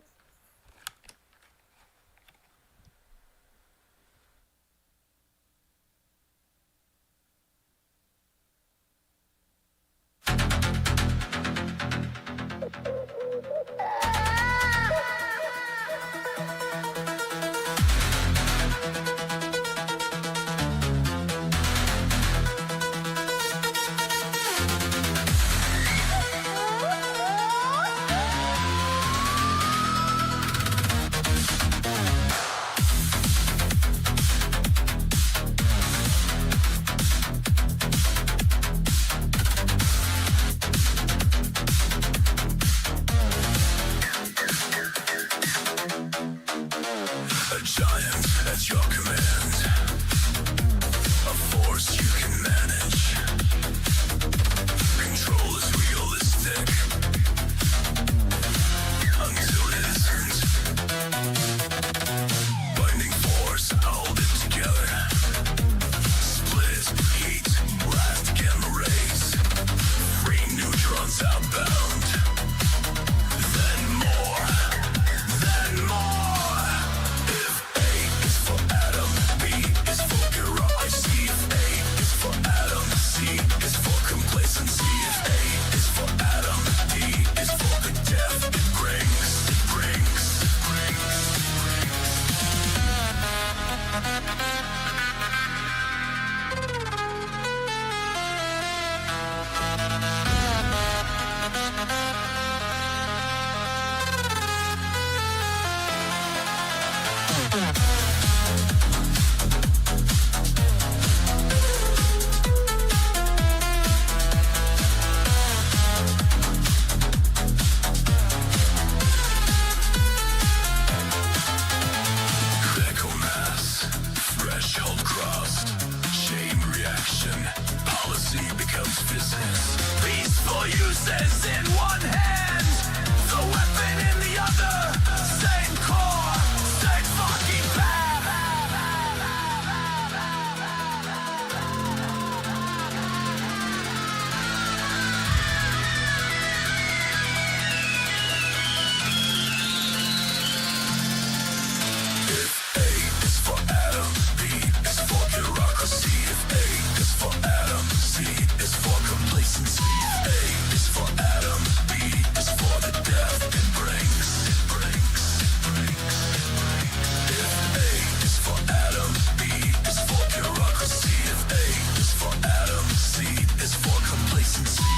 giant at your command, a force you can manage. Control is realistic until it isn't. Binding force, hold it together. Split, heat, blast gamma rays. Free neutrons outbound. Then more. If A is for atom, B is for bureaucracy. If A is for atom, C is for complacency. If A is for atom, D is for the death it brings. Critical mass, threshold crossed, chain reaction, policy becomes business. Peaceful uses in one hand, the weapon in the other. Same core, same fucking path. If A is for atom, B is for bureaucracy. If A is for atom, C is for complacency. If A is for atom, B is for the death it brings. If A is for atom, B is for bureaucracy. If A is for atom, C is for complacency.